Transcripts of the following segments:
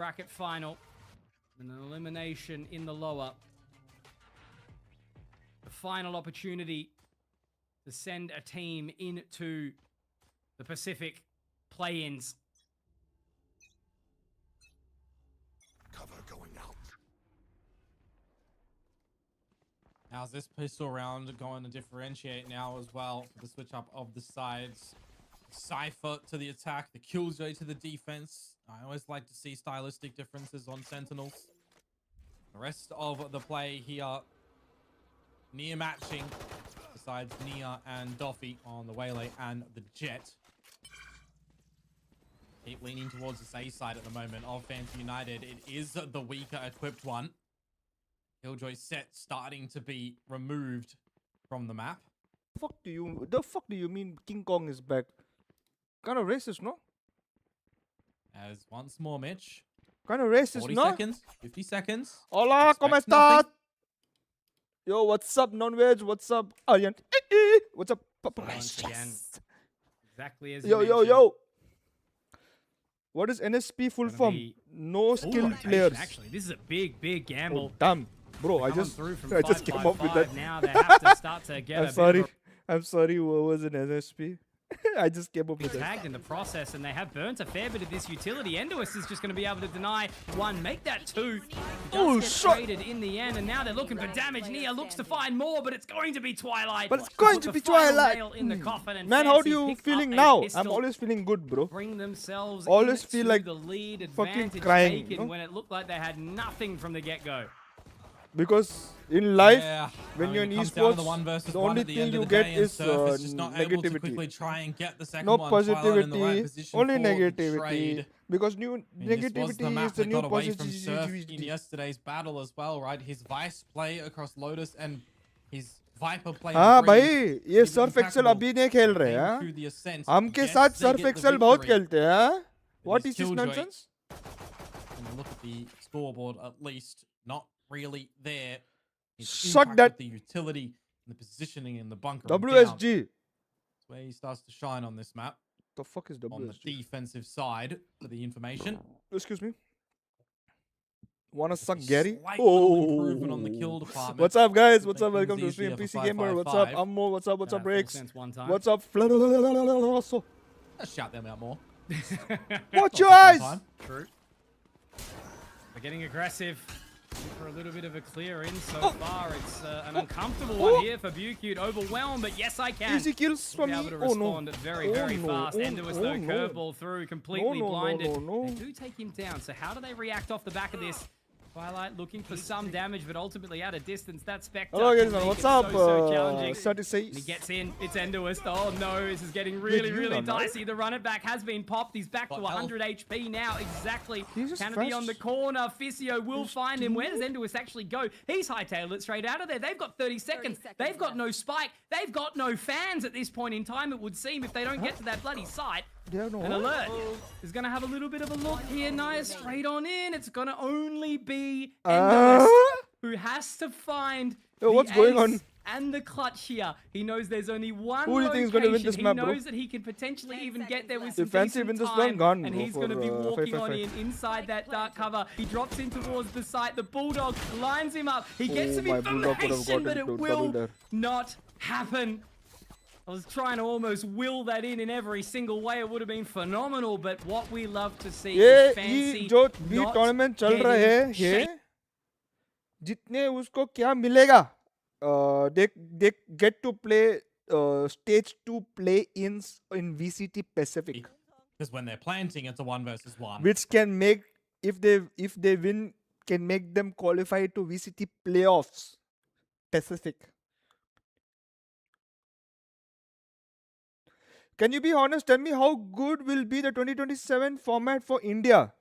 bracket final. And an elimination in the lower. The final opportunity to send a team into the Pacific play-ins. Cover going out. How's this pistol round going to differentiate now as well for the switch up of the sides? Cypher to the attack, the Killjoy to the defense. I always like to see stylistic differences on Sentinels. The rest of the play here, near matching, besides Nia and Doffy on the Waylay and the Jet. Keep leaning towards the A side at the moment of Fancy United. It is the weaker equipped one. Killjoy set starting to be removed from the map. The fuck do you mean King Kong is back? Kind of racist, no? As once more, Mitch. Kind of racist, 40 no? seconds, 50 seconds. Hola, ¿cómo Expect estás? nothing. Yo, what's up, non-veg? What's up, Aryan? What's up, Papa? Once again, exactly as you Yo, mentioned. yo. What is NSP full Gonna form? be No skilled rotation, players. Actually, this is a big gamble. Oh, damn. Bro, I Coming just through from I just 5 came by up with 5. that. Now they have to start to get I'm a bit sorry. of I'm sorry, what was an NSP? I just came up a with that. tagged in the process, and they have burnt a fair bit of this utility. Enduous is just going to be able to deny 1, make that 2. Oh, Does shot. get traded in the end, and now they're looking for damage. Nia looks to find more, but it's going to be Twilight. But it's To going put to the be final Twilight. nail in the coffin, and Man, how do Fancy you pick feeling up a now? I'm pistol, always feeling good, bro. bring themselves Always into feel like the lead. fucking Advantage crying, taken no? when it looked like they had nothing from the get-go. Because in life, Yeah, when I you're mean, in it comes down to esports, one versus the one only at the thing end you of the get day, and is Surf is just not able to quickly negativity. try and get the second No one. Twilight in the right positivity, position only for the negativity. trade. Because new I mean, this was the negativity map is the that new got away from Surf in positivity. yesterday's battle as well, right? His Vice play across Lotus and his Viper play. हाँ on Breeze, भाई ये is Surf Excel impeccable. अभी नहीं खेल रहे Came हैं through the ascent. हमके Yes, साथ they सर्फ get the एक्सेल बहुत victory. खेलते हैं It What is is this Killjoy. nonsense? And look at the scoreboard, at least not really there. His Shut impact that. with the utility and the positioning in the bunker. and down. WSG. That's where he starts to shine on this map. The fuck is On the WSG? defensive side for the information. Excuse me. Wanna Just suck a Gary? slight little improvement on the kill Oh. department. What's up, guys? What's Make up? Welcome things to stream easier PC for Gamer. What's up, 555. Ammo? What's up? What's up, Full Breaks? sense one time. What's up, so Let's shout them out more. Watch Not your the fun eyes! time. True. They're getting aggressive for a little bit of a clear in so far. It's an uncomfortable one here for Bukute. Overwhelmed, but yes, I can. Easy kills for Be me. able to Oh no. respond very, Oh, very no. fast. Oh, Enduous, oh, though, no. curveball through, completely No, no, no, blinded. no, no. They do take him down. So how do they react off the back of this? Twilight looking for some damage, but ultimately at a distance. That Spectre Hello, can guys. make What's it up? so challenging. 36. And he gets in. It's Enduous. Oh no, this is getting really, you really don't know? dicey. The run it back has been popped. He's back to Got health. 100 HP now. Exactly. Jesus Kennedy on the Christ. corner. Fissio will find him. Where does Enduous actually go? He's hightailed it straight out of there. They've got 30 seconds. They've got no spike. They've got no fans at this point in time, it would seem, if they don't get to that bloody site. They have no An what? alert is going to have a little bit of a look here. Nia straight on in. It's going to only be Enduous who has to find Yo, the what's going ace on? and the clutch here. He knows there's only one Who do you think is gonna win location. this He map, bro? knows that he can potentially even get there with some If Fancy decent wins this time, round, gone, and bro, he's going to be for, walking on 555. in inside that dark cover. He drops in towards the site. The Bulldog lines him up. He gets Oh, some my Bulldog could have information, but gotten it to will double there. not happen. I was trying to almost will that in every single way. It would have been phenomenal, but what we love to see ये is Fancy ये जो भी not tournament चल getting रहा है ये shaped. जितने उसको क्या मिलेगा they get to play stage 2 play-ins in VCT Pacific, Because when they're planting, it's a 1 versus 1. which can make if they win can make them qualify to VCT playoffs Pacific. Can you be honest? Tell me how good will be the 2027 format for India?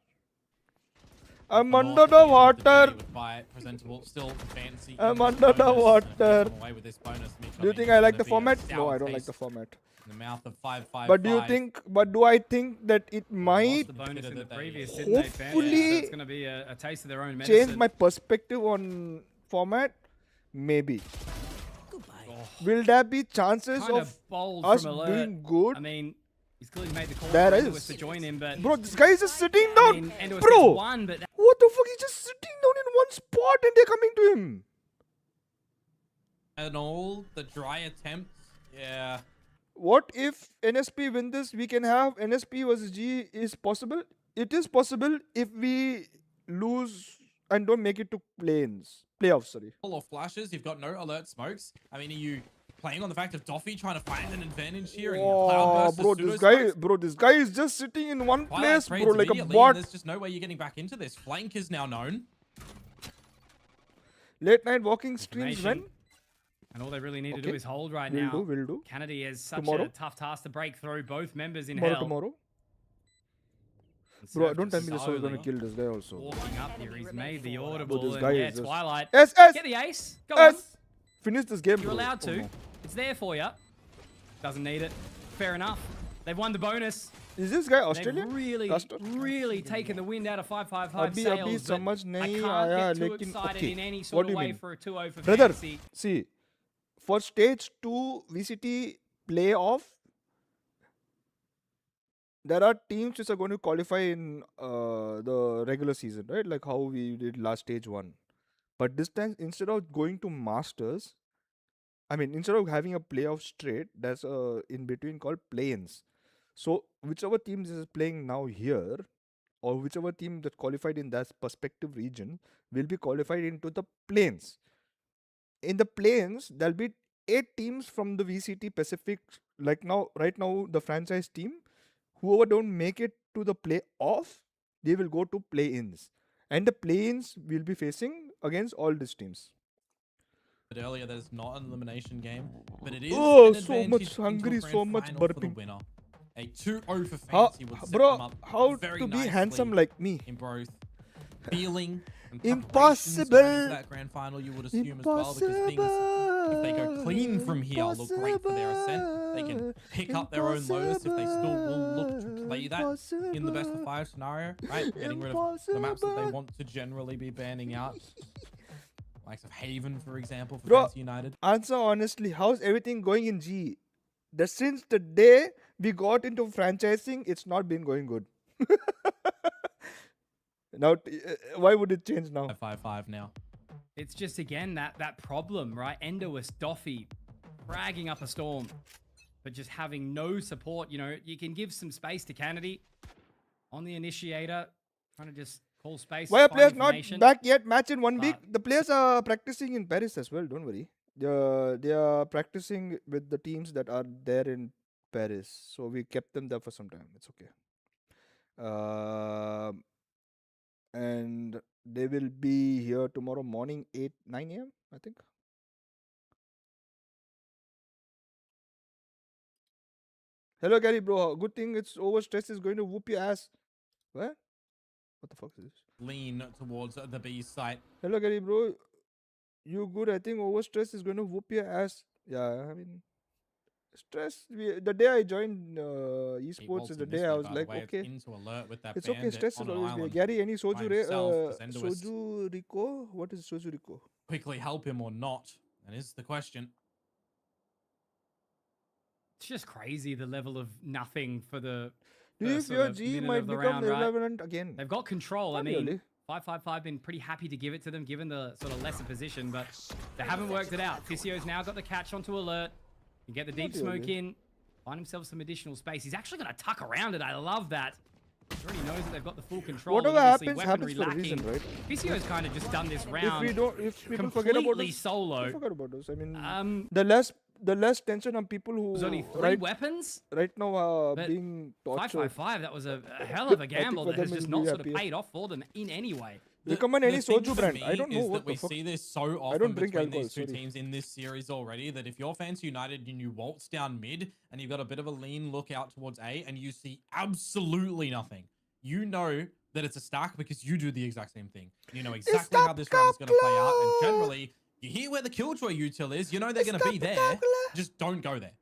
I'm North under at the end of water. day with Buy presentable, still fancy. I'm in this under the bonus, and water. come away with this bonus. Mitch, Do you mean, think it's I like gonna the be a format? No, sour I don't like taste the format. In the mouth of 555. But do I think that it Lost might the bonus in the that they previous, didn't they, Fancy? hopefully So it's going to be a taste of their own medicine. change my perspective on format? Maybe. Will there be chances Kind of bold us from alert. doing good? I mean, He's clearly made the call There for is. Enduis to join him, but Bro, this guy is just sitting I down. mean, Enduis Bro, gets one, but what the fuck? He's just sitting down in one spot and they're coming to him. And all the dry attempts. Yeah. What if NSP win this? We can have NSP versus G is possible. It is possible if we lose and don't make it to playoffs. Sorry. Or flashes, you've got no alert smokes. I mean, are you playing on the fact of Doffy trying to find an advantage here? And Oh, Cloudburst bro, this guy is just sitting in one place, bro, like a bot. There's just no way you're getting back into this. Flank is now known. Late night walking streams when? and all they really need to Okay. do is hold right Will now. do, will do. Kennedy has such Tomorrow? a tough task to break through. Both members in hell. Tomorrow. And Bro, Surf don't tell just me this was gonna slowly kill this guy also. walking up here. He's made the audible. this And guy yeah, is just- Twilight. S. Get the ace. Go on. S. Finish this game, You're bro. allowed to. Oh, no. It's there for you. Doesn't need it. Fair enough. They've won the bonus. Is this guy They've Australian? really taken the wind out of 555 Abhi sales. but samajh I nahi can't aaya, get too lekin- excited okay. in any What sort do of you way mean? for a 2-0 for Brother, fantasy. see, for stage 2 VCT playoff, there are teams which are going to qualify in the regular season, right? Like how we did last stage 1. But this time, instead of going to Masters, I mean, instead of having a playoff straight, there's a in between called play-ins. So whichever teams is playing now here, or whichever team that qualified in that perspective region, will be qualified into the play-ins. In the play-ins, there'll be 8 teams from the VCT Pacific. Like now, right now, the franchise team, whoever don't make it to the playoff, they will go to play-ins, and the play-ins will be facing against all these teams. But earlier, that is not an elimination game, but it is Oh, an so advantage much into a hungry, grand so much final for the burping. winner. A 2-0 for How, fantasy would set them bro? up How very to be nicely handsome like me? in both feeling and Impossible. preparations going into that grand final, you would assume as well, because things, if they go clean from here, look great for their ascent. They can pick up their own lows if they still will look to play that in the best of 5 scenario, right? Getting rid of the maps that they want to generally be banning out. Likes of Haven, for example, for Bro, Fantasy United. Answer honestly, how's everything going in G? Since the day we got into franchising, it's not been going good. Now, why would it change now? 5-5 now. It's just, again, that problem, right? Endois, Doffy, dragging up a storm, but just having no support. You know, you can give some space to Kennedy on the initiator, trying to just call space. Why are find players not information. back yet? Match in 1 week. But- The players are practicing in Paris as well. Don't worry. They are practicing with the teams that are there in Paris. So we kept them there for some time. It's okay. And they will be here tomorrow morning 9 a.m. I think. Hello, Gary, bro. Good thing it's over. Stress is going to whoop your ass. What? What the fuck is this? Lean towards the B site. Hello, Gary, bro. You good? I think overstress is going to whoop your ass. Yeah, I mean, stress. The day I joined esports is the day I was like, okay, Into alert with that it's okay. bandit Stress is on an always there. island. Gary, any by soju? himself, as Endois Soju Rico? What is Soju Rico? quickly help him or not? That is the question. It's just crazy, the level of nothing for the Do you first fear sort of G minute might of the become round, right? irrelevant again? They've got control. I Not mean, really. 555 been pretty happy to give it to them, given the sort of lesser position, but they haven't worked it out. Fisio's now got the catch onto alert. Can get the deep Not smoke really. in. Find himself some additional space. He's actually going to tuck around it. I love that. He already knows that they've got the full control. Whatever and obviously happens, weaponry happens for a reason, lacking. right? Fisio's kind of just done this round If people forget about completely us, solo. don't forget about us. I mean, Um, the less tension on people who There's only 3 right, weapons. right now are But being tortured. 555, that was a hell of a I think gamble for that has them just it'll not be sort of happier. paid off for them in any way. Recommend any thing soju for brand. me I don't know is what that we the fuck. see this so often don't drink between alcohol, these two sorry. teams in this series already that if you're Fantasy United and you waltz down mid and you've got a bit of a lean look out towards A and you see absolutely nothing, you know that it's a stack because you do the exact same thing. You know exactly how this round is going to play out, and generally you hear where the Killjoy util is. You know they're going to be there. Just don't go there.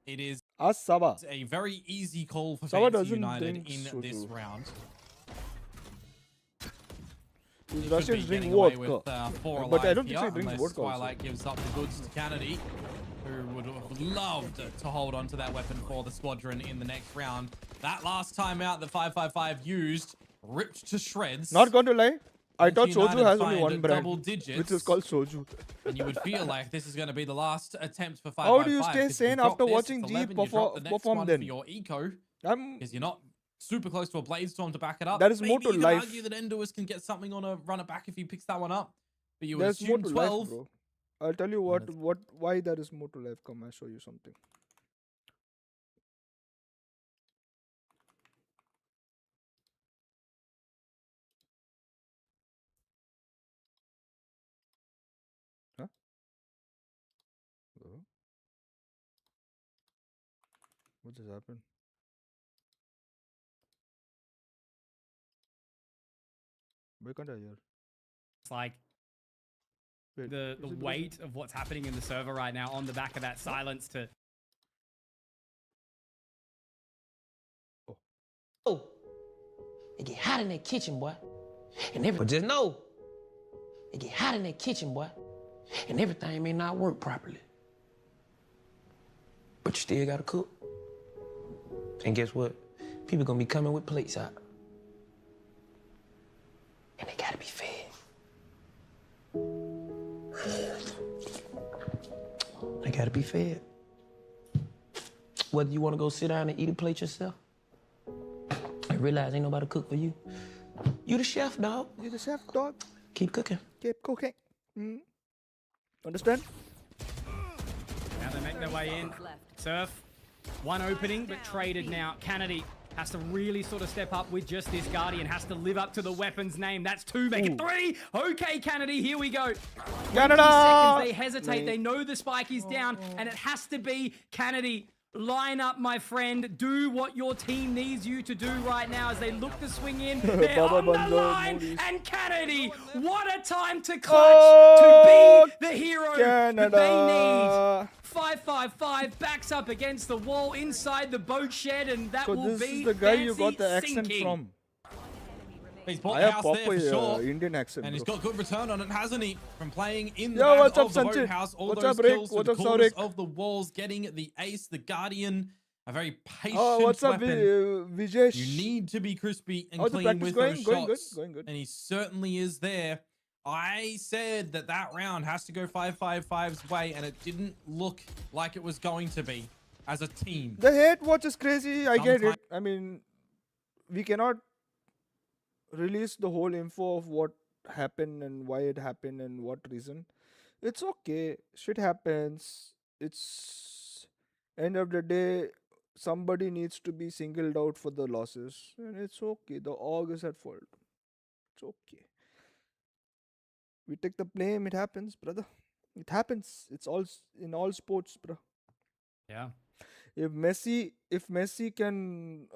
It is Ask Sava. a very easy call for Sava Fantasy doesn't United drink in this soju. round. These Should Russians be drink getting away vodka. with 4 But I alive don't think here, he drinks unless vodka also. Twilight gives up the goods to Kennedy, who would have loved to hold on to that weapon for the squadron in the next round. That last timeout that 555 used, ripped to shreds. Not going to lie, I thought United Soju has only find one brand, double digits. which is called Soju. And you would feel like this is going to be the last attempt for 555. How do you stay 'cause if you sane drop after this, watching it's G 11, you drop the next perform one then? for your eco, I'm because you're not super close to a blade storm to back it up. That is Maybe more to you can life. argue that Enduous can get something on a runner back if he picks that one up. But you there's more assume to 12. life, bro. I'll tell you why there is more to life. Come, I'll show you something. Huh? Hello? What just happened? Why can't I hear? It's like Wait, the is it weight of what's happening in the server right now on the back of that silence to Oh, it get hot in that kitchen, boy. But just know, it get hot in that kitchen, boy. And everything may not work properly. But you still gotta cook. And guess what? People gonna be coming with plates out. And they gotta be fed. They gotta be fed. Whether you wanna go sit down and eat a plate yourself, and realize ain't nobody cook for you. You the chef, dog. You the chef, dog. Keep cooking. Keep cooking. Understand? now they make their way in. Surf, one opening, but traded now. Kennedy has to really sort of step up with just this Guardian. Has to live up to the weapon's name. That's 2, make it 3. Okay, Kennedy, here we go. 20 Canada! seconds, they hesitate. They know the spike is down, and it has to be Kennedy. Line up, my friend. Do what your team needs you to do right now as they look to swing in. They're Baba on the Banjo line, movies. and Kennedy, what a time to clutch Oh, to be the hero that they need. Canada! 555 backs up against the wall inside the boat shed, and that So will this be is the guy you got the fancy accent sinking. from. He's bought I the have house there proper for sure. Indian accent, And he's bro. got good return on it, hasn't he? From playing in the Yo, back what's up, of the Sanchit? boathouse, all What's those up, Rick? kills to What's the up, corners Saurik? of the walls, getting the ace, the Guardian, a very patient Oh, what's up, weapon. Vijesh? You need to be crispy and How's the clean practice with going? those Going good, shots. going good. And he certainly is there. I said that that round has to go 555's way, and it didn't look like it was going to be as a team. The hate watch is crazy. I get Sometime- it. I mean, we cannot release the whole info of what happened and why it happened and what reason. It's okay. Shit happens. It's end of the day. Somebody needs to be singled out for the losses, and it's okay. The org is at fault. It's okay. We take the blame. It happens, brother. It happens. It's all in all sports, bro. Yeah. If Messi can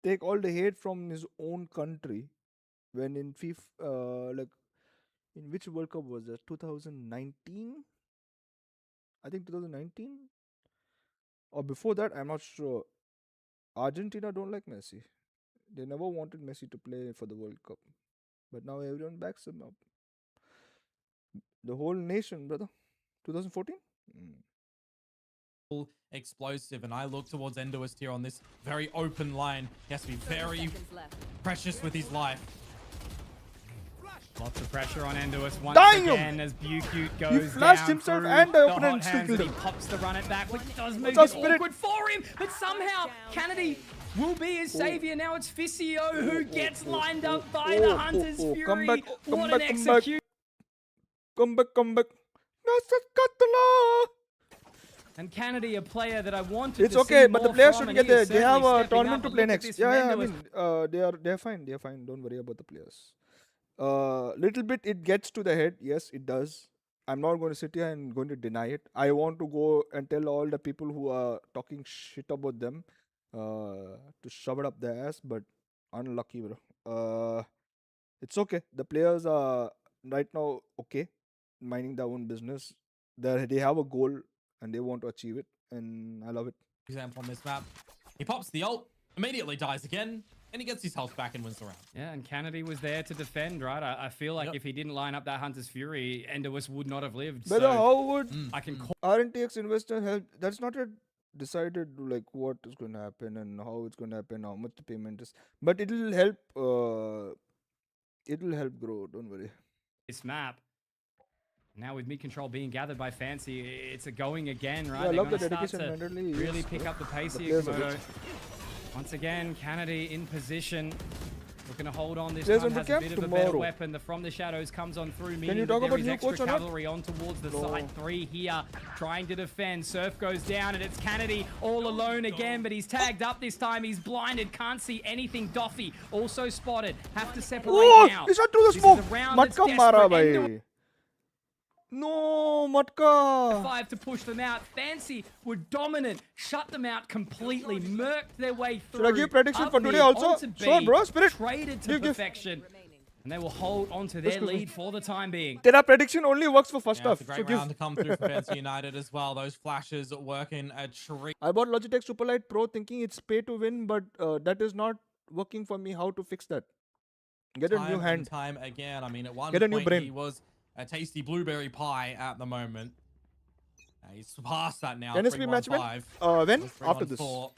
take all the hate from his own country, when in FIFA, like in which World Cup was that? 2019, I think 2019 or before that. I'm not sure. Argentina don't like Messi. They never wanted Messi to play for the World Cup, but now everyone backs him up. The whole nation, brother. 2014. Explosive, and I look towards Endoist here on this very open line. He has to be very precious with his life. Lots of pressure on Enduous once Damn! again as Bukute goes flashed down himself through and the the opponent hot still hands killed and he him. pops the run it back, which does make up, it Spirit? awkward for him. But somehow, Kennedy will be his savior. Now it's Ficio who gets lined up by the Hunter's Fury. Come back, What come an back, come back. execution. Come back. Nasakatala. And Kennedy, a player that I wanted It's to okay, see but the more players from, should and get he is there. They have certainly a stepping tournament up, to but play look at next. this Yeah, I Enduous. mean, they're fine. They're fine. Don't worry about the players. Little bit it gets to the head. Yes, it does. I'm not going to sit here and going to deny it. I want to go and tell all the people who are talking shit about them to shove it up their ass, but unlucky, bro. It's okay. The players are right now okay, minding their own business. They have a goal and they want to achieve it, and I love it. Example on this map. He pops the ult, immediately dies again. and he gets his health back and wins the round. Yeah, and Kennedy was there to defend, right? I feel like if he didn't line up that Hunter's Fury, Enderwis would not have lived. But So how would I can call RNTX investor help? That's not yet decided like what is going to happen and how it's going to happen, how much the payment is. But it'll help. It'll help grow. Don't worry. this map. Now with mid control being gathered by Fancy, it's a going again, right? Yeah, I They're love the gonna start dedication. to Manually, really yes, pick up the pace the here, players are Komodo. good. Once again, Kennedy in position. Looking to hold on this Players time, on the has a camp bit of a better tomorrow. weapon. The From the Shadows comes on through, you meaning talk that there about is new extra coach or not? cavalry on towards the No. side 3 here, trying to defend. Surf goes down, and it's Kennedy all alone again, but he's tagged up this time. He's blinded, can't see anything. Doffy also spotted. Have to separate Oh, now. he shot through the This is smoke. a round that's Matka mara desperate. bhai. No, Matka. 5 to push them out. Fancy were dominant, shut them out completely, murked their way through. Should I give prediction up for today mid, also? onto B, Sure, bro, Spirit. Traded to Give. perfection. And they will hold on to their Excuse me. lead for the time being. Tera prediction only works for first Yeah, half. it's a So great give. round to come through for Fancy United as well. Those flashes working a treat. I bought Logitech Superlight Pro thinking it's pay to win, but that is not working for me. How to fix that? Get a new Time and hand. time again. I mean, at one Get a new point brain. he was a tasty blueberry pie at the moment. He's past that now. NSP match win? 3-1-5. When? With After this. 3-1-4.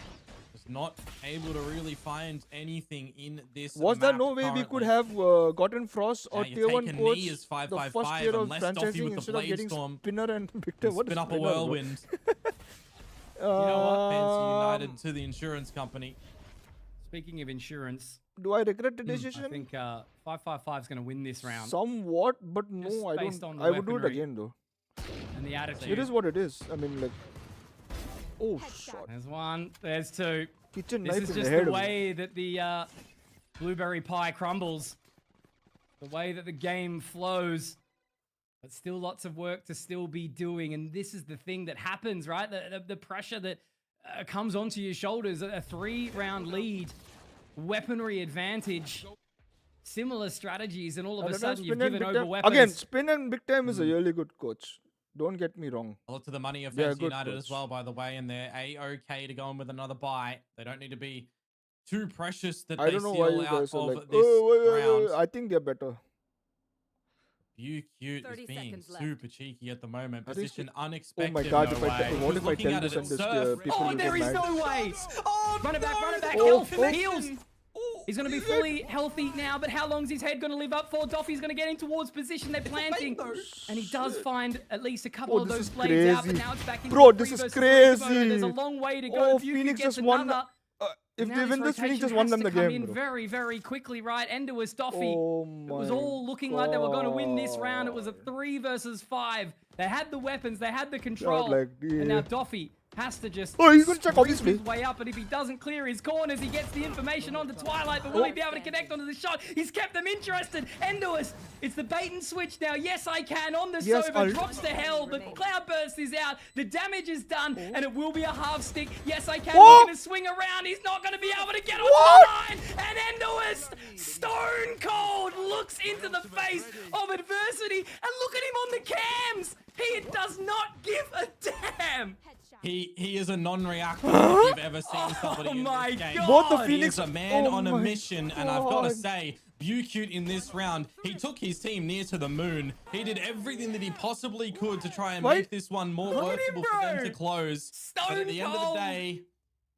Just not able to really find anything in this. Was there map no way we could currently. have gotten Frost or you Tier take 1 a coach knee as the 5-5-5 first year of unless Doffy franchising with the instead of getting Bladestorm Spinner and Victor? What is spin up a Spinner, bro? whirlwind. You know what? Fancy United Um, to the insurance company. Speaking of insurance, Do I regret the I decision? think 555 is going to win this round. Somewhat, but Just no, I based don't. on the I would do it weaponry. again though. And the attitude. It is what it is. I mean, like, oh shot! There's one, there's two. Kitchen This knife is in just the head. the of me. way that the blueberry pie crumbles. The way that the game flows. But still lots of work to still be doing. And this is the thing that happens, right? The pressure that comes onto your shoulders. A 3-round lead. Weaponry advantage. Similar strategies. And all of a sudden you've given over weapons. Again, Spin and Big Time is a really good coach. Don't get me wrong. A lot to the money of Yeah, Fancy good United as coach. well, by the way, and they're a-okay to go in with another buy. They don't need to be too precious that I they don't know why seal you out guys are of like, this oh, round. I think they're better. Cute is 30 being seconds left. super cheeky at the moment. I think Position Oh unexpected. my god, no if I way. what Who's if I looking tell at this it? and this Surf. people Oh, will there get is mad? no way. Oh, Run it back, run it back. Oh, Health, oh. heals. He's going to be fully healthy now, but how long's his head going to live up for? Doffy's going to get in towards position. They're planting. And he does find at least a couple Oh, of this those is blades out, but crazy. now it's back into Bro, a this 3 is versus 3 Komodo. crazy. There's a long way to go. Oh, Buki Phoenix gets just won. another. If Now they win this, Phoenix rotation just won has them to the come game, in bro. very, very quickly, right? Enderwis, Doffy. Oh It my was all looking like they were going to win this round. It was a God. 3 versus 5. They had the weapons, they had the control. like, And now yeah. Doffy has to just Oh, he's gonna check, scrape obviously. his way up, and if he doesn't clear his corners, he gets the information onto Twilight, but will he be able to connect onto the shot? He's kept them interested. Enderwis, it's the bait and switch now. Yes, I can on the Yes, Sova, I'll- drops to hell, the Cloudburst is out, the damage is done, and it will be a half stick. Yes, I can. What? He's going to swing around. He's not going to be able to get on What? the line, and Enderwis, stone cold, looks into the face of adversity, and look at him on the cams. He does not give a damn. He is a non-reactor if you've ever seen somebody in my this game. God. Both the He Phoenix. is a man oh on a my mission, and I've got to God. say, Bucute in this round, he took his team near to the moon. He did everything that he possibly could to try and Wait. make this one more Look at him, workable for them bro. to close. But Stone at the end of cold. the day,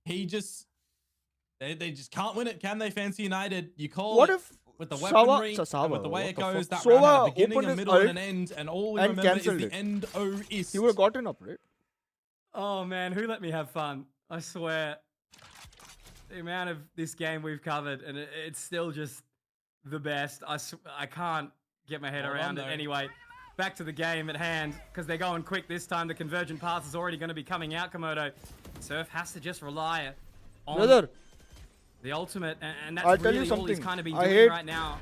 he just they just can't win it, can they? Fancy United, you call What it if with the Sava- weaponry Sava, and with the way what it the goes. fuck? That round had Sova a beginning, opened a his middle, and ult an end, and all we and remember is cancelled the it. end-o-ist. He would have gotten up, right? Oh man, who let me have fun? I swear. The amount of this game we've covered, and it's still just the best. I can't get my head Hold around on, it though. anyway. Back to the game at hand, because they're going quick this time. The convergent pass is already going to be coming out, Komodo. Surf has to just rely on Brother, the ultimate, and I'll that's tell you really all he's something. kind of been I doing hate- right now.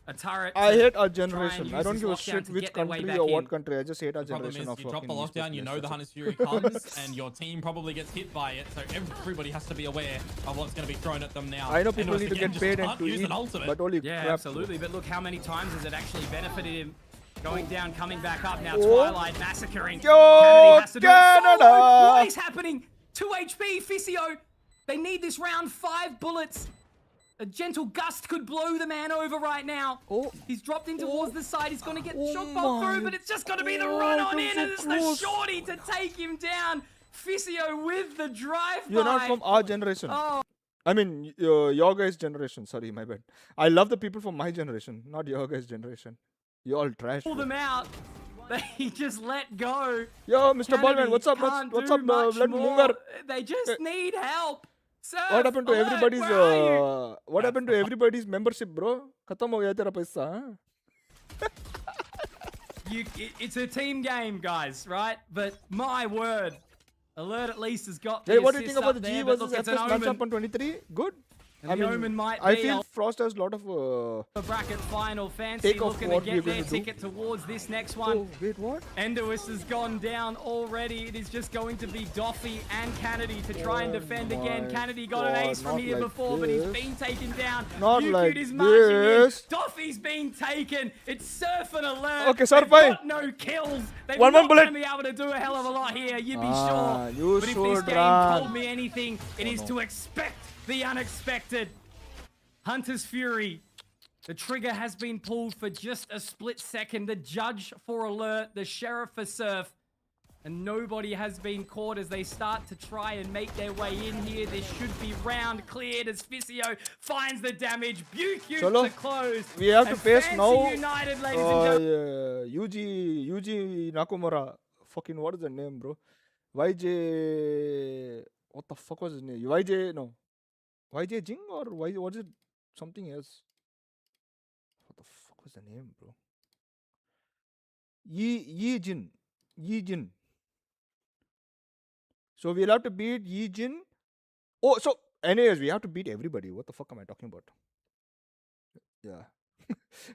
A turret. I to hate our try and generation. use I don't this give a lockdown shit to which get their way country back or what in. country. I just hate our The problem generation is of you drop the fucking lockdown, you useless know the players. Hunter's Fury comes, and your team probably gets hit by it, so everybody has to be aware of what's going to be thrown at them now. I know And people once need to again, get just paid and can't to use eat, an ultimate. but only Yeah, crap. absolutely. But look, how many times has it actually benefited him? Going down, coming back up. Now Oh. Twilight massacring. Go Kennedy has to do it Canada! solo. What is happening? 2 HP, Fisio. They need this round. 5 bullets. A gentle gust could blow the man over right now. Oh. He's dropped in towards the side. He's going to get Oh shot bomb my through, but it's just going to be the God, run on that in, was and it's so the close. shorty to take him down. Physio with the drive-by. You're not from our generation. Oh. I mean, your guys' generation. Sorry, my bad. I love the people from my generation, not your guys' generation. You all trash. Pull bro. them out. They just let go. Yo, Mr. Ballman, what's up? Can't What's do up, much Vlad more. Mungar? They just need help. Surf, What happened to alert, everybody's where are you? what happened to everybody's membership, bro? Khatam ho gaya tera paisa, huh? It's a team game, guys, right? But my word, Alert at least has got the Hey, what do you assist think about up the G there, but versus look, it's an FS matchup Omen. on 23? Good. And I the mean, Omen might I be feel a Frost has a lot of. bracket final. Fancy Take off looking to what we're get going their to do. ticket towards this next one. Oh, wait, what? Endois has gone down already. It is just going to be Doffy and Kennedy to try and Oh defend again. my Kennedy got an God, ace from not here like before, but he's this. been taken down. Not Yukud like is marching this. in. Doffy's been taken. It's Surf and Alert. Okay, Surf, They've bye. got no kills. They're One not bullet. going to be able to do a hell of a lot here. You'd be Ah, sure. you But if this should game run. told me anything, it is to expect the unexpected. Hunter's Fury. The trigger has been pulled for just a split second. The judge for Alert, the sheriff for Surf. And nobody has been caught as they start to try and make their way in here. This should be round cleared as Physio finds the damage. Buke Chalo, to close. we have to And face Fancy now, United, ladies and gentlemen. Yuji Nakamura. Fucking what is the name, bro? YJ. What the fuck was his name? YJ, no. YI-JING or what is it? Something else. What the fuck was the name, bro? YI-JING. YI-JING. So we'll have to beat YI-JING. Oh, so anyways, we have to beat everybody. What the fuck am I talking about? Yeah.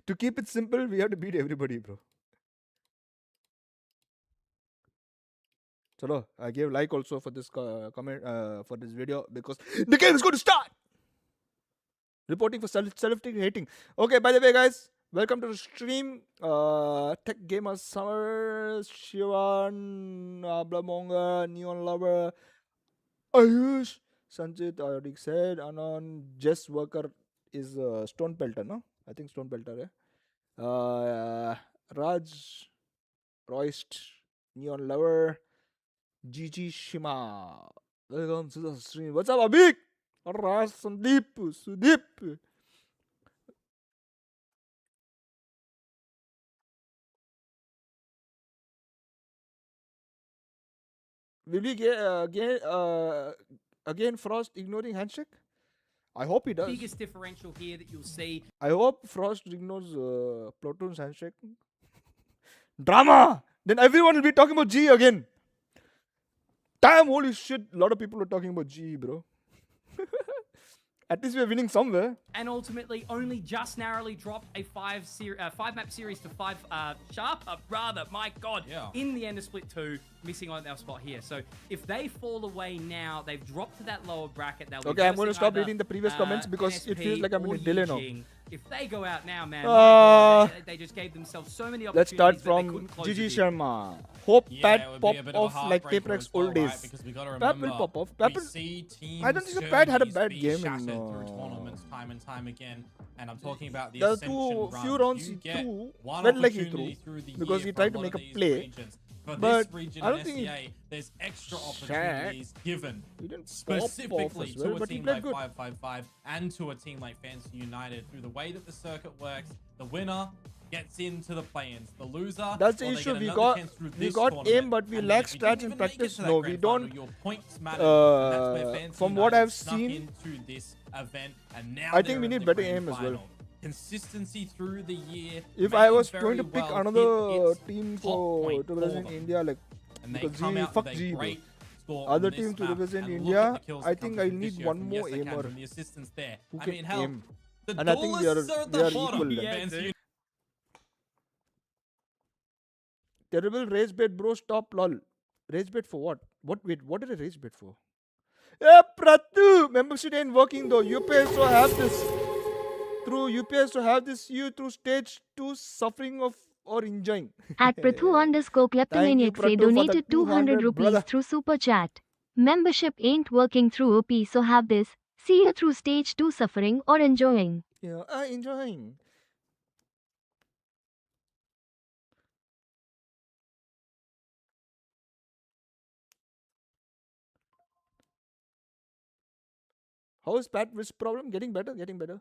To keep it simple, we have to beat everybody, bro. Chalo, I gave like also for this comment for this video because the game is going to start. Reporting for selective hating. Okay, by the way, guys, welcome to the stream. Tech Gamer Summer, Shivan, Ablamonga, Neon Lover, Ayush, Sanjit, I already said, Anon, Jess Worker is Stone Pelter, no? I think Stone Pelter, Raj, Royst, Neon Lover, Gigi Shima. Welcome to the stream. What's up, Abhik? Alright, Sandeep, Sudeep. Will we get again Frost ignoring handshake? I hope he does. Biggest differential here that you'll see. I hope Frost ignores Platoon's handshake. Drama! Then everyone will be talking about G again. Damn, holy shit. A lot of people are talking about G, bro. At least we're winning somewhere. And ultimately only just narrowly dropped a five map series to 5 sharp rather, my god, Yeah. in the end of split 2, missing on our spot here. So if they fall away now, they've dropped to that lower bracket. They'll be Okay, I'm going to versing stop either, reading the previous comments because it NSP feels like I'm or in a delay now. YI-JING. If they go out now, man, Uh, my God, they just gave themselves so many Let's opportunities start that they from couldn't close Gigi the deal. Sharma. Hope Yeah, Pat it would pop be a bit of a off like heartbreaker Caprex as well, old right? days. Because we gotta Pat will remember, pop off. we Pat will- see teams I don't think the Pat had a journeys bad be game in, shattered through uh, tournaments time and time again. And I'm talking about the The Ascension few run. rounds You he get threw, one felt like he opportunity threw, through the because year he for tried to lot make of a these play. regions. For But this region I in don't think he- SCA, there's extra Shaq. opportunities given He didn't pop off specifically as well, to a but he team played like good. 555 and to a team like Fancy United. Through the way that the circuit works, the winner gets into the play-ins. The loser, That's the well, they issue. get We another got chance through we this got tournament. aim, but we And lack if you stats didn't in even make it practice. to that No, we grand don't. final, your points mattered, and that's where Fancy From what United I've snuck seen, into this event, and now I think they're we in need the better grand aim as well. final. Consistency through the year. If may I was very going to pick well another hit its team top for point to for represent them. India, like And they because come G, out fuck with a G, bro. great score Other on this team to map. represent And look India, at the kills I that think come I from need Visio one from more Yes I Can, aimer from the assistants there. who I can mean, hell, aim. the And I think we are duelists at we the are bottom. equal. Yeah, Fancy dude. Terrible rage bait, bro. Stop, lol. Rage bait for what? Wait, what did I rage bait for? Yeah, Pratu! Membership ain't working though. UPS to have this. Through UPS to have this you through stage 2 suffering of or enjoying. At Prathu _ Kleptomaniac Prathu, say for the donated 200 200, rupees brother. through super chat. Membership ain't working through OP, so have this. See you through stage 2 suffering or enjoying. Yeah, enjoying. How is Pat wrist problem? Getting better, getting better.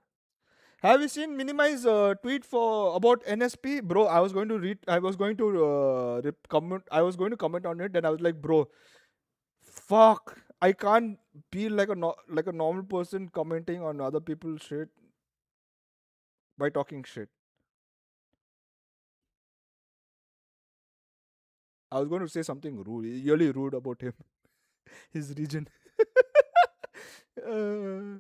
Have you seen Minimize tweet for about NSP, bro? I was going to read. I was going to comment. I was going to comment on it, and I was like, bro, fuck. I can't be like like a normal person commenting on other people's shit by talking shit. I was going to say something rude, really rude about him, his region. uh,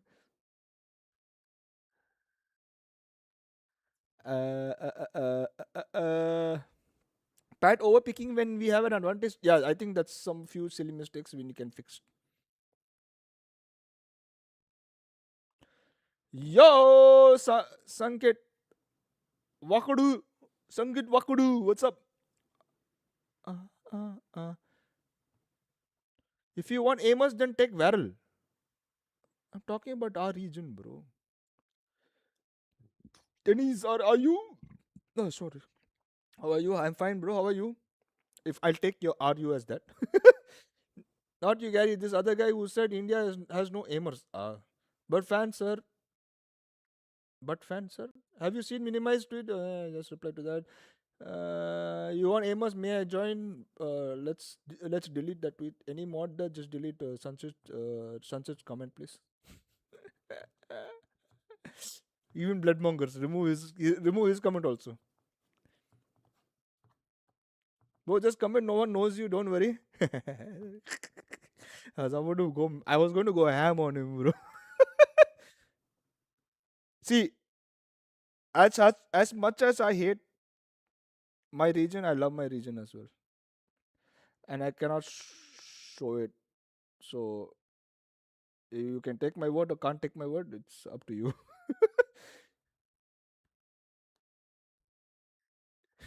uh, uh, uh, Pat overpicking when we have an advantage. Yeah, I think that's some few silly mistakes we can fix. Yo, Sanket Wakudu, Sanket Wakudu, what's up? Uh, uh, uh. If you want Amos, then take Varel. I'm talking about our region, bro. Denise, are you? No, sorry. How are you? I'm fine, bro. How are you? If I'll take your RU as that. Not you, Gary. This other guy who said India has no aimers. But fan, sir. But fan, sir. Have you seen minimized tweet? Just reply to that. You want aimers? May I join? Let's delete that tweet. Any mod that just delete Sunset's comment, please. Even Bloodmongers remove his comment also. Bro, just comment. No one knows you. Don't worry. I was going to go ham on him, bro. See, as much as I hate my region, I love my region as well, and I cannot show it. So you can take my word or can't take my word. It's up to you.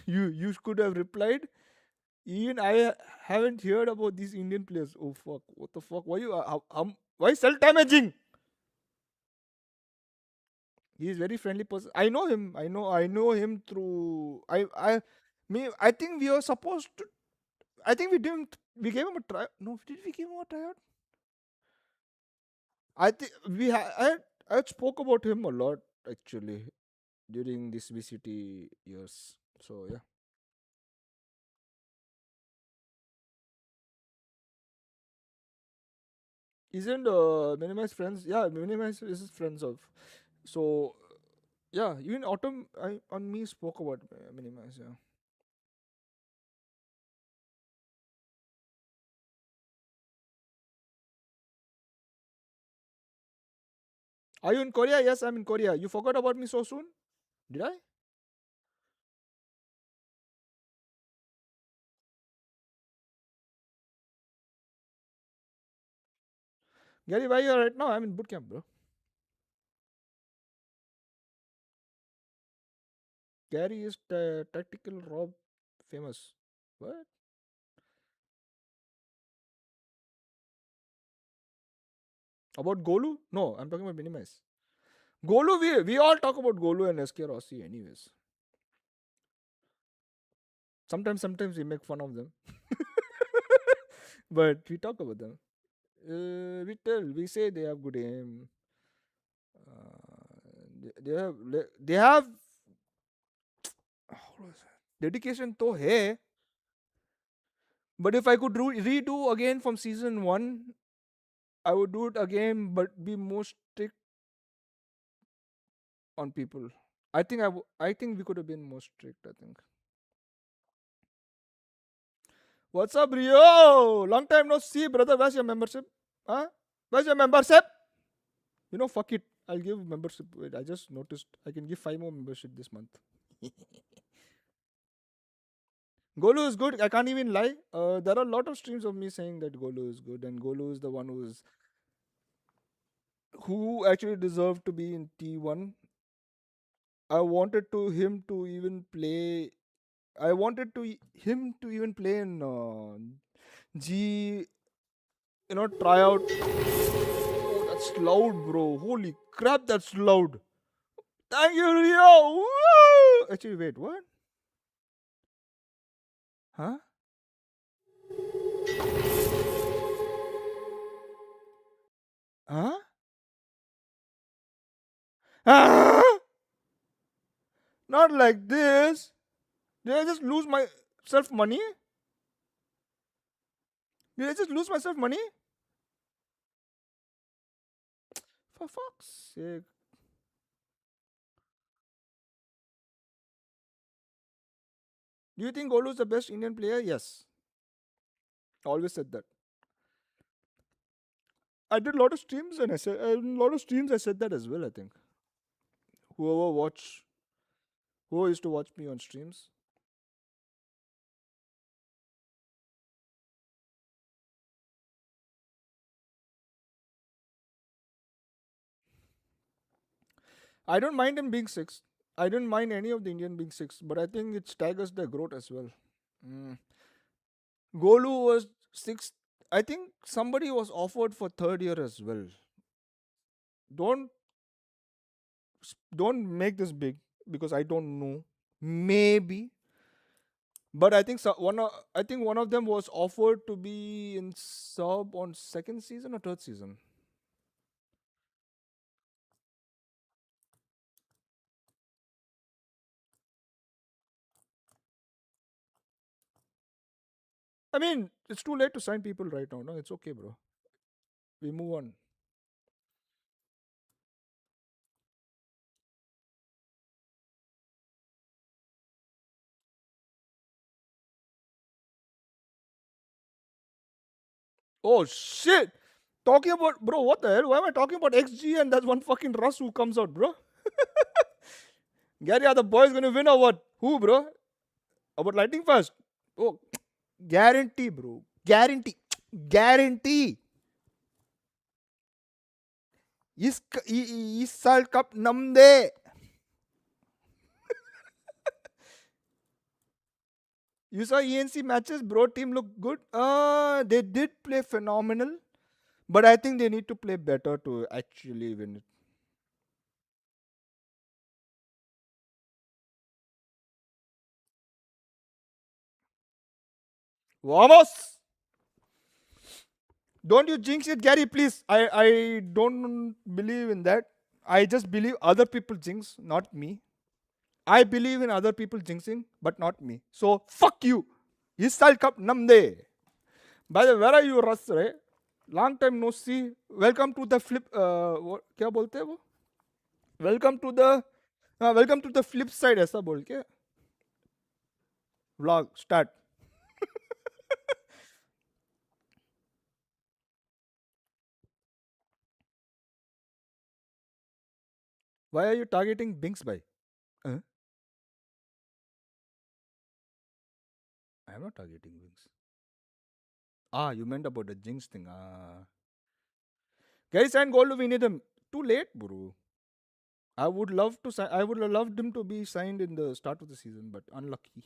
You could have replied. Even I haven't heard about these Indian players. Oh fuck! What the fuck? Why you? Why self damaging? He is very friendly person. I know him. I know him through. I think we were supposed to. I think we didn't. We gave him a try. No, did we give him a tryout? I think I had spoke about him a lot actually during this VCT years. So yeah. Isn't Minimize friends? Yeah, Minimize is his friends of. So yeah, even Autumn on me spoke about Minimize. Yeah. Are you in Korea? Yes, I'm in Korea. You forgot about me so soon? Did I? Gary, where you are right now? I'm in bootcamp, bro. Gary is tactical Rob famous. What? About Golu? No, I'm talking about Minimize. Golu, we all talk about Golu and SK Rossi anyways. Sometimes we make fun of them. But we talk about them. We say they have good aim. They have dedication to hai. But if I could redo again from season 1, I would do it again, but be more strict on people. I think we could have been more strict. I think. What's up, Rio? Long time no see, brother. Where's your membership? Huh? Where's your membership? Fuck it. I'll give membership. Wait, I just noticed I can give 5 more membership this month. Golu is good. I can't even lie. There are a lot of streams of me saying that Golu is good, and Golu is the one who actually deserved to be in T1. I wanted him to even play. I wanted him to even play in G. Tryout. Oh, that's That's loud, bro. Holy crap, that's loud. Thank you, Rio. Woo! Actually, wait, what? Huh? Huh? Ah! Not like this. Did I just lose myself money? Did I just lose myself money? For fuck's sake. Do you think Golu is the best Indian player? Yes. Always said that. I did a lot of streams and I said I said that as well, I think. Whoever used to watch me on streams. I don't mind him being sixth. I don't mind any of the Indian being sixth, but I think it staggers their growth as well. Golu was sixth. I think somebody was offered for third year as well. Don't make this big because I don't know. Maybe, but I think one of them was offered to be in sub on second season or third season. I mean, it's too late to sign people right now. No, it's okay, bro. We move on. Oh shit! Talking about, bro, what the hell? Why am I talking about XG and there's one fucking Russ who comes out, bro? Gary, are the boys gonna win or what? Who, bro? About Lightning Fast? Oh, guarantee, bro. Guarantee. Guarantee. इस साल कप नम दे. You saw ENC matches, bro. Team looked good. They did play phenomenal, but I think they need to play better to actually win it. Vamos! Don't you jinx it, Gary, please. I don't believe in that. I just believe other people jinx, not me. I believe in other people jinxing, but not me. So fuck you. This World Cup namde. By the way, where are you, Russ? Right? Long time no see. Welcome to the flip. क्या बोलते हैं वो? Welcome to the flip side. ऐसा बोल के. Vlog start. Why are you targeting Binks by? I am not targeting Binks. You meant about the Jinx thing. Guys, and goal we need him. Too late, bro. I would love to sign. I would have loved him to be signed in the start of the season, but unlucky.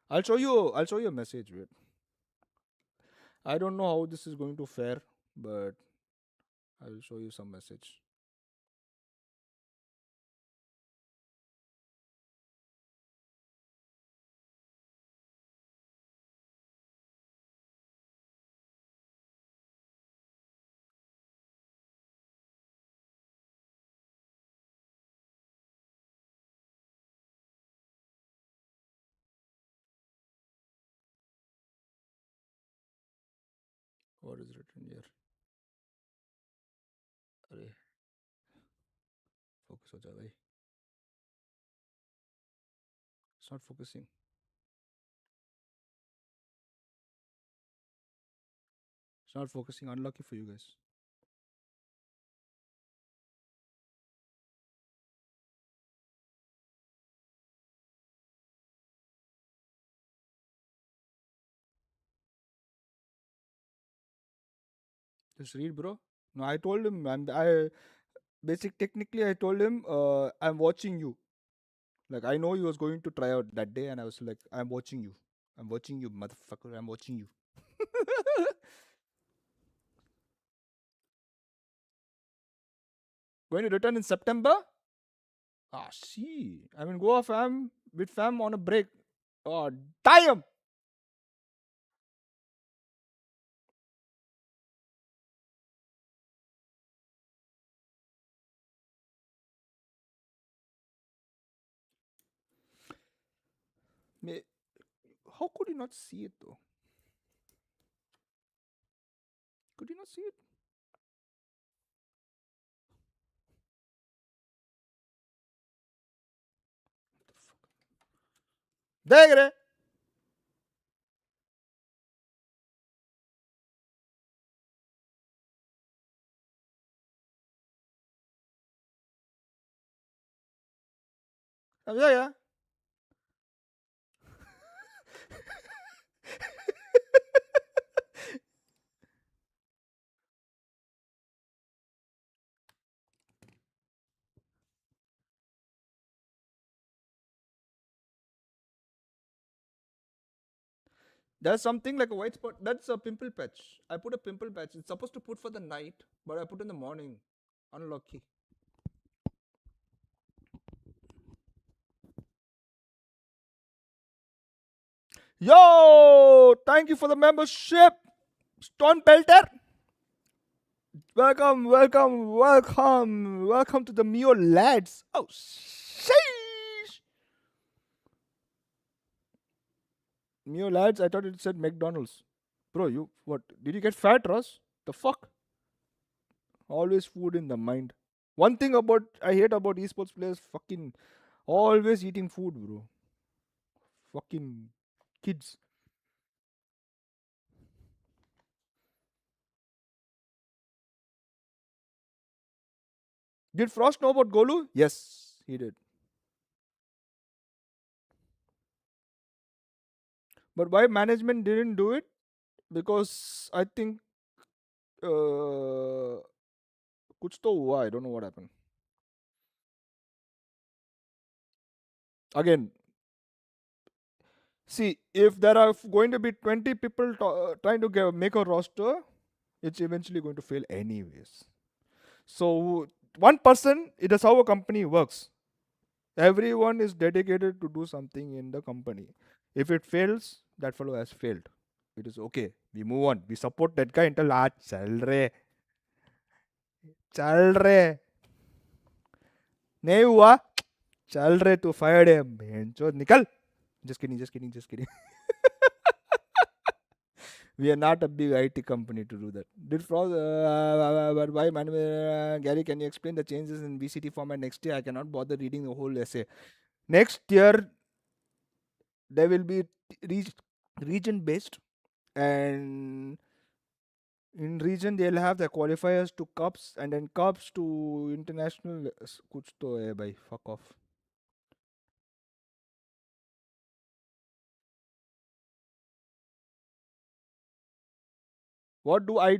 I'll show you a message. Wait. I don't know how this is going to fare, but I'll show you some message. What is written here? अरे focus हो जा भाई. It's not focusing. It's not focusing. Unlucky for you guys. Just read, bro. No, I told him. Technically, I told him, I'm watching you. Like, I know he was going to try out that day, and I was like, I'm watching you. I'm watching you, motherfucker. I'm watching you. Going to return in September? Ah, see. I mean, go fam with fam on a break. Oh, damn. How could you not see it though? Could you not see it? देख रहे समझा क्या There's something like a white spot. That's a pimple patch. I put a pimple patch. It's supposed to put for the night, but I put in the morning. Unlucky. Yo! Thank you for the membership, Stone Pelter. Welcome, welcome, welcome, welcome to the Mio lads. Oh, sheesh. Mio lads, I thought it said McDonald's. Bro, you what? Did you get fat, Ross? The fuck? Always food in the mind. One thing about I hate about esports players, fucking always eating food, bro. Fucking kids. Did Frost know about Golu? Yes, he did. But why management didn't do it? Because I think कुछ तो हुआ. I don't know what happened. Again, see, if there are going to be 20 people trying to make a roster, it's eventually going to fail anyways. So one person, it is how a company works. Everyone is dedicated to do something in the company. If it fails, that fellow has failed. It is okay. We move on. We support that guy until चल रहे नहीं हुआ चल रहे तू fired है भेंचोद निकल. Just kidding, just kidding, just kidding. We are not a big IT company to do that. Did Frost, but why, man? Gary, can you explain the changes in VCT format next year? I cannot bother reading the whole essay. Next year, there will be region based, and in region they'll have the qualifiers to cups, and then cups to international. Kuch to hai bhai, fuck off. What do? I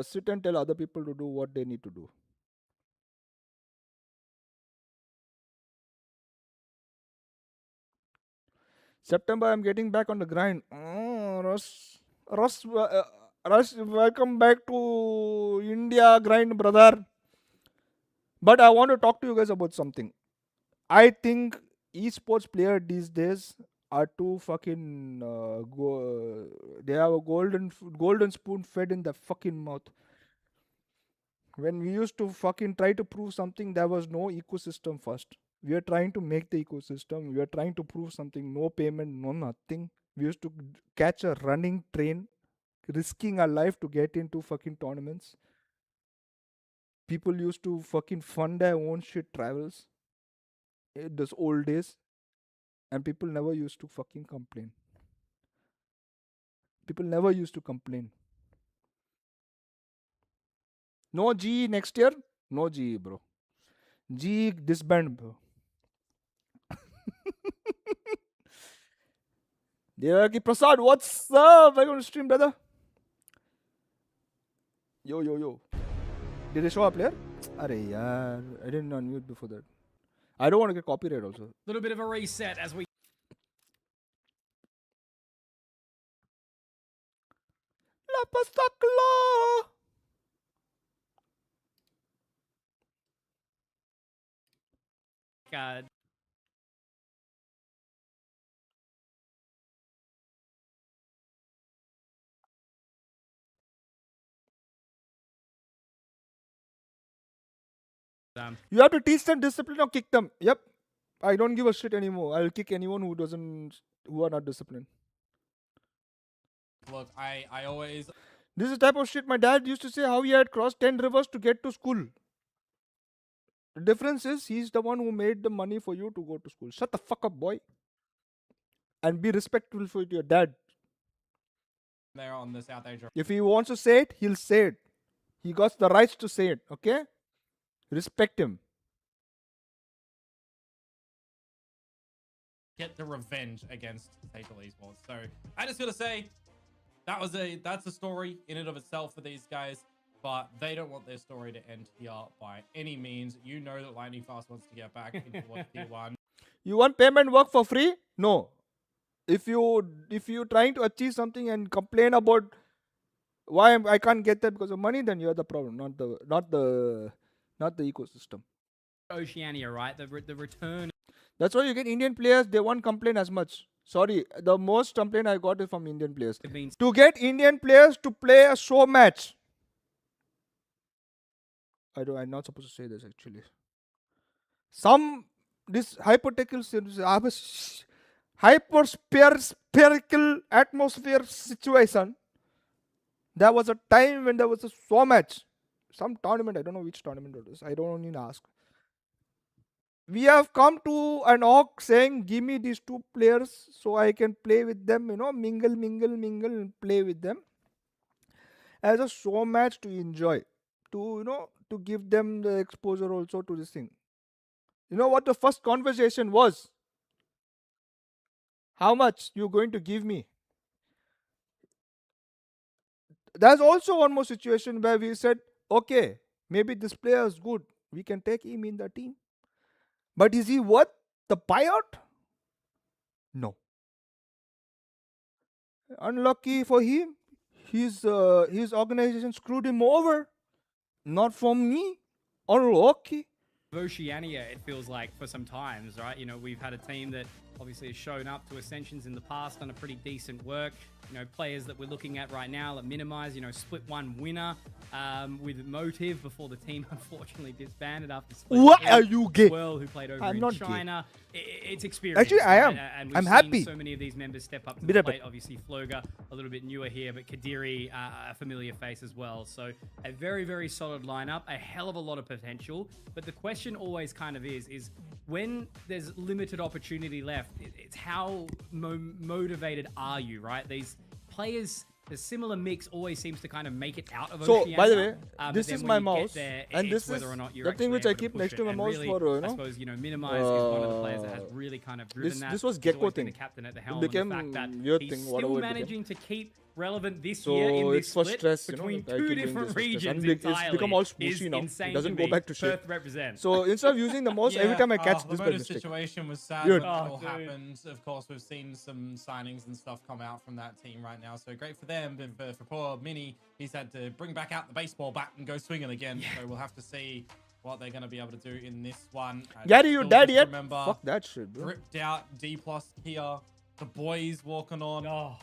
sit and tell other people to do what they need to do. September, I'm getting back on the grind. Oh, Russ, welcome back to India grind, brother. But I want to talk to you guys about something. I think esports player these days are too fucking they have a golden spoon fed in the fucking mouth. When we used to fucking try to prove something, there was no ecosystem first. We are trying to make the ecosystem. We are trying to prove something. No payment, no nothing. We used to catch a running train, risking our life to get into fucking tournaments. People used to fucking fund their own shit travels in those old days, and people never used to fucking complain. People never used to complain. No G next year? No G, bro. G disband, bro. Devaki Prasad, what's up? Welcome to stream, brother. Yo. Did they show up player? Are yaar, I didn't unmute before that. I don't want to get copyright also. Little bit of a reset as we La pasta claw. You have to teach them discipline or kick them. Yep. I don't give a shit anymore. I'll kick anyone who are not disciplined. Look, I always This is the type of shit my dad used to say, how he had crossed 10 rivers to get to school. The difference is he's the one who made the money for you to go to school. Shut the fuck up, boy. And be respectful for your dad. there on the South Asia. If he wants to say it, he'll say it. He got the rights to say it, okay? Respect him. Get the revenge against Sable Esports. So I just gotta say, that's a story in and of itself for these guys, but they don't want their story to end here by any means. You know that Lightning Fast wants to get back into what tier 1. You want payment work for free? No. If you're trying to achieve something and complain about why I can't get that because of money, then you're the problem, not the ecosystem. Oceania, right? The return. That's why you get Indian players, they won't complain as much. Sorry, the most complaint I got is from Indian players. To get Indian players to play a show match. I'm not supposed to say this actually. This hypothetical spherical atmosphere situation. There was a time when there was a show match. Some tournament, I don't know which tournament it is. I don't even ask. We have come to an org saying, give me these 2 players so I can play with them, mingle and play with them. As a show match to enjoy. To give them the exposure also to this thing. You know what the first conversation was? How much you going to give me? There's also one more situation where we said, okay, maybe this player is good. We can take him in the team. But is he worth the buyout? No. Unlucky for him. His organization screwed him over. Not from me. Unlucky. Oceania, it feels like, for some times, right? We've had a team that obviously has shown up to Ascensions in the past, done a pretty decent work. Players that we're looking at right now that minimize, split 1 winner with motive before the team unfortunately disbanded after split. What are you gay? Well, who played over I'm in not China. It's experience. Actually, I am. And we've I'm seen happy. so many of these members step up to Bit the of it. plate. Obviously, Floga, a little bit newer here, but Kadiri, a familiar face as well. So a very, very solid lineup, a hell of a lot of potential. But the question always kind of is when there's limited opportunity left, it's how motivated are you, right? These players, the similar mix always seems to kind of make it out of Oceania. So, by the way, but this then is when my you get mouse, there, and it's this whether is or not you're the thing actually which I able to keep push next it. to my And mouse really, for, I suppose, Minimize is one of the players that has really kind of driven that. this was He's Gecko always been thing. the captain at the helm. It became and the fact that weird he's thing, still whatever it managing to keep relevant this So year in this it's for split stress, between I 2 keep doing different this for stress. regions And it's entirely become all is smooshy now. It insane doesn't to go me. back to shit. Perth represent. So instead of using the mouse, every time I catch the this by bonus mistake. situation was sad Weird. when it all Oh, dude. happened. Of course, we've seen some signings and stuff come out from that team right now. So great for them. But for poor Mini, he's had to bring back out the baseball bat and go swinging again. Yeah. So we'll have to see what they're going to be able to do in this one. Gary, you Still dead just yet? Remember, Fuck that shit, bro. ripped out D+ here. The boys walking on, Oh,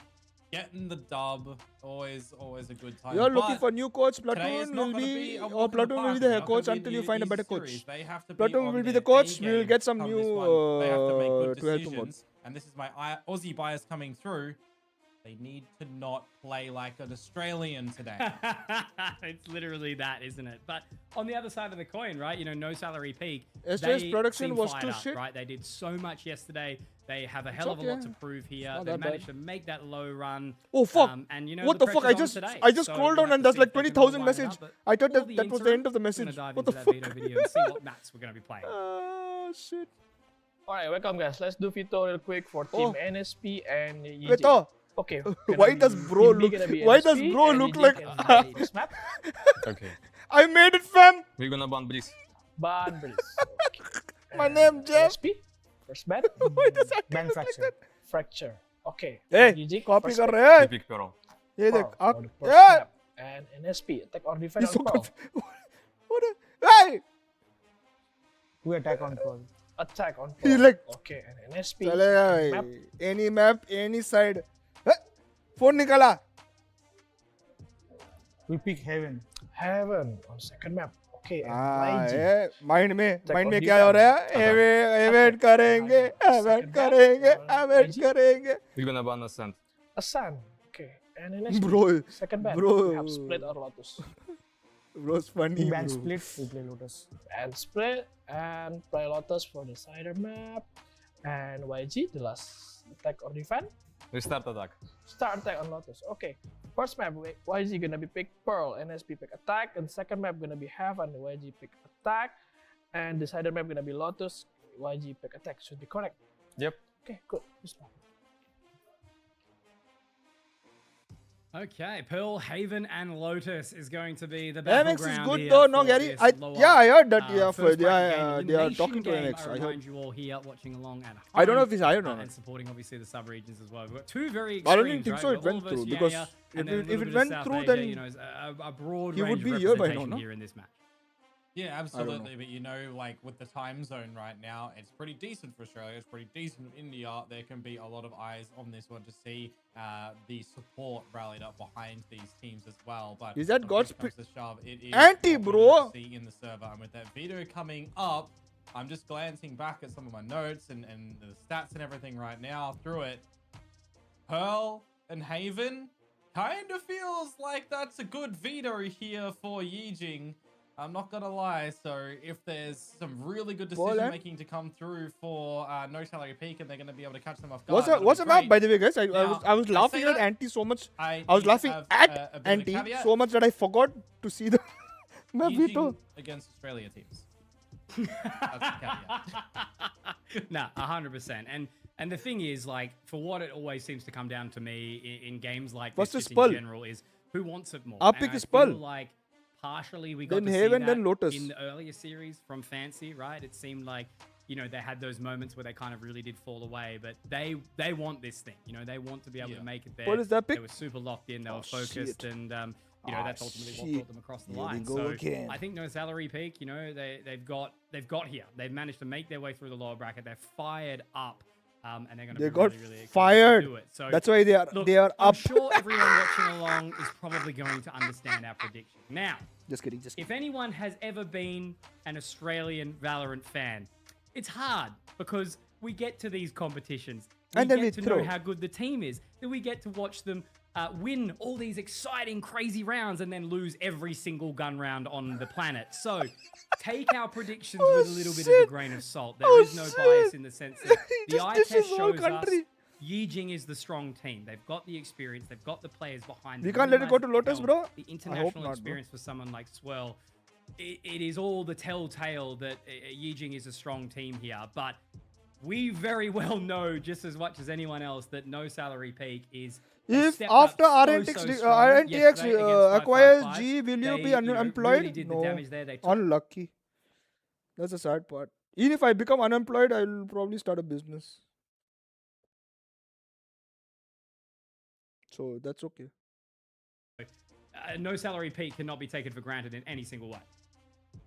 getting the dub. Always a good time. You're looking But for new coach. today is Platoon not will gonna be, a or walk in the Platoon will park. be the It's head not gonna coach be until you find a easy better series. coach. They have to be Platoon on will be their the coach. A We will game get some come new this one. They have to make good to help him on. decisions. And this is my Aussie bias coming through. They need to not play like an Australian today. it's literally that, isn't it? But on the other side of the coin, right? No salary peak. Yesterday's They production seem was fired too up, shit. right? They did so much yesterday. They have a hell of a lot okay. to prove here. not They that managed bad. to make that low run. Oh fuck! And What the fuck? I just scrolled down and there's like 20,000 message. I thought that was the end of the message. What What the fuck? Video and see what mats we're going to be playing. Shit. Alright, welcome guys. Let's do Vito real quick for Oh. Team NSP and YI-JING. Beto, Okay. why does bro look? Why does bro look like? This map? Okay. I made it, fam. We're gonna ban Breeze. Ban Breeze. Okay. My name Jeff. NSP. First bet. Why does that Ban look like Fracture. that? Fracture. Okay. Hey, YI-JING, copy first कर bet. रहे हैं? Pick Pero. ये देख, Pearl आप, for the first yeah. map. And NSP, attack or defend He's on so Pearl. What? Hey! We attack on Pearl. attack on He Pearl. like, Okay, and NSP चलेगा map. भाई. Any map, any side. Phone निकाला. We pick Heaven. Heaven on second map. Okay, and हाँ YG. ये mind में on क्या हो रहा defense. है? एवेंट करेंगे, एवेंट Second करेंगे, map, एवेंट YG. करेंगे. We're gonna ban Ascent. Ascent. Okay, and NSP. Bro, Second map. bro. We have Split or Lotus. bro's funny, We ban bro. Split, we play Lotus. And Split and play Lotus for the cider map. And YG, the last attack or defense. We start attack. Start attack on Lotus. Okay. First map, YG gonna be pick Pearl, NSP pick attack, and second map gonna be Heaven, YG pick attack, and the cider map gonna be Lotus, YG pick attack. Should be correct. Yep. Okay, good. This one. Okay, Pearl, Haven, and Lotus is going to be the MX battleground is good here though, no for Gary. this I lower, I heard that first bracket game. they are Elimination talking to game, MX. I I heard. remind you all here watching along at home. I don't know if he's hired or not. And supporting obviously the sub-regions as well. We've got two very I don't extremes, even think right? so. It We've got went all through of because Oceania, if and then a it little bit of went South through, Asia, then you know, a broad he range would of be here by now, representation no? here in this match. Yeah, know. absolutely. But you know, like with the time zone right now, it's pretty decent for Australia. It's pretty decent for India. There can be a lot of eyes on this one to see the support rallied up behind these teams as well. But Is that when God's it comes to shove, it is Anti, what we bro? need to see in the server. And with that video coming up, I'm just glancing back at some of my notes and the stats and everything right now through it. Pearl and Haven kind of feels like that's a good veto here for YI-JING. I'm not gonna lie. So if there's some really good decision making to come through for No Salary Peak and they're gonna be able to catch them off guard, What's the map, by the way, guys? I was I laughing say at that, Anti so much. I I was need to laughing have at a bit of a Anti caveat. so much that I forgot to see the map YI-JING veto. against Australia teams. That's the caveat. Nah, 100%. And the thing is, like, for what it always seems to come down to me in games like this, Versus just Pearl. in general, is who wants it more. Our And pick I is feel Pearl. like partially we got Then to see Haven, that then Lotus. in the earlier series from Fancy, right? It seemed like, you know, they had those moments where they kind of really did fall away, but they want this thing. You know, they want to be able to make it there. What is that pick? They were super locked in. They were Oh, focused, shit. and you know, that's ultimately what brought them across the Here we line. go So again. I think No Salary Peak, you know, they've got here. They've managed to make their way through the lower bracket. They're fired up. And they're going to They be got really, really excited fired. to do it. So That's why they are look, up. I'm sure everyone watching along is probably going to understand our prediction. Now, Just kidding. if anyone has ever been an Australian Valorant fan, it's hard because we get to these competitions. We And then get we to know throw. how good the team is. Then we get to watch them win all these exciting, crazy rounds and then lose every single gun round on the planet. So take our predictions with a little bit of a grain of salt. There is no bias in the sense that the eye This test is all shows us country. YI-JING is the strong team. They've got the experience. They've got the players behind them. We can't let it go to Realize Lotus, hell, bro. The I hope international not, bro. experience for someone like Swirl, it is all the telltale that YI-JING is a strong team here. But we very well know, just as much as anyone else, that No Salary Peak is a If step up after so RNTX strong. Yesterday against acquires 555, G, will you they, be you know, unemployed? really did the No. damage there. They took Unlucky. That's the sad part. Even if I become unemployed, I'll probably start a business. So that's okay. No Salary Peak cannot be taken for granted in any single way.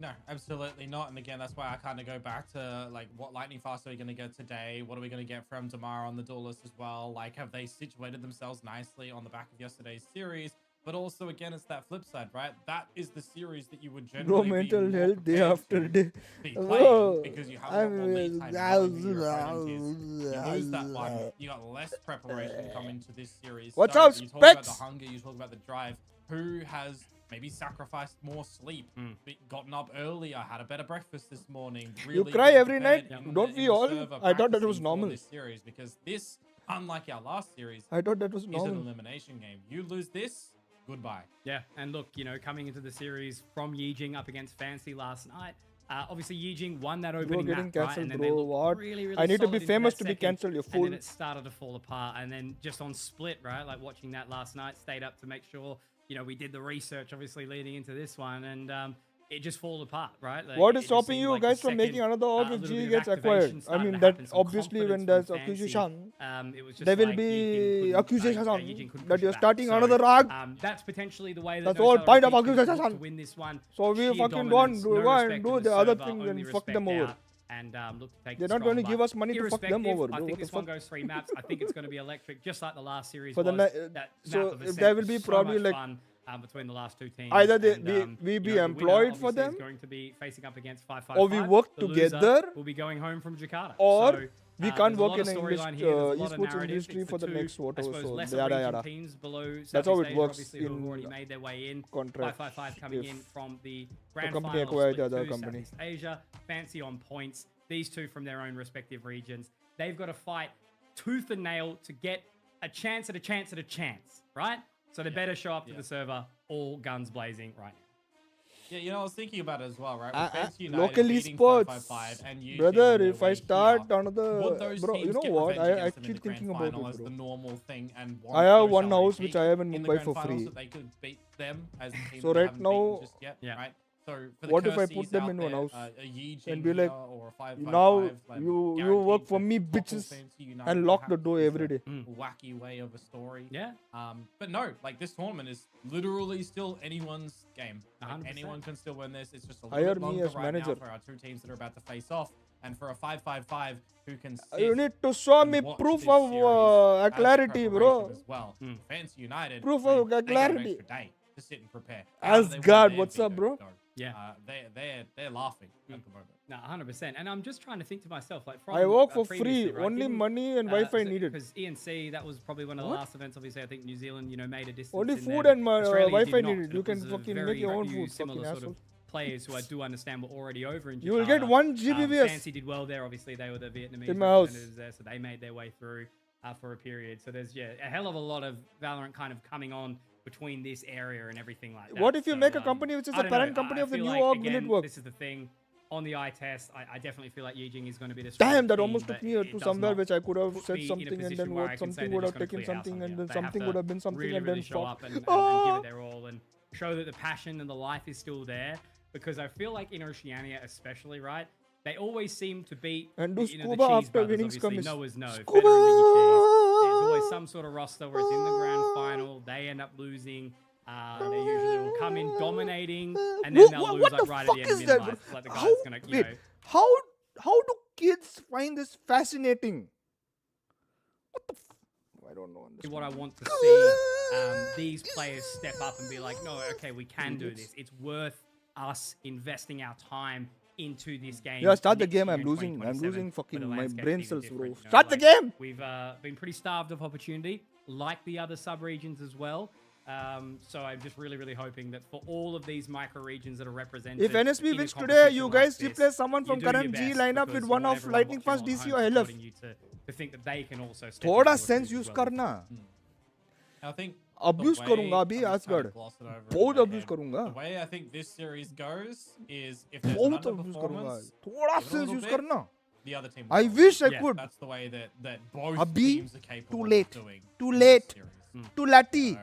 No, absolutely not. And again, that's why I kind of go back to like, what lightning fast are we going to get today? What are we going to get from Damar on the duelist as well? Like, have they situated themselves nicely on the back of yesterday's series? But also, again, it's that flip side, right? That is the series that you would generally Bro, mental be more health day prepared after to day. be Bro, playing because you have a lot more I'm- lead time. knowing who your opponent is. You lose that one, you got less preparation come into this series. What's So up, you talk about the Specs? hunger, you talk about the drive. Who has maybe sacrificed more sleep, gotten up earlier, had a better breakfast this morning? Really cry getting every prepared night? in Don't the we all? server, I thought that was practicing for normal. This series, because this, unlike our last series, I thought that was is an normal. elimination game. You lose this, goodbye. Yeah, and look, you know, coming into the series from YI-JING up against Fancy last night, obviously YI-JING won that Bro, opening getting map, right? cancelled, And then they bro. looked What? really, really I need to be solid into famous that to be second, cancelled, you and fool. then it started to fall apart. And then just on Split, right? Like watching that last night, stayed up to make sure, you know, we did the research, obviously leading into this one, and it just fall apart, right? Like, What it is just stopping seemed you like the guys from second, making another org if little G bit of gets activation acquired? I started mean, to that happen, some obviously when confidence there's from Fancy, accusation, it was just there will like be YI-JING accusations YI-JING couldn't that push you're back. starting So, another org. that's potentially the way that That's No all Salary point of Peak can look accusation. to win this one. So we Sheer fucking dominance, go no and respect do in the other server, thing only and fuck respect them over. out. and look to take. They're the not going to strong, give but us money to fuck them irrespective, over, I bro. think What the this one fuck? goes 3 maps. I think it's going to be electric, just like the last series For the was. na- That so map of there Ascent will was be so probably much like fun, between the last two teams. either they And, we you be know, the winner, employed for obviously, them, is going to be facing up against 555. or we work The loser together, will be going home from Jakarta. or So, we there's can't a work lot in of English storyline here, there's a lot of esports narrative. industry It's for the two, next I whatever. suppose, So lesser yada region yada. teams below That's how Southeast it Asia, works obviously, who have in already made their way in. contract. 555 coming If in from the the grand company final acquired the of other Split 2, company. Southeast Asia, Fancy on points. These two from their own respective regions. They've got to fight tooth and nail to get a chance at a chance at a chance, right? So they better show up to the server all guns blazing right now. Yeah, you know, I was thinking about it as well, right? I- With Fancy United local beating esports, 555 and YI-JING brother. on their If I way start here, another, would those bro, teams you know get what? revenge I against them in keep the grand thinking about final it, as the bro. normal thing and I have warrant no one house salary which I have in in the Mumbai grand for finals free. that they could beat them as the teams So that right haven't beaten now, just yet, Yeah. right? So for the what if I Kersies put them out in one there, house a YI-JING and be like, here or a 555, now like, you work guaranteed for to me, topple bitches, Fancy United and lock the perhaps door is every a day. wacky way of a story. Yeah. But no, like this tournament is literally still anyone's game. Like 100%. anyone can still win this. It's just a Hire little bit me longer as right manager. now for our two teams that are about to face off, and for a 555 who can. You need to show me proof of clarity, bro. As well. Fancy United. Proof I mean, of they got an clarity. extra day to sit and prepare. How do they want Asgard, their what's up, veto bro? to go? Yeah. They're laughing at the moment. No, 100%. And I'm just trying to think to myself, like, from I work for previously, free, right, only didn't, money and Wi-Fi needed. Because ENC, that was probably one of the What? last events. Obviously, I think New Zealand, you know, made a distance. Only in food there. and Australia Wi-Fi did not, needed. and You it can was a fucking very make your own few food, similar fucking sort asshole. of players who I do understand were already over in Jakarta. You will get 1 Gbps. Fancy did well there. Obviously, they were the Vietnamese In my house. representatives there, so they made their way through for a period. So there's, a hell of a lot of Valorant kind of coming on between this area and everything like that. What if you So, make a company which is I the don't know. parent company I of the feel new like, org? Will again, it work? This is the thing. On the eye test, I definitely feel like YI-JING is going to be the Damn, strongest that team, almost but took me it to does somewhere not which I could have put said me in a something and position then where I what can say something they're would just have gonna taken clear house something on and you. then They have something to would have been something really, and then really show up fuck. and give it their all and show that the passion and the life is still there. Because I feel like in Oceania, especially, right, they always seem to beat And do the scuba Cheese after brothers, winning obviously. skirmish. Noah's no. Scuba! Federer and Biggie Cheese. There's always some sort of roster where it's in the grand final. They end up losing. They usually will come in dominating, and then they'll lose What like the right fuck at the end is of that, midnight. bro? Like the guy's How, gonna, wait, how do kids find this fascinating? What the I don't know. what I want to see these players step up and be like, no, okay, we can do this. It's worth us investing our time into this game. Yeah, start the next game. year I'm in losing 2027, fucking where the my landscape's brain even cells, different, bro. you know, Start the like, game. We've been pretty starved of opportunity, like the other sub-regions as well. So I'm just really, really hoping that for all of these micro-regions that are represented... If NSP in a wins today, competition you like guys this, replace someone from you do your current G best lineup because with you one want of everyone lightning watching fast on DC home or LF. supporting you to think that they can also step थोड़ा into sense it use as well. करना. I think Abuse the करूंगा way- अभी I'm just Asgard. kinda glossing over it बहुत in my abuse head. करूंगा. The way I think this series goes is if there's an बहुत abuse करूंगा. underperformance, थोड़ा give it a sense little use bit, करना. the other team. I will. wish I Yeah. could. That's the way that both Abhi, teams are capable too late. of doing. Too in this late. series. Too lati. So,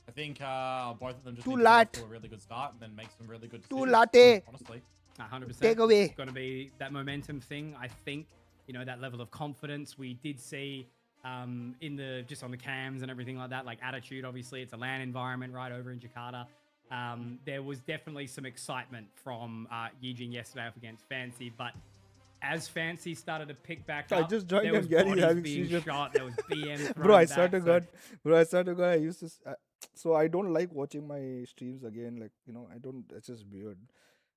I think both of them just Too need to get off late. to a really good start and then make some really good Too decisions. late. Honestly. 100%. Take away. It's going to be that momentum thing. I think, you know, that level of confidence we did see in the just on the cams and everything like that. Like attitude, obviously, it's a LAN environment right over in Jakarta. There was definitely some excitement from YI-JING yesterday up against Fancy, but as Fancy started to pick back I up, just joined there was and Gary bodies having being seizure. shot. There was BM Bro, I thrown swear to back, God. Bro, I swear to God, I used to... so I don't like watching my streams again. Like, you know, I don't... It's just weird.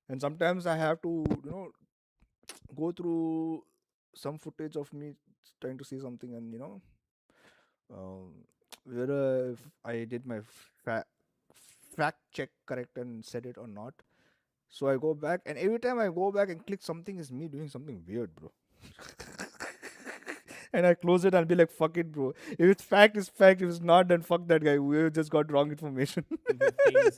And sometimes I have to, you know, go through some footage of me trying to see something and, you know, whether if I did my fact check correct and said it or not. So I go back, and every time I go back and click something, is me doing something weird, bro. And I close it and be like, fuck it, bro. If it's fact, it's fact. If it's not, then fuck that guy. We just got wrong information. Good things.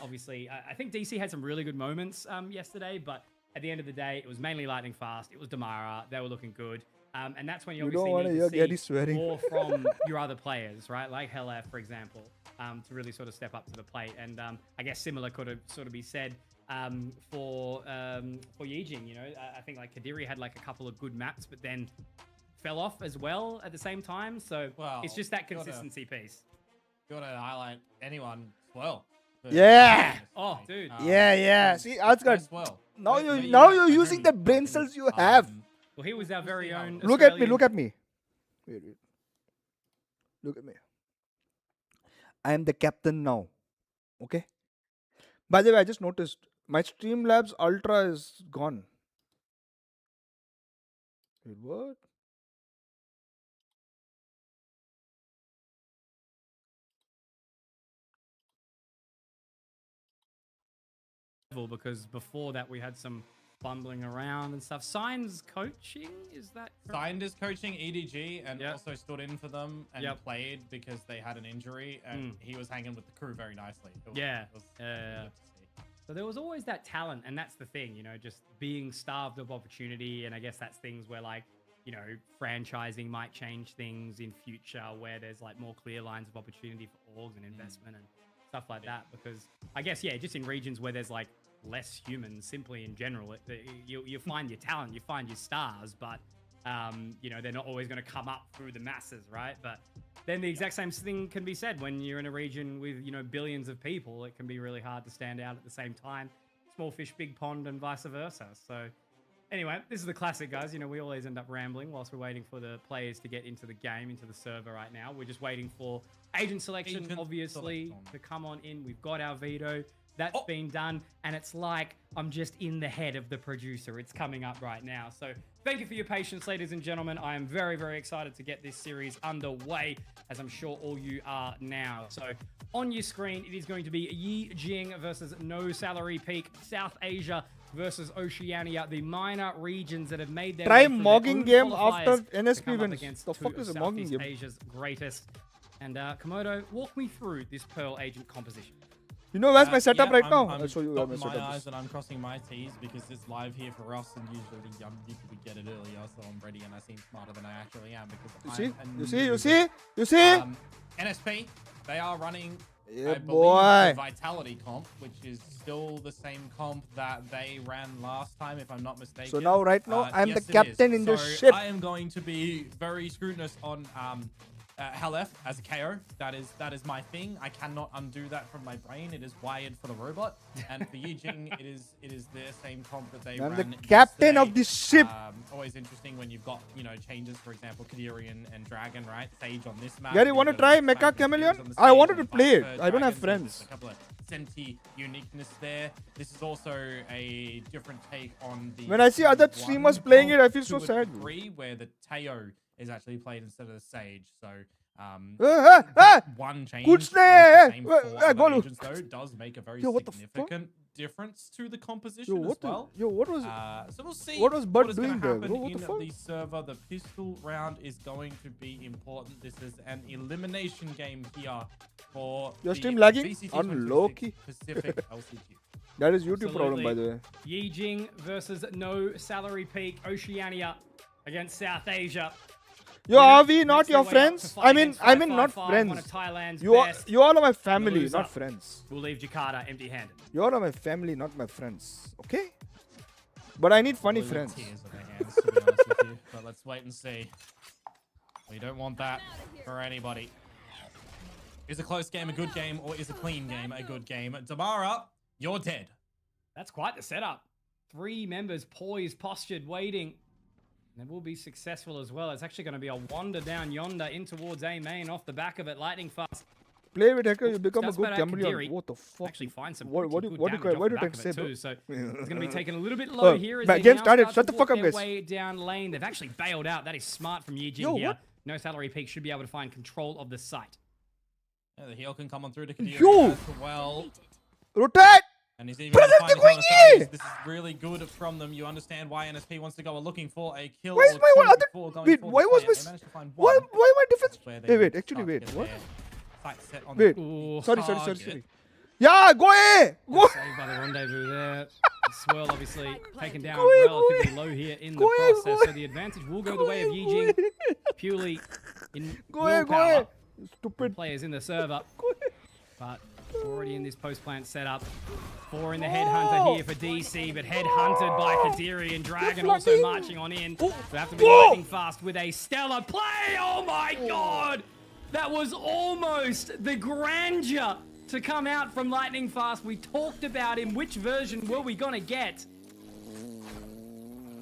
Obviously, I think DC had some really good moments yesterday, but at the end of the day, it was mainly lightning fast. It was Damara. They were looking good. And that's when you You don't obviously wanna need hear to Gary see swearing. more from your other players, right? Like Hellaf, for example, to really sort of step up to the plate. And I guess similar could have sort of be said for YI-JING. You know, I think like Kadiri had like a couple of good maps, but then fell off as well at the same time. So Well, it's just that gotta- consistency piece. You want to highlight anyone as well. for Yeah. NSP. Oh, dude. Yeah. See, Asgard. as well. Now Where you you now at, you're using the Henry? brain cells you have. Well, he was our very own. Look at me. Australian- Look at me. Wait. Look at me. I am the captain now. Okay. By the way, I just noticed my Streamlabs Ultra is gone. Wait, what? Because before that we had some fumbling around and stuff. Signs coaching, is that correct? Signed as coaching EDG and Yep. also stood in for them and Yep. played because they had an injury and he was hanging with the crew very nicely. It was- Yeah. it was Yeah. good to see. So there was always that talent, and that's the thing, you know, just being starved of opportunity. And I guess that's things where, like, you know, franchising might change things in future, where there's like more clear lines of opportunity for orgs and investment and stuff like that. Because I guess, yeah, just in regions where there's like less humans, simply in general, you find your talent, you find your stars, but you know, they're not always going to come up through the masses, right? But then the exact same thing can be said when you're in a region with, you know, billions of people. It can be really hard to stand out at the same time. Small fish, big pond, and vice versa. So anyway, this is the classic, guys. You know, we always end up rambling whilst we're waiting for the players to get into the game, into the server right now. We're just waiting for agent selection, Agent obviously, selection. to come on in. We've got our veto. That's been done, and it's like I'm just in the head of the producer. It's coming up right now. So thank you for your patience, ladies and gentlemen. I am very, very excited to get this series underway, as I'm sure all you are now. So on your screen, it is going to be YI-JING versus No Salary Peak, South Asia versus Oceania, the minor regions that have made their Try way through their mogging own game qualifiers after to NSP come up wins. against The two fuck of is a mogging Southeast game? Asia's greatest. And Komodo, walk me through this Pearl agent composition. You know where's my setup Yeah, right now? I'm I'll show you where my dotting my setup eyes is. and I'm crossing my T's because it's live here for us, and usually we get it earlier, so I'm ready and I seem smarter than I actually am because You I'm see? a You see? You noob. see? You see? NSP, they are running, Yeah, I believe, boy. the Vitality comp, which is still the same comp that they ran last time, if I'm not mistaken. So now, right now, I'm yes, the it captain is. in the So ship. I am going to be very scrutinous on Halef as a KO. That is my thing. I cannot undo that from my brain. It is wired for the robot. And for YI-JING, it is the same comp that they I'm ran the captain yesterday. of the ship. Always interesting when you've got, you know, changes. For example, Kadirian and Dragon, right? Sage on this map. Gary, Then wanna you've got try a Mecha Falcon Chameleon? Spears on the I stage wanted and to play it. Viper I don't have Dragon, so friends. there's a couple of senti uniqueness there. This is also a different take on the When I see other one streamers playing it, I feel to so a sad. degree, where the Teo is actually played instead of the Sage. So one change Good with snare! the same four other Golu. agents, though, does make a very Yo, what the fuck? significant difference to the composition Yo, what as well. what was? So we'll see what was Bud is gonna doing there, happen bro? What the in fuck? the server. The pistol round is going to be important. This is an elimination game here for Your the stream lagging? VCT On 26 low key? Pacific LCQ. That is YouTube problem, by the way. YI-JING versus No Salary Peak, Oceania against South Asia. Yo, are we not your friends? I mean, not 555, friends. one of Thailand's You best. all are my family, loser. not friends. We'll leave Jakarta empty-handed. You all are my family, not my friends. Okay? But I need funny Blue friends. Tears in their hands, to be honest with you. But let's wait and see. We don't want that for anybody. Is a close game a good game, or is a clean game a good game? Damara, you're dead. That's quite the setup. 3 members poised, postured, waiting. And they will be successful as well. It's actually going to be a wander down yonder in towards A main off the back of it. Lightning fast. Play with Hacker, you become a Starts good better at chameleon. Kadiri. What the fuck? Actually find some What pretty do good damage off what the do you back say, of it bro? too. So it's going to be taken a little bit Oh, low here as they game now started. start Shut to the fuck work up, their guys. way down lane. They've actually bailed out. That is smart from YI-JING Yo, here. what? No Salary Peak should be able to find control of the site. Yeah, the heal can come on through to Kadiri Yo! as well. Rotate! And he's even Brother, gonna find the the Quickie! This is really good from them. You understand why NSP wants to go looking for a kill. Why is or my two one other? before going Wait, for the why was play. my? They managed to find Why one. my difference? Where they Hey, wait, start actually, to wait. get What? their sights set on Wait. the Ooh, Sorry. target. Yeah, go ahead. Go. saved by the rendezvous there. The swirl obviously taken down Go ahead, relatively go low here in the Go ahead, process. go So ahead. the advantage will go Go the way of ahead, YI-JING go ahead. purely in Go ahead, go willpower. ahead. Stupid. Players in the server. Go ahead. But already in this post-plant setup. 4 in the Headhunter here for DC, but headhunted by Kadiri and Dragon also Flooding. marching on in. Oh. So have to be Whoa. lightning fast with a stellar play. Oh my god! That was almost the grandeur to come out from Lightning Fast. We talked about him. Which version were we going to get?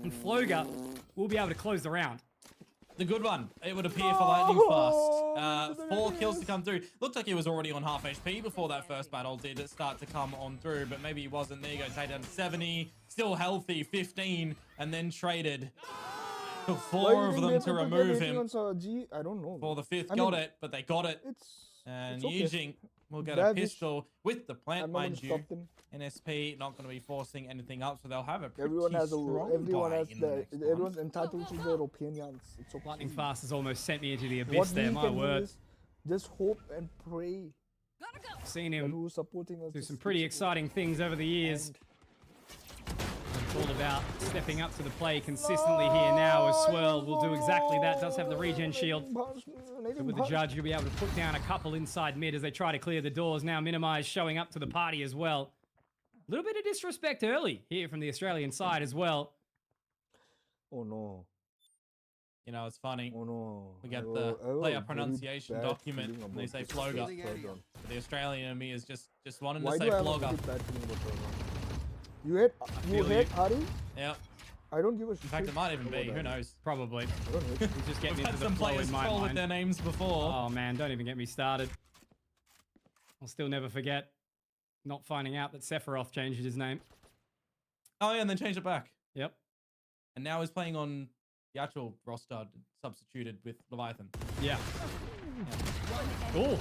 And Floga will be able to close the round. The good one, it would appear for Lightning Fast. 4 kills to come through. Looked like he was already on half HP before that first battle did start to come on through, but maybe he wasn't. There you go, take down 70, still healthy, 15, and then traded. Took 4 of them to remove him. I don't know. For the 5th, got it, but they got it. And okay. YI-JING will get a pistol with the plant, mind you. NSP not going to be forcing anything up, so they'll have a pretty everyone's entitled to their opinions. It's okay. Lightning Fast has almost sent me into the abyss there, my word. Just hope and pray. Seen him who's supporting us do some pretty exciting things over the years. It's all about stepping up to the play consistently here now as Swirl will do exactly that. Does have the regen shield. So with the judge, you'll be able to put down a couple inside mid as they try to clear the doors. Now Minimize showing up to the party as well. A little bit of disrespect early here from the Australian side as well. Oh no. You know, it's funny. Oh no. We get the player pronunciation document and they say Floga. The Australian in me is just wanting to say Flogger. You hate Hari? Yep. I don't give a shit. In fact, it might even be. Who knows? Probably. He's just getting We've into had the some flow players in my troll with mind. their names before. Oh man, don't even get me started. I'll still never forget not finding out that Sephiroth changed his name. Oh yeah, and then changed it back. Yep. And now he's playing on the actual roster, substituted with Leviathan. Yeah. Oh,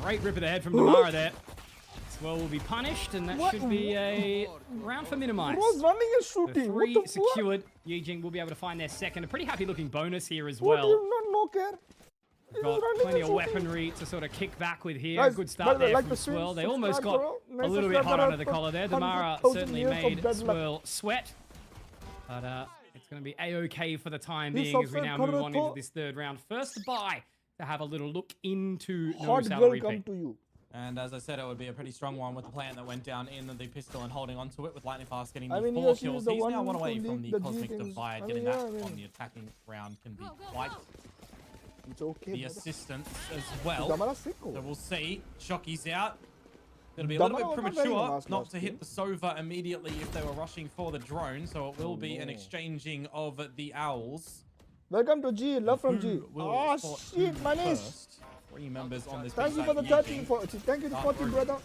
great rip of the head from Damara there. Swirl will be punished, and that should be a round for Minimize. Who's running and shooting? The 3 secured. YI-JING will be able to find their second. A pretty happy looking bonus here as well. Got plenty of weaponry to sort of kick back with here. Guys, good start there like from the Swirl. They stream, almost got subscribe, a little bit hot subscribe, under the collar there. Damara 100,000 certainly years of made bad luck. Swirl sweat. But it's going to be A-okay for the time You being as we subscribe, now move on Karato. into this 3rd round. First to buy to have a little look into no Hot girl salary come pick. to you. And as I said, it would be a pretty strong one with the plant that went down in the pistol and holding onto it with Lightning Fast getting the 4 yes, kills. he's the He's one now one who away from leaked the the Cosmic G-Things. Divide. I Getting mean, that yeah, I on mean. the attacking round can be quite It's okay. the brother. assistance as well. Damara sicko. So we'll see. Shockey's out. Going to be a little bit Damara was not very premature fast not last to hit the Sova immediately if they were rushing for the drone. So it will be an exchanging of the owls. Welcome to G. Love from G. Who will Oh spot shit, who Manish. first? 3 members on this Thank you big for the side. 13. Thank you for 40, brother.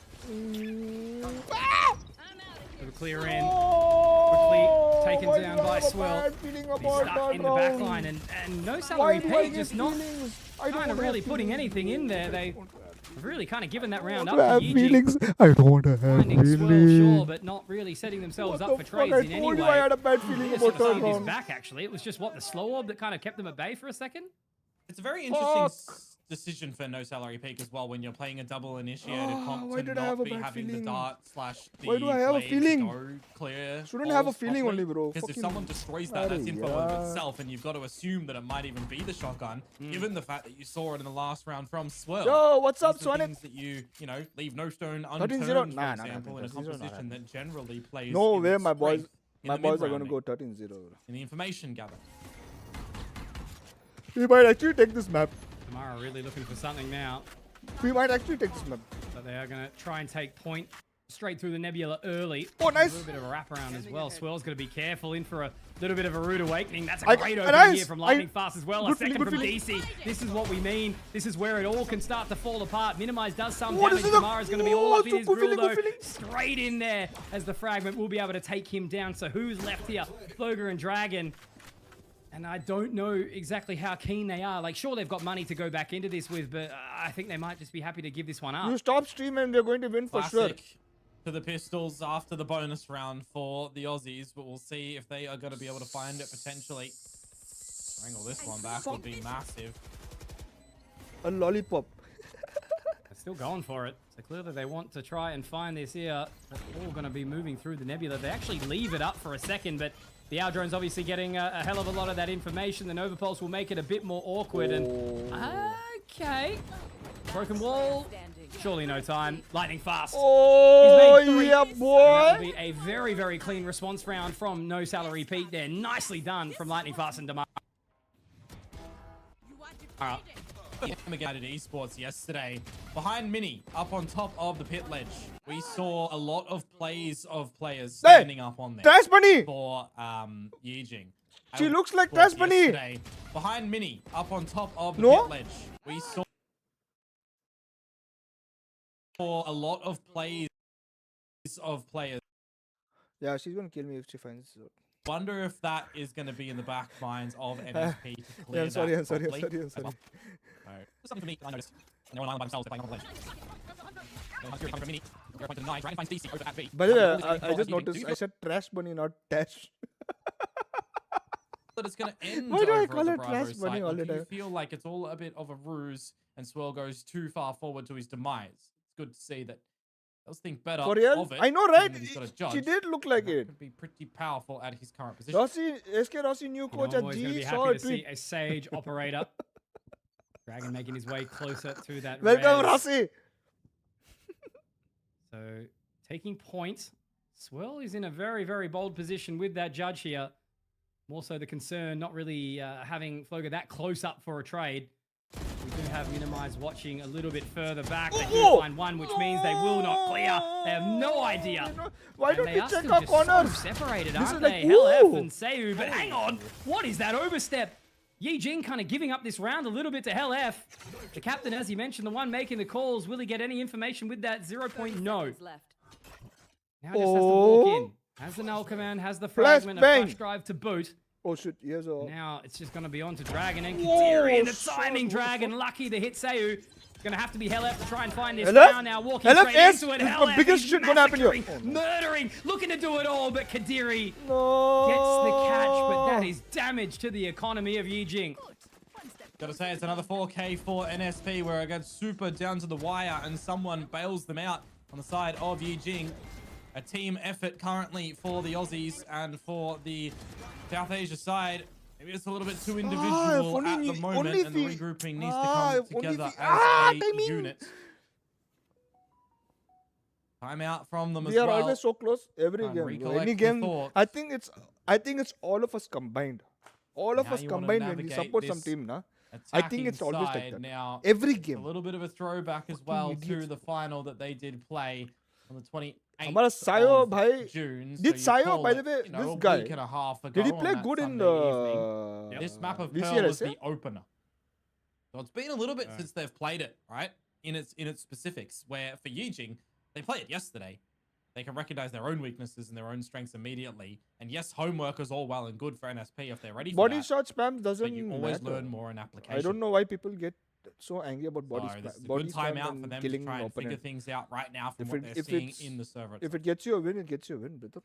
With a clear in. Oh, Taken why down do I by have a Swirl. bad feeling Be about stuck that in the back round? line and no Why salary do I paid, get just not feelings? I don't kind of have really putting feelings. anything in there. They've really kind of given that round I up don't have to YI-JING. feelings. I don't want to have Finding Swirl, feelings. sure, but not really setting themselves What up the for fuck? trades I in any told you way. I had a bad feeling Yes, about you can that see his round. back actually. It was just what the slow orb that kind of kept them at bay for a second. It's a very interesting decision for no salary peak as well when you're playing a double initiated comp why to did I have not a be bad having feeling? the dart slash the Why do I have a blade feeling? go clear. Shouldn't have a balls feeling properly. only, bro. Because if Fucking- someone destroys that, that's Arey, info yeah. of itself, and you've got to assume that it might even be the shotgun, given the fact that you saw it in the last round from Swirl. Yo, what's up, These are Swanit? things that you leave no stone 13-0. unturned, Nah, for nah, example, in a 13-0 not composition that generally plays No in way, its my boys. strength in My the boys are mid-rounding, going to go 13-0. in the information gather. We might actually take this map. Tamara really looking for something now, We might actually take this map. but they are going to try and take point straight through the nebula early. Oh, nice. A little bit of a wraparound as well. Swirl's going to be careful in for a little bit of a rude awakening. That's a I- great and opening I- here from Lightning I- Fast as well. A good feeling, second good from feeling. DC. This is what we mean. This is where it all can start to fall apart. Minimize does some Oh, damage. this is a- Tamara's going to be all oh, up in his good grill feeling, though. good feeling. Straight in there as the fragment will be able to take him down. So who's left here? Floga and Dragon. And I don't know exactly how keen they are. Like, sure, they've got money to go back into this with, but I think they might just be happy to give this one up. You stop stream and we're going to win for sure. Classic to the pistols after the bonus round for the Aussies, but we'll see if they are going to be able to find it potentially. Wrangle this one back would be massive. A lollipop. They're still going for it. So clearly they want to try and find this here. They're all going to be moving through the nebula. They actually leave it up for a second, but the Owl Drone's obviously getting a hell of a lot of that information. The Nova Pulse will make it a bit more awkward. And okay. Broken wall. Surely no time. Lightning Fast. Oh, He's made 3. yeah, That boy. will be a very, very clean response round from No Salary Pete there. Nicely done from Lightning Fast and Damar. Emigrated Esports yesterday. Behind Mini, up on top of the pit ledge, we saw a lot of plays of players standing up on there. Trash Bunny! For YI-JING. She looks like Trash Bunny! Yesterday, behind Mini, up on top of the No? pit ledge, we saw a lot of plays of players. Yeah, she's gonna kill me if she finds this out. Wonder if that is going to be in the back minds of NSP to clear Yeah, I'm sorry, that I'm sorry, I'm properly sorry, I'm as sorry. well. Alright. There's something for me I noticed. And they're on island by themselves, they're playing on the ledge. Coming from Mini. They're pointing to 9. Dragon finds DC over at B. By the way, All this I control just as you do. noticed I said Trash Bunny, not Tash. That it's going to end Why do I over call at the her Bravo Trash site. Bunny Or all do the you time? feel like it's all a bit of a ruse and Swirl goes too far forward to his demise? It's good to see that they'll think better For real? of it. I know, right? given that he's got a She judge. did look like That it. could be pretty powerful at his current position. Rossi, SK Rossi, new You know, coach I'm at always going to G, be saw happy a to see tweet. a Sage operator. Dragon making his way closer to that Welcome, res. Rossi! So taking point. Swirl is in a very, very bold position with that judge here. More so the concern, not really having Floga that close up for a trade. We do have Minimize watching a little bit further back. They do find one, which means they will not clear. They have no idea. Why And don't they we are check still our just so corners? separated, This aren't is like, they? LF ooh. and Seu, but hang on. What is that overstep? YI-JING kind of giving up this round a little bit to LF. The captain, as you mentioned, the one making the calls. Will he get any information with that 0 point? No. Now just has to walk in. Has the null command, has the Flash fragment, a bang. flash drive to boot. Oh shit, here's a... Now it's just going to be on to Dragon and Whoa, Kadiri, and the shit, timing what the Dragon lucky to hit Seu. It's going to have to be LF to try and find this LF? round now. Walking LF straight is into it. the LF biggest is shit gonna happen here. massacring, murdering, looking to do it all, but Kadiri No. gets the catch, but that is damage to the economy of YI-JING. Gotta say, it's another 4K for NSP where it gets super down to the wire and someone bails them out on the side of YI-JING. A team effort currently for the Aussies and for the South Asia side. Maybe it's a little bit too individual only at the we- moment, only and the we- regrouping needs to if come only together we- as a timing. unit. Timeout from them as We are well. always so close every Try and game. recollect Any the game, thoughts. I think it's all of us combined. All of Now us you wanna combined when we navigate support some this team, nah? I think attacking it's always like side that. now. Every It's a game. little bit of a throwback as Fucking well idiots. to the final that they did play on the 28th हमारा सायो of भाई- June. Did so you Sayo, call by it, the way, you know, this a guy, week and a half ago did he on play that good in Sunday evening. the This map of Pearl VCLS, was yeah? the opener. So it's been a little bit since they've played it, right? In its specifics, where for YI-JING, they played it yesterday. They can recognize their own weaknesses and their own strengths immediately. And yes, homework is all well and good for NSP if they're ready for Body that. shot spam But doesn't you always matter. learn more in application. I don't know why people get so angry about body So spam. this is a Body good spam timeout for and them to killing try an and figure opponent. things out right now from If what it- they're if seeing it's- in the server. If it gets you a win, it gets you a win, brother.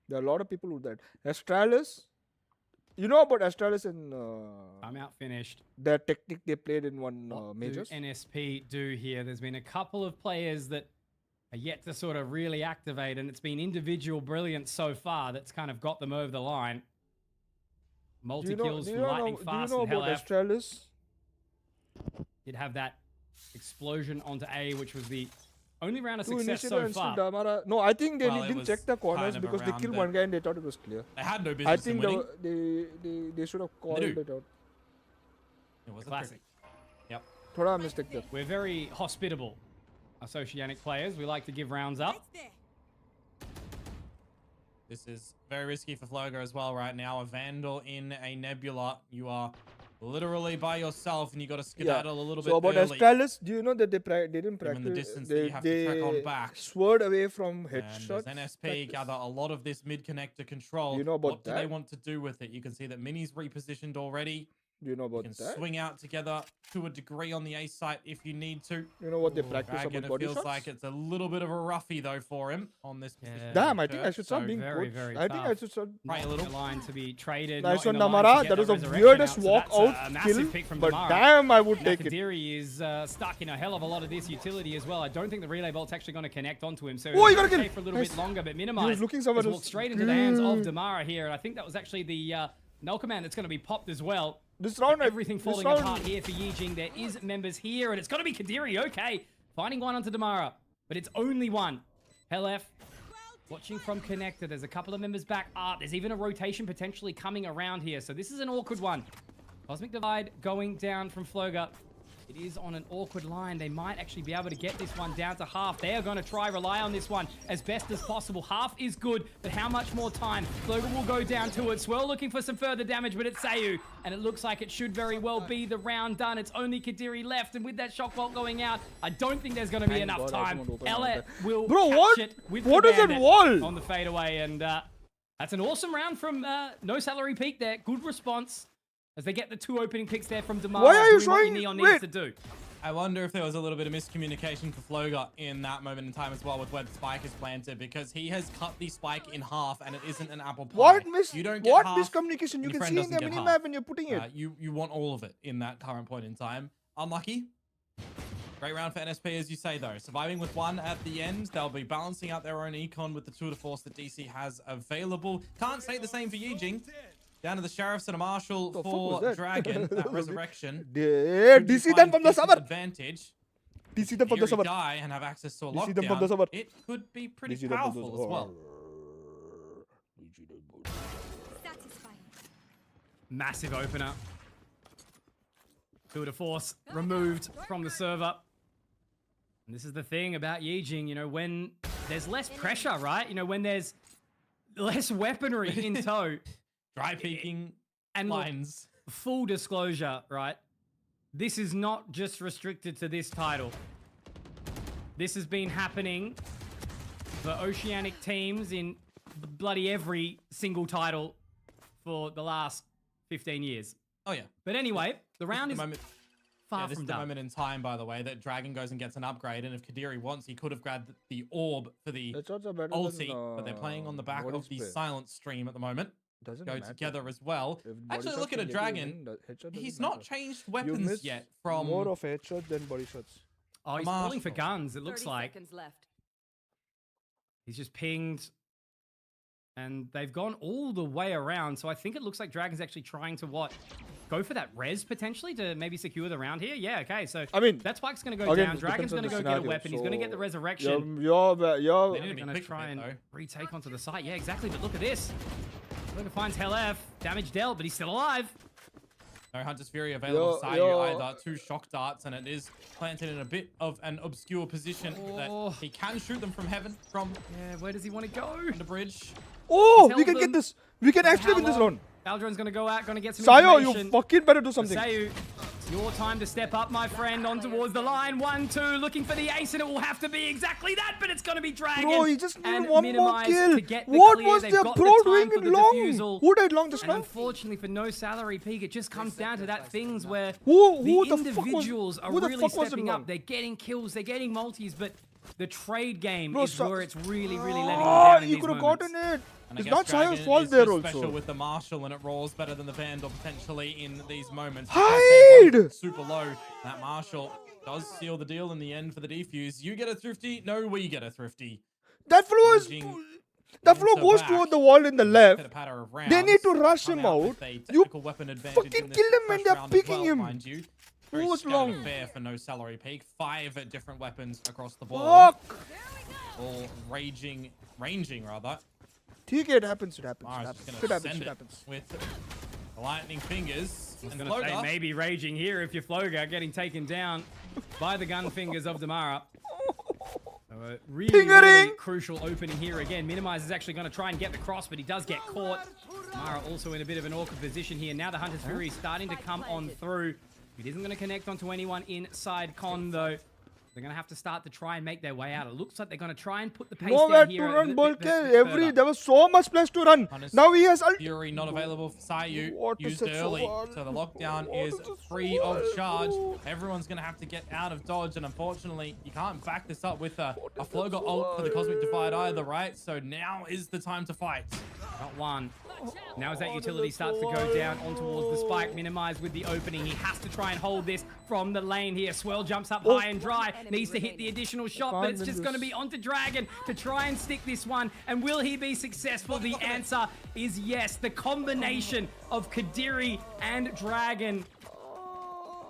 There are a lot of people who that. Astralis, you know about Astralis and I'm out finished. their technique they played in one What do majors. NSP do here? There's been a couple of players that are yet to sort of really activate, and it's been individual brilliance so far that's kind of got them over the line. Do you know, Multi-kills do from you Lightning know, do you Fast know and about LF. Astralis? Did have that explosion onto A, which was the only round of Two success initiative so and still far. Damara. No, I think they Well, it didn't was check the corners kind of because they around killed the- one guy and they thought it was clear. They had no I business in think winning. they should have called do. it out. It was a Classic. Yep. Thoda mistake there. We're very hospitable, us Oceanic players. We like to give rounds up. This is very risky for Floga as well right now. A Vandal in a Nebula. You are literally by yourself and you got to skedaddle a little bit So about early. Astralis, do you know that they didn't Given the practice? distance that you have to trek on back. swerved away from And headshots. as NSP practice. gather a lot of this mid-connector control, You know about what do they that? want to do with it? You can see that Mini's repositioned already. Do you know You about can that? swing out together to a degree on the A site if you need to. You know what they practice Dragon, about it body feels shots? like it's a little bit of a roughie though for him on this position. Yeah. Damn, I think I Turret, should stop so being very, coach. very I think I tough. should stop. Pray a The little. line to be traded. Nice not in one, the line to Namara. get That was the resurrection weirdest out, so walk that's out a massive kill. pick from But Damara. damn, I would Now take it. Kadiri is stuck in a hell of a lot of this utility as well. I don't think the relay bolt's actually going to connect onto him. So Oh, you he's gotta gonna get stay for a little nice. bit longer, but He Minimize was looking somewhere has else. walked straight into the hands of Damara here. And I think that was actually the null command that's going to be popped as well. This round, Everything this falling round, apart here for YI-JING. There is members here, and it's got to be Kadiri. Okay, finding one onto Damara, but it's only one. LF watching from connector. There's a couple of members back. There's even a rotation potentially coming around here. So this is an awkward one. Cosmic Divide going down from Floga. It is on an awkward line. They might actually be able to get this one down to half. They are going to try rely on this one as best as possible. Half is good, but how much more time? Floga will go down to it. Swirl looking for some further damage, but it's Chiu. And it looks like it should very well be the round done. It's only Kadiri left, and with that shock bolt going out, I don't think there's going to be enough time. Ellet will catch it with What the is that bandit wall? on the fadeaway, and that's an awesome round from No Salary Peak there. Good response. As they get the 2 opening picks there from Damara. Why are you doing what showing- Neon wait. needs to do. I wonder if there was a little bit of miscommunication for Floga in that moment in time as well with where the spike is planted, because he has cut the spike in half and it isn't an apple pie. You don't get half, miscommunication? You your can friend see in the doesn't get minimap half. when you're putting it. You want all of it in that current point in time. Unlucky. Great round for NSP, as you say, though. Surviving with 1 at the end. They'll be balancing out their own econ with the tour de force that DC has available. Can't say the same for YI-JING. Down to the Sheriffs and a Marshal The fuck for was that? Dragon. That resurrection. Yeah, Should you DC them find from the decent summer. advantage, DC them from the Fury summer. die and have access to a DC them from the lockdown, summer. it could be pretty DC them from powerful the as well. Massive opener. Tour de force removed from the server. And this is the thing about YI-JING, you know, when there's less pressure, right? You know, when there's less weaponry in tow. Dry peeking And look, lines. full disclosure, right? This is not just restricted to this title. This has been happening for Oceanic teams in bloody every single title for the last 15 years. Oh, yeah. But anyway, the round is Moment, far this from is the done. moment in time, by the way, that Dragon goes and gets an upgrade. And if Kadiri wants, he could have grabbed the orb for the Headshots are better ulti. than, But they're playing on the back body of the spray. silent stream at the moment. Doesn't Go matter. together as well. If body Actually, shots looking can at get you a Dragon, win, the headshot doesn't he's not matter. changed You weapons miss yet from... more of headshots than body shots. Oh, he's falling for guns, it looks 30 like. seconds left. He's just pinged. And they've gone all the way around. So I think it looks like Dragon's actually trying to what? Go for that res potentially to maybe secure the round here? Yeah, okay. So I mean, that spike's going to go again, down. it Dragon's depends going on to go the get a scenario, weapon. He's going to get the so resurrection. you're They They're need to be going to quick try with it, and though. retake onto the site. Yeah, exactly. But look at this. Logan finds Hell F. Damage dealt, but he's still alive. No Hunter's Fury available to Chiu either. 2 shock darts, and it is planted in a bit of an obscure position Oh. that he can shoot them from heaven, from Yeah, where does he want to go? the bridge. Oh, Tell we can them get this. We can actually win this round. Aldrin's going to go out, going to get some Sayo, information. you fucking better do something. Sayu, it's your time to step up, my friend, on towards the line. 1-2, looking for the ace, and it will have to be exactly that, but it's going to be Dragon. Bro, he just and needed one more Minimize kill. to get the What clear. was They've their got pro the time doing for in the long? defusal. Who died long just And now? unfortunately, for No Salary Peak, it just comes down to that things where Who the the fuck was- individuals are who the really fuck was in stepping long? up. They're getting kills, they're getting multis, but the trade game Bro, is where it's really, really letting them Oh, down in you these could have moments. gotten it. And I It's guess not Dragon Sayo's fault is there just special also. with the Marshal, and it rolls better than the Vandal potentially in these moments. Hide! As they go super low. That Marshal does seal the deal in the end for the defuse. You get a thrifty. No, we get a thrifty. That flow is. YI-JING That flow onto goes back. toward the wall in the left. Pitter-patter of They need to rounds. rush Come him out out. with a You technical weapon advantage fucking in this kill him when fresh they're round as picking well, him. mind you. Very Who was scattered long? affair for No Salary Peak. 5 different weapons across the board. Fuck. All ranging rather. ठीक है, it happens. It happens. Mara's It just happens. gonna It happens. send It it happens. with the lightning fingers. I was And going to say, Floga. maybe raging here if you're Floga getting taken down by the gun fingers of Damara. So a really, Fingering! really crucial opening here again. Minimize is actually going to try and get the cross, but he does get caught. Damara also in a bit of an awkward position here. Now the Hunter's Fury is starting to come on through. It isn't going to connect onto anyone inside Con, though. They're going to have to start to try and make their way out. It looks like they're going to try and put the pace Nowhere down to here. run, Bolke. further. There was so much place to run. Hunter's Now he has ult. Fury not available for Sayu. What is Used it so early. hard? So the lockdown What is is it free so of hard? charge. Everyone's going to have to get out of dodge. And unfortunately, you can't back this up with a Floga ult for the Cosmic Divide either, right? So now is the time to fight. Not one. Now as that utility starts to go down on towards the spike, minimized with the opening. He has to try and hold this from the lane here. Swirl jumps up high and dry. Needs to hit the additional shot, but it's just going to be onto Dragon to try and stick this one. And will he be successful? The answer is yes. The combination of Kadiri and Dragon.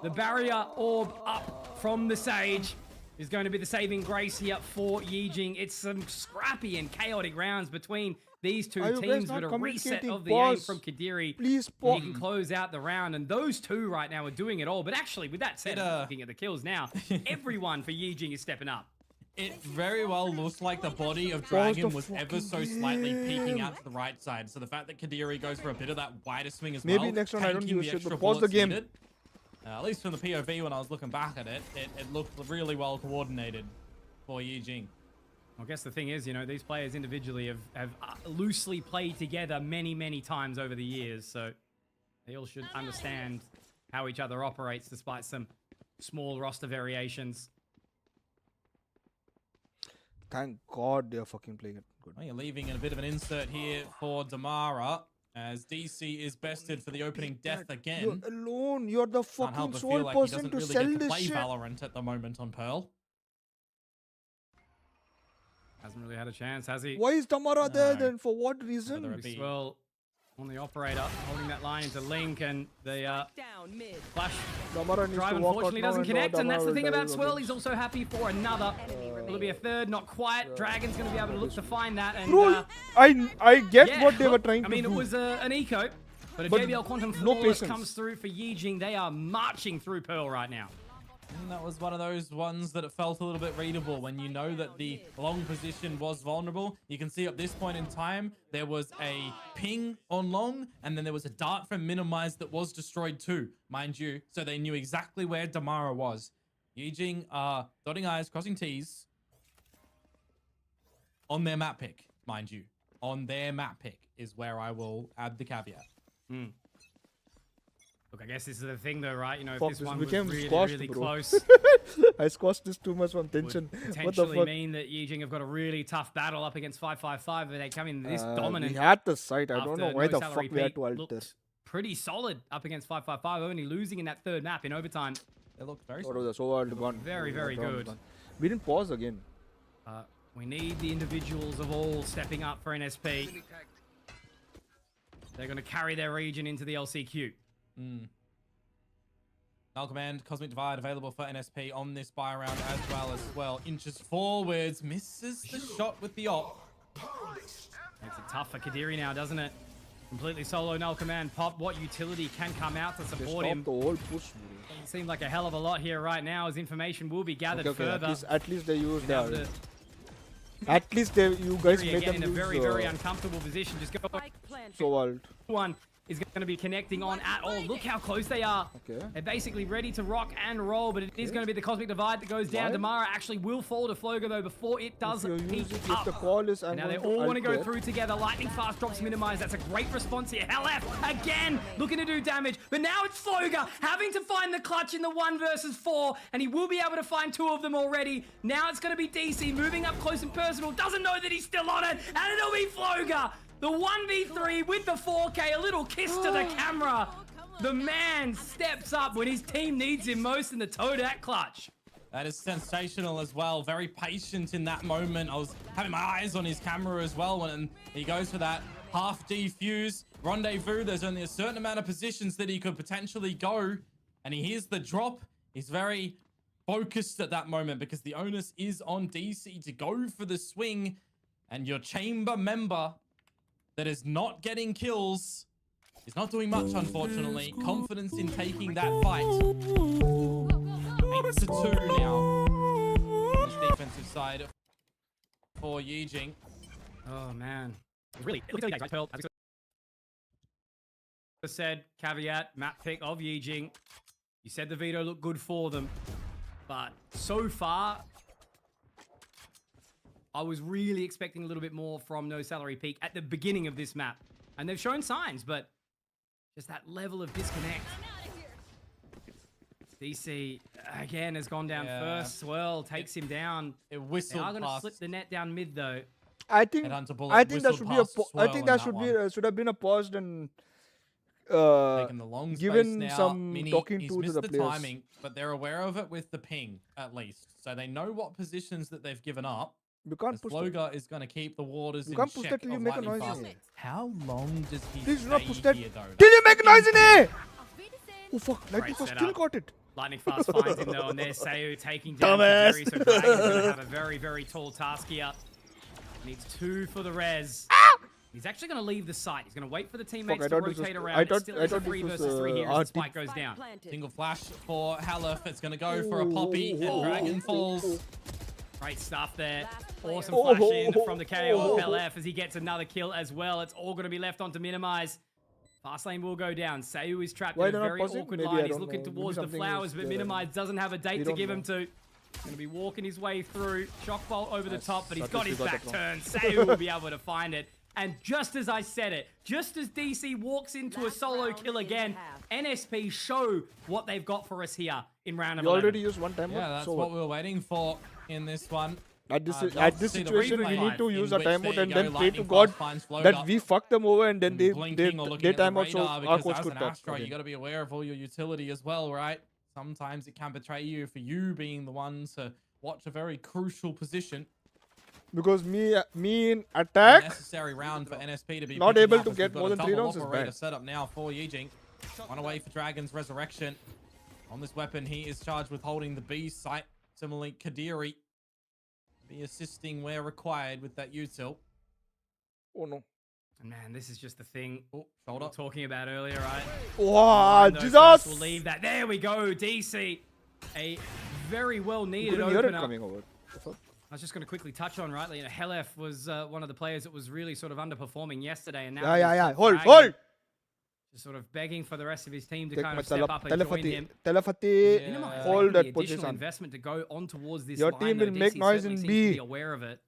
The barrier orb up from the Sage is going to be the saving grace here for YI-JING. It's some scrappy and chaotic rounds between these two Are you guys teams not with a reset communicating? of the aim Pause. from Kadiri. Please You pause. can close out the round, and those two right now are doing it all. But actually, with that said, looking at the kills now, everyone for YI-JING is stepping up. It very well looks like the body of Pause Dragon the was ever fucking so slightly peeking game. out to the right side. So the fact that Kadiri goes for a bit of that wider swing as Maybe well. next round I don't tanking give a the shit, but extra pause the bullets game. needed. At least from the POV when I was looking back at it, it looked really well coordinated for YI-JING. I guess the thing is, you know, these players individually have loosely played together many times over the years, so they all should understand how each other operates despite some small roster variations. Thank God they're fucking playing it good. Well, you're leaving a bit of an insert here for Damara as DC is bested for the opening death again. You're alone. You're the Can't help fucking but sole feel like he person doesn't to really sell get to this play shit. Valorant at the moment on Pearl. Hasn't really had a chance, has he? Why is Tamara there No. then? For what Whether reason? it be Swirl on the operator, holding that line into Link, and the flash Tamara needs drive to walk out unfortunately now doesn't and connect, and Tamara that's the will thing die about Swirl. again. He's also happy for another. Will it be a third? Not quite. Dragon's going to be able to look to find that. And Bro, I get yeah, what they were look, trying I to mean, do. it was an eco, but a But JBL Quantum no Flawless patience. comes through for YI-JING. They are marching through Pearl right now. And that was one of those ones that it felt a little bit readable when you know that the long position was vulnerable. You can see at this point in time, there was a ping on long, and then there was a dart from minimize that was destroyed too, mind you. So they knew exactly where Damara was. YI-JING are dotting I's, crossing T's on their map pick, mind you. On their map pick is where I will add the caveat. Look, I guess this is the thing though, right? You know, if Fuck, this this one was became really, squashed, really bro. close, I squashed this too much from tension. would What the potentially fuck? mean that YI-JING have got a really tough battle up against 555, but they come in this dominant. We had the site. I don't after know why no the salary fuck we had peak, to alter. looked pretty solid up against 555, only losing in that third map in overtime. They looked very What solid. was the so hard gone? Very, very That round good. gone. We didn't pause again. We need the individuals of all stepping up for NSP. They're going to carry their region into the LCQ. Null Command, Cosmic Divide available for NSP on this buy round as well. Inches forwards, misses the shot with the op. Makes it tough for Kadiri now, doesn't it? Completely solo Null Command pop. What utility can come out to They support stopped him? the whole push. Bro. Doesn't seem like a hell of a lot here right now, as information will be gathered Okay, further. at least they used Being able that. to- At least you guys Kadiri made again them in a use very uncomfortable position. Just go so wild. one is going to be connecting on at all. Look how close they are. Okay. They're basically ready to rock and roll, but it is going to be the Cosmic Divide that goes down. Why? Damara actually will fall to Floga, though, before it does If you're peak using up. if the call is And I'm now they going all want to go alter. through together. Lightning fast drops minimize. That's a great response here. LF again looking to do damage, but now it's Floga having to find the clutch in the 1 versus 4, and he will be able to find 2 of them already. Now it's going to be DC moving up close and personal. Doesn't know that he's still on it, and it'll be Floga. The 1v3 with the 4K, a little kiss to the camera. The man steps up when his team needs him most in the Toadette clutch. That is sensational as well. Very patient in that moment. I was having my eyes on his camera as well when he goes for that half defuse rendezvous. There's only a certain amount of positions that he could potentially go, and he hears the drop. He's very focused at that moment because the onus is on DC to go for the swing, and your chamber member that is not getting kills is not doing much, unfortunately. Confidence in taking that fight. 8-2 now on this defensive side for YI-JING. Oh, man. Really, let me tell you guys, Pearl, as I said, caveat, map pick of YI-JING. You said the veto looked good for them, but so far, I was really expecting a little bit more from No Salary Peak at the beginning of this map. And they've shown signs, but just that level of disconnect. DC, again, has gone down first. Swirl takes him down. It whistled They are going to past. slip the net down mid, though. I think Headhunter Bullet I think that whistled should be a past I Swirl think in that that should one. be should have been a paused and Taking the long space given now. some Mini, talking he's to missed the the players. timing, but they're aware of it with the ping, at least. So they know what positions that they've given up. You can't As push that. Floga is going to keep the waters You in can't push check that till you of make a Lightning noise Fast. in it. How long does he Please do not stay push that here, though? till you make a noise in it. Oh fuck! Lightning Great Fast still setup. got it. Lightning Fast finds him, though, and there's Sayu taking down Dumbass. Kadiri, so Dragon's going to have a very, very tall task here. Needs 2 for the res. He's actually going to leave the site. He's going to wait for the teammates I to thought this was- rotate I around. thought- It's still I it's a thought this 3 was, versus 3 here as the RT. spike goes down. Single flash for Halef. It's going to go for a poppy, and Dragon falls. Great stuff there. Awesome Oh, flash in oh, from the KO of oh. LF as he gets another kill as well. It's all going to be left on to minimize. Fast lane will go down. Sayu is trapped Why in a they're not very pausing? awkward Maybe I line. He's don't looking know. Maybe towards the something flowers, is but there. minimize doesn't have a We date to don't give him know. to. Going to be walking his way through. Shock bolt over the Yes, top, but he's Satoshi got his got back that wrong. turned. Sayu will be able to find it. And just as I said it, just as DC walks into a solo kill again, NSP show what they've got for us here in round of You 11. already used one timeout. Yeah, that's so what we were waiting for in this one. At this I'd love at to this see the situation, we replay need to in use a which there timeout you and go, then pray to Lightning God Fast finds Float that up. we fuck them over and then they Blinking or looking they at the time out so radar our because coach as could an talk. Astra, you got to be aware of all your utility as well, right? Sometimes it can betray you for you being the one to watch a very crucial position. Because me in A attack, necessary round for NSP to be Not picking able up to as get we've got more a than 3 double rounds is operator bad. set up now for YI-JING. One away for Dragon's Resurrection. On this weapon, he is charged with holding the B site. Similarly, Kadiri be assisting where required with that util. oh no. And man, this is just the thing we Shoulder. were talking about earlier, right? Wow, Rondo Jesus! first will leave that. There we go, DC. A very well You needed couldn't hear it opener. coming over. I was just going to quickly touch on, right? You know, Helef was one of the players that was really sort of underperforming yesterday, and now Yeah. he's Hold, dragging, hold. Just sort of begging for the rest of his team to Take kind my of step up and join telepathy. him. Telepathy. Yeah. Minimize Hold the that additional position. investment to go on towards this Your line, team though. will make DC noise certainly in seems B. to be aware of it.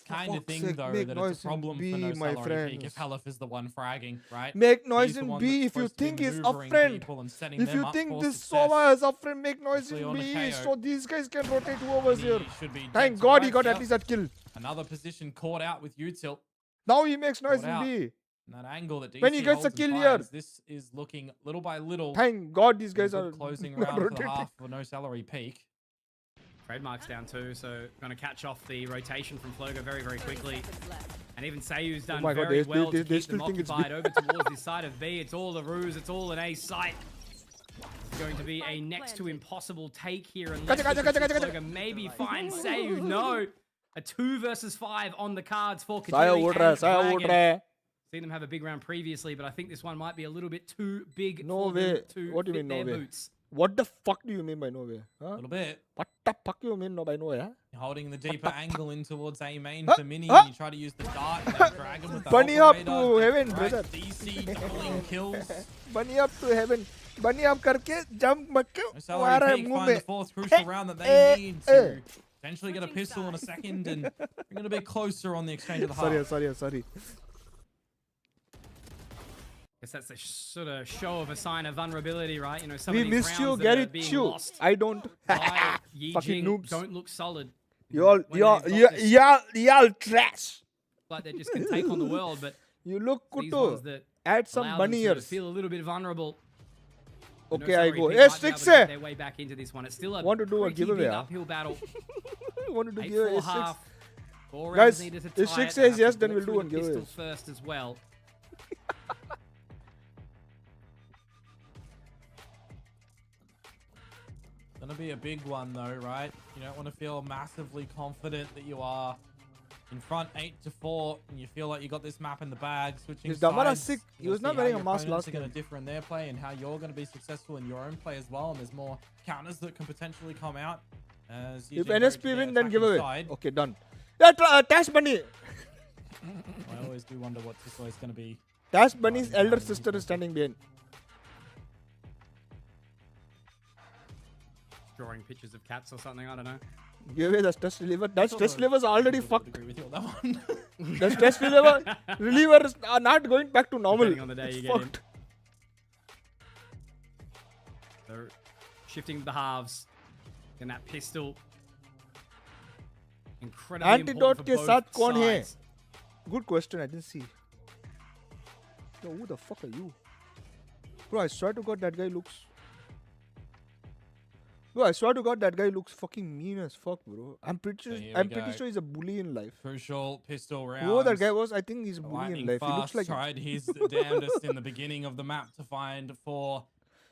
Kind of fuck's thing, sake, though, make that noise it's a in problem B, for no my salary peak if friends. Halef is the one fragging, right? Make He's noise the in one B that's if you supposed to be think he's a maneuvering friend. people and setting If them you up think for this success. Soma is a friend, make noise Especially in on a B KO. so these guys can rotate whoever's He here. should be dead Thank to God he rights. got Yep. at least that kill. Another position caught out with util. Now he makes noise Caught in out. B. And that angle that DC When he gets a holds and kill here. finds, this is looking little by little. Thank God these a guys good are closing not round for the rotating. half for no salary peak. Trademark's down too, so going to catch off the rotation from Flogo very, very quickly. And even Sayu's done my God, very they- well they- to they keep them still think it's occupied B. over towards the side of B. It's all a ruse. It's all an A site. It's going to be a next to impossible take here unless Gotcha, gotcha, gotcha, gotcha. Flogo maybe finds Sayu. No. A 2 versus 5 on the cards for Saya Kadiri would rah, and Saya would Dragon. rah. Seen them have a big round previously, but I think this one might be a little bit too big No for them way. to What do you fit mean, no their way? boots. What the fuck do you mean by no way? A Huh? little bit. What the fuck you mean by no way? Huh? Holding the deeper angle in towards A main Huh? for Mini. Huh? And you try to use the dart and then Dragon with the Bunny up operator. to heaven, Right, brother. DC doubling kills. Bunny up to heaven. Bunny up करके jump मत No क्यों? salary मारा peak मुंह find the में. fourth crucial round that they need to potentially get a pistol in a second and bring it a bit closer on the exchange of the half. Sorry. Guess that's a sort of show of a sign of vulnerability, right? You know, some We of these missed you, rounds that get are it, being Chiu. lost I don't. by Fucking YI-JING noobs. don't look solid. Y'all When they've got this- trash. like they just can take on the world, but You look these kuto. ones that Add some allow bunny them to ears. feel a little bit vulnerable. No Okay, I salary go. peak Hey, might be able six to get है. their way back into this one. It's still a Want to do a pretty giveaway, big huh? uphill battle. Wanted to give 8-4 a six. half. 4 Guys, rounds needed to if tie six it. They says have yes, to then walk we'll do through one the pistol giveaways. first as well. Gonna be a big one though, right? You don't want to feel massively confident that you are in front 8-4 and you feel like you got this map in the bag. Switching Is Damara sides, sick? you He gotta was not see how wearing a your mask opponents last are going game. to differ in their play and how you're going to be successful in your own play as well. And there's more counters that can potentially come out. As If YI-JING NSP go to their win, then attacking giveaway. side. Okay, done. Yeah, Tash Bunny. I always do wonder what Tisla is going to be. Tash Bunny's elder sister is standing behind. Drawing pictures of cats or something, I don't know. Giveaway, that's test reliever. That's Sort test of- reliever's already I would fucked. agree with you on that one. That's test reliever is not going back to normal. Depending on the day It's you get in. fucked. They're shifting the halves. And that pistol. Incredibly Antidote important के for साथ both कौन है? sides. Good question. I didn't see. Yo, who the fuck are you? Bro, I swear to God that guy looks. Bro, I swear to God that guy looks fucking mean as fuck, bro. I'm pretty So sure. here we I'm go. pretty sure he's a bully in life. Crucial pistol round. Whoever that guy was, I think he's a bully Lightning in life. He looks Fast like. tried his damnedest in the beginning of the map to find for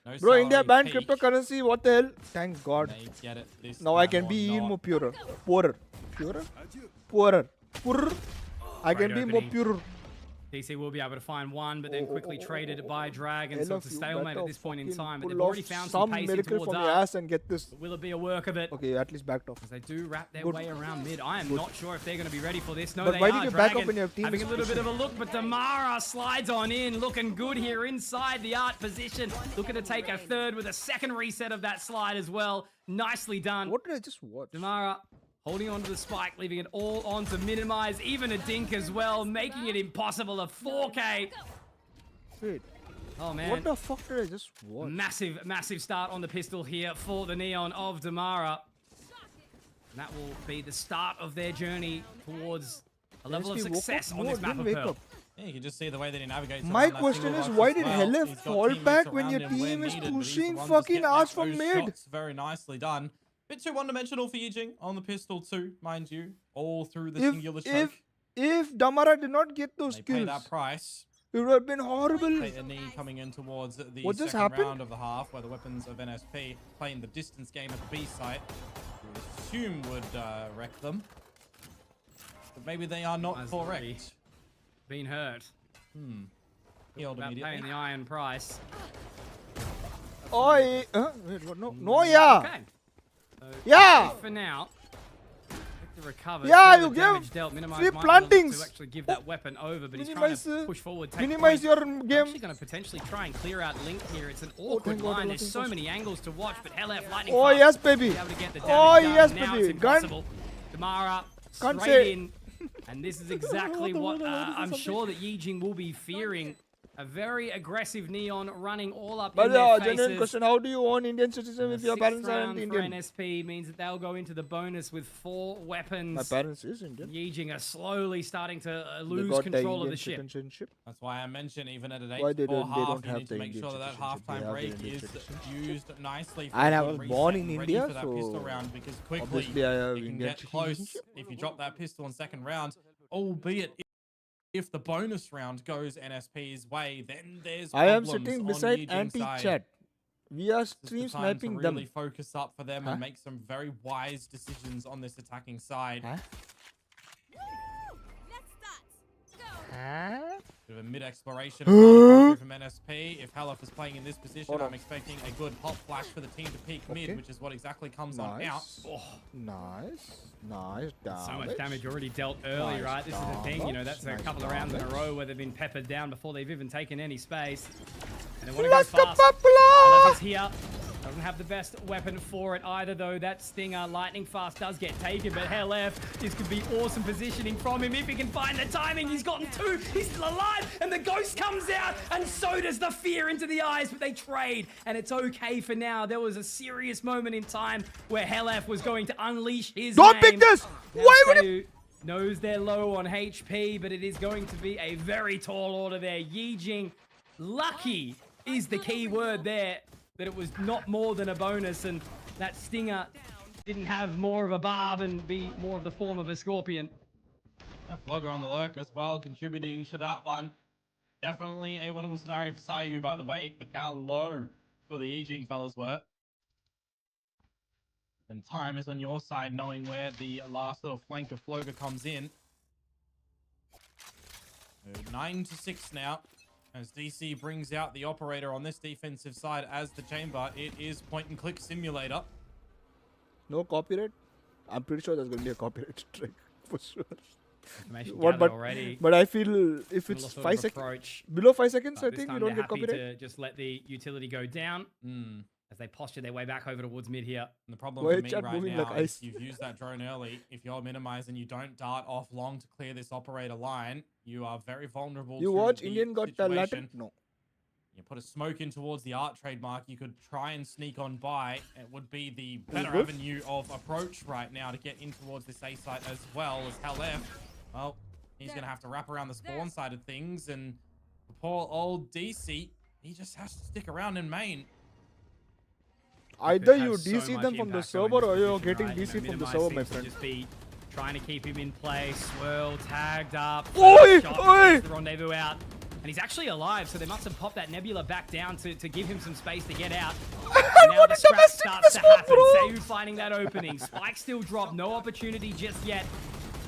no Bro, India salary banned peak. cryptocurrency. What the hell? Thank God. They get it this Now I time can or be even not. more purer. Poorer. Purer? Poorer. Poorer. I can Great be more opening. pure. DC will be able to find one, but then quickly traded by Dragon. So LF, it's a you stalemate at better this point in fucking time. But pull they've already off found some some pacing miracle towards from your up. ass and get this. Will it be a work of it? Okay, at least backed off. As they do wrap their Good. way around mid. I am Good. not sure if they're going to be ready for this. No, But they why are. did you back up Dragon when your team having is a little bit pushing? of a look, but Damara slides on in, looking good here inside the art position. Looking to take a third with a second reset of that slide as well. Nicely done. What did I just watch? Damara holding on to the spike, leaving it all on to minimize, even a dink as well, making it impossible. A 4K. Wait, Oh, man. what the fuck did I just watch? Massive start on the pistol here for the Neon of Damara. And that will be the start of their journey towards a level of NSP woke success up? on No, this map didn't of wake Pearl. up. Yeah, you can just see the way that he navigates. My around that question single is, box why as did well. Helef He's got fall teammates back when around your him where team is needed, but he's the pushing one that's fucking getting ass out from those mid? shots. Very nicely done. Bit too one-dimensional for YI-JING on the pistol too, mind you. All through the singular choke. If Damara did not get those They pay kills, that price. it would have been horrible. Take a knee coming in towards the What just second happened? round of the half, where the weapons of NSP playing the distance game at the B site. You would assume would wreck them. But maybe they are not Has correct. Been hurt. Healed About paying immediately. the iron price. Oi! Wait, what? No, yeah! Okay. So Yeah! for now. To recover. Yeah, slow you the damage give dealt, minimize free might not look plantings. to actually give that weapon over, but he's Minimize, trying to push forward, take minimize point. your They're game. actually going to potentially try and clear out Link here. It's an thank awkward God, line. I There's lost so him. many angles to watch, but LF lightning Oh fast yes, to baby. be able to get the damage Oh done. yes, Now baby. it's Gun. impossible. Damara Can't straight say- in, and this is exactly what I'm sure that YI-JING will be fearing. A very aggressive Neon running all up But in their genuine faces. question: how do you own Indian citizen if your parents aren't For Indian? NSP means that they'll go into the bonus with 4 weapons. My parents is Indian. YI-JING are slowly starting to They lose got the control of Indian the ship. citizenship. That's why I mentioned even at an 8 Why they or don't- they half, don't you have need to the make Indian sure that citizenship, they halftime have the break Indian is citizenship. used nicely. For And I a was reset born in and India, ready for that pistol so round, because quickly obviously I have you can Indian get close citizenship. if you drop that pistol in second round, albeit if the bonus round goes NSP's way, then there's I am problems sitting on beside YI-JING's side. anti-chat. We are This is stream the time sniping to them. really focus up for them Huh? and make some very wise decisions on this attacking side. Huh? Huh? Bit of a mid-exploration from NSP. If Halef is playing in this position, Hold I'm on. expecting a good hot flash for the team to peek Okay. mid, which is what exactly comes on out. Nice. Nice damage. So much damage already dealt early, Nice right? This is the thing, you know, that's a damage, couple of nice rounds in a damage. row where they've been peppered down before they've even taken any space. And they want to go Let's go, fast. LF is Papula! here. Doesn't have the best weapon for it either, though. That Stinger lightning fast does get taken, but hell F, this could be awesome positioning from him if he can find the timing. He's gotten 2, he's still alive, and the ghost comes out, and so does the fear into the eyes, but they trade, and it's okay for now. There was a serious moment in time where hell F was going to unleash his Don't name. pick this! Now Why would Chiu knows they're low on HP, but it is going to be a very tall order there. YI-JING, lucky is the key word there, that it was not more than a bonus, and that Stinger didn't have more of a barb and be more of the form of a scorpion. Vlogger on the lurk as well, contributing to that one. Definitely a winnable scenario for Sayu, by the way. Look how low for the YI-JING fellas were. And time is on your side, knowing where the last little flank of Floga comes in. So 9-6 now. As DC brings out the operator on this defensive side as the chamber. It is point and click simulator. No copyright? I'm pretty sure there's going to be a copyright strike for sure. Information What, gathered but, already. but I feel if Similar it's sort 5 of seconds, approach. below 5 seconds, But I this think time we don't they're get happy copyright. to just let the utility go down as they posture their way back over towards mid here. And the problem Why for is me chat right moving now like is ice? you've used that drone early. If you're minimized and you don't dart off long to clear this operator line, you are very vulnerable You to watch the Indian Got situation. Latin? No. You put a smoke in towards the art trademark, you could try and sneak on by. It would be the better good. avenue of approach right now to get in towards this A site as well as Halef. Well, he's going to have to wrap around the spawn side of things, and the poor old DC, he just has to stick around in main. Either Could you have so DC them much from the impact server going or this you're position, getting right? DC from the Minimize server, seems my to friend. Just be trying to keep him in place. Swirl tagged up. Oi! Shot, Oi! gets the rendezvous out. And he's actually alive, so they must have popped that Nebula back down to give him some space to get out. And now the scrap starts to happen. Sayu finding that opening. Spike still dropped. No opportunity just yet.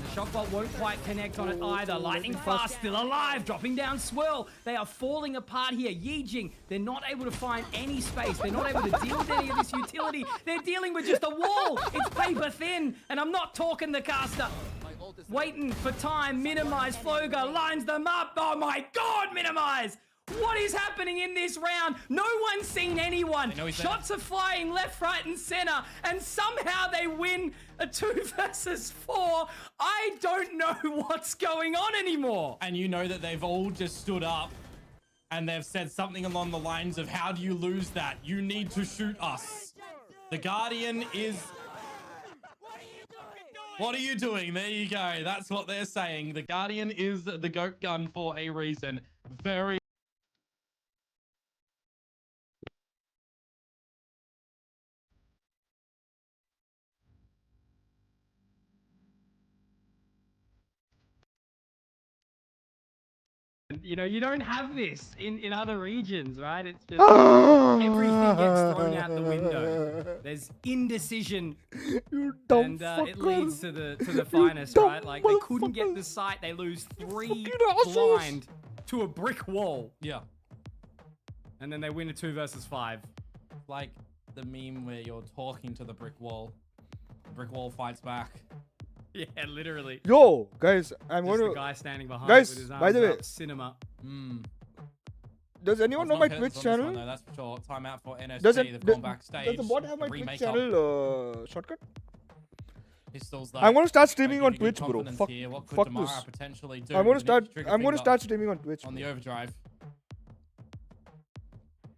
The Shockbot won't quite connect on it either. Lightning Fast still alive, dropping down Swirl. They are falling apart here. YI-JING, they're not able to find any space. They're not able to deal with any of this utility. They're dealing with just a wall. It's paper thin, and I'm not talking the caster. Waiting for time, Minimize, Floga lines them up. Oh my God, Minimize! What is happening in this round? No one's seen anyone. Shots are flying left, right, and center, and somehow they win a 2 versus 4. I don't know what's going on anymore. And you know that they've all just stood up and they've said something along the lines of, how do you lose that? You need to shoot us. The Guardian is... What are you doing? There you go. That's what they're saying. The Guardian is the goat gun for a reason. Very... You know, you don't have this in other regions, right? It's just everything gets thrown out the window. There's indecision, You dumb and fucker. it leads to the You finest, dumb right? Like they couldn't get motherfucker. the site. They lose 3 Fucking assholes. blind to a brick wall, Yeah. and then they win a 2 versus 5. Like the meme where you're talking to the brick wall. The brick wall fights back. Yeah, literally. Yo, guys, I'm Just going the to. guy standing behind Guys, with his by arms the way- up, cinema. Does anyone know my Twitch channel? No, that's for sure. Time out for NSP. Does They've it? gone backstage. Does the bot have my The Twitch remake channel shortcut? Pistols, though. I'm gonna start Don't streaming give on you good Twitch, bro. confidence Fuck, here. What could fuck Damara this. potentially do? I'm gonna with start. Nick's trigger I'm gonna finger start streaming on Twitch. on the bro. overdrive.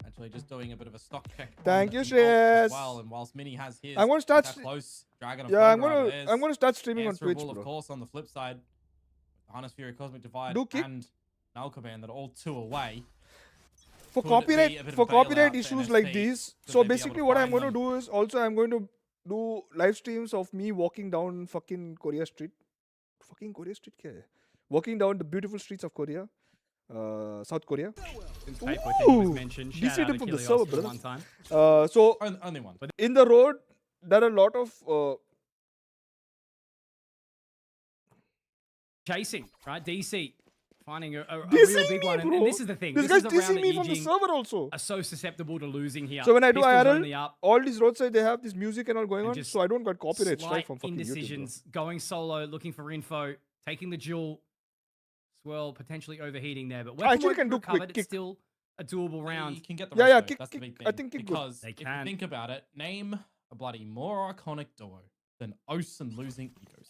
Actually, just doing a bit of a stock check. Thank on you, the ult as Shreyas. well, and whilst Mini has his, I'm gonna start look how close. Dragon of Yeah, I'm Flavor over gonna. there I'm gonna start streaming on Answerable, Twitch, of bro. course, on the flip side, Harness Fury, Cosmic Divide, Do kick. and Nalkaban that are all 2 away. For Could it be a copyright, bit of for a bailout copyright for issues NSP? like these. Could So they be able basically, to what I'm find going to them? do is also I'm going to do live streams of me walking down fucking Korea Street. Fucking Korea Street, kya hai? Walking down the beautiful streets of Korea, South Korea. Since Paper Thing was Ooh, mentioned, DC shout out from the Achilles server, for brother. one time. So Only one. in the road, there are a lot of Chasing, right? DC finding a DC real big me, one, and bro. this is the thing. This This guy's is a round dissing me that from the YI-JING server also. are so susceptible to losing here. So when I do Pistols IRL, only up, all these roadside they have this music and all going and on, just so I don't get copyright strike slight from fucking YouTube. bro. indecisions, going solo, looking for info, taking the duel. Swirl potentially overheating there, but I weapon actually won't can do recovered. quick It's kick. still a doable round. You can get the Yeah, rest yeah, of it. kick, That's the kick. big thing. I think kick good. Because They if can. you think about it, name a bloody more iconic duo than Ose and losing Ecos.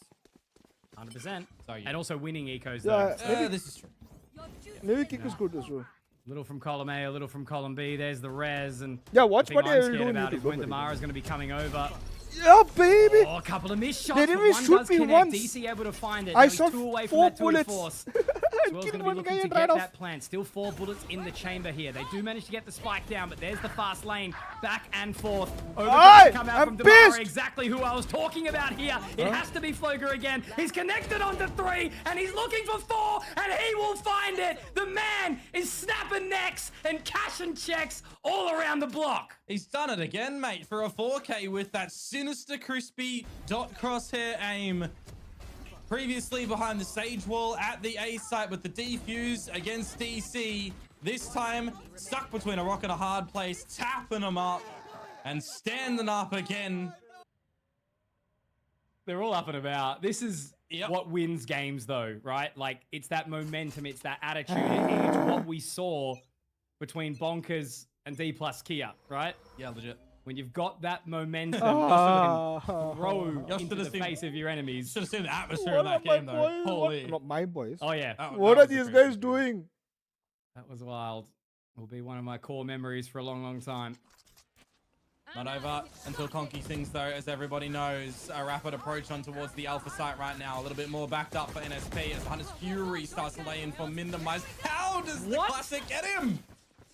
100%. So yeah, And also winning ecos Yeah, though. maybe, this is true. maybe kick is good as well. Little from column A, a little from column B. There's the res, and Yeah, the watch thing what I I'm will scared do in about YouTube. is when Don't worry. Damara is going to be coming over. Yeah, baby. Oh, a couple of missed shots. They didn't but even one shoot does me connect. once. DC able to find it. I Now he's shot 2 away from 4 that tour de bullets. force. I Swirl's killed going to be one looking guy to and get ran that off. plant. Still 4 bullets in the chamber here. They do manage to get the spike down, but there's the fast lane. Back and forth. Aye, Come out I'm from Damara. pissed. Exactly who I was talking about here. It has to be Floger again. He's connected onto 3, and he's looking for 4, and he will find it. The man is snapping necks and cashing checks all around the block. He's done it again, mate, for a 4K with that sinister, crispy dot crosshair aim. Previously behind the Sage Wall at the A site with the defuse against DC. This time, stuck between a rock and a hard place, tapping them up and standing up again. They're all up and about. This is Yep. what wins games, though, right? Like, it's that momentum, it's that attitude. It's what we saw between Bonkers and D plus Kia, right? Yeah, legit. When you've got that momentum, you can throw Just into to the see- face of your enemies. Should have seen the atmosphere What of are that my game, though. boys? Holy. Not my boys. Oh, yeah. What are was a these crazy guys game. doing? That was wild. Will be one of my core memories for a long, long time. Not over until Conky sings, though, as everybody knows. A rapid approach on towards the Alpha site right now. A little bit more backed up for NSP as Hunter's Fury starts to lay in for Minimize. How does the What? Classic get him?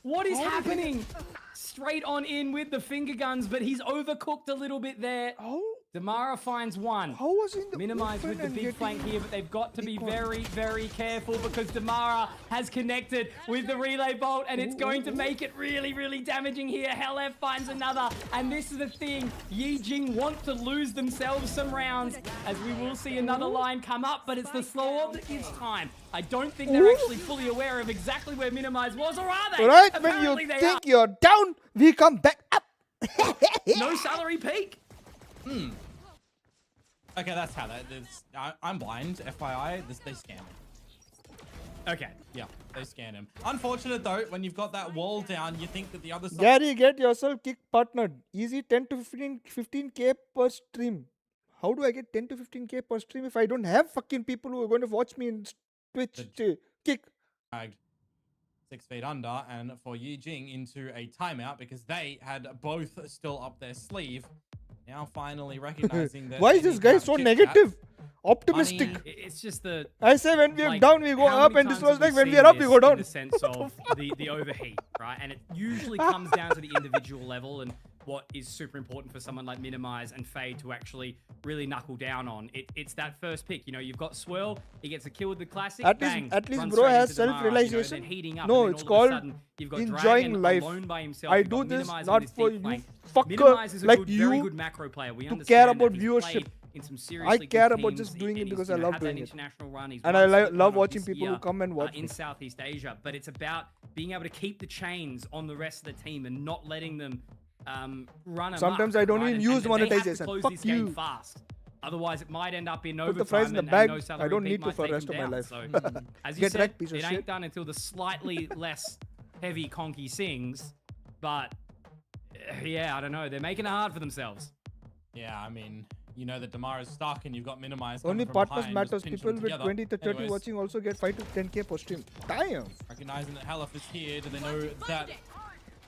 What is happening? Straight on in with the finger guns, but he's overcooked a little bit there. Oh, Damara finds one. How was he in the Minimize open with the and big getting flank here, but they've got to be Econ? very, very careful because Damara has connected with the relay bolt and it's going to make it really, really damaging here. Hellf finds another, and this is the thing. YI-JING want to lose themselves some rounds as we will see another line come up, but it's the slow of this time. I don't think they're actually fully aware of exactly where Minimize was, or are they? Alright, when Apparently you they think you're down, we come back up. are. No salary peak. Okay, that's how that is. I'm blind, FYI. They scam him. Okay. Yeah, they scam him. Unfortunate though, when you've got that wall down, you think that the other side. Gary, get yourself kick partnered. Easy 10 to 15k per stream. How do I get 10 to 15k per stream if I don't have fucking people who are going to watch me in Twitch kick? Dragged 6 feet under, and for YI-JING into a timeout because they had both still up their sleeve. Now finally recognizing that. Why is this guy so negative? Optimistic. It's just the. I say when we're like, down, we go how up, many and this times was have like when seen we're up, we this go down. In the sense of the overheat, right? And it usually comes down to the individual level and what is super important for someone like Minimize and Fade to actually really knuckle down on. It's that first pick. You know, you've got Swirl, he gets a kill with the classic. At bang, least runs bro straight has into Damara, self-realization. You know, then heating up, No, and then it's all of a called sudden, you've got enjoying Dragon life. alone by himself. I You've do got this Minimize on not this for deep you flank. fucker Minimize is a like good, you very good macro player. We to understand care that. about He's viewership. played in some seriously care good about teams, just doing it and because he's, I you know, love had that doing it. international run. He's And won I Slipknot love of watching this people who year, come and watch in me. Southeast Asia. But it's about being able to keep the chains on the rest of the team and not letting them run. Sometimes amok, I don't right? even And use they have to monetization. close Fuck this game you. fast. Otherwise, it might end up in Put overtime. the fries in the and bag. no I salary don't peak need to might for the take rest of them my down. life. So, as you Get said, wrecked, piece of it ain't shit. done until the slightly less heavy conky sings. But yeah, I don't know. They're making it hard for themselves. Yeah, I mean, you know that Damara's stuck and you've got Minimize. Only coming from partners behind, matters. just pinching People them with together. 20 to 30 Anyways, watching also get 5 to 10k per stream. Damn. recognizing that Hellf is here, do they know that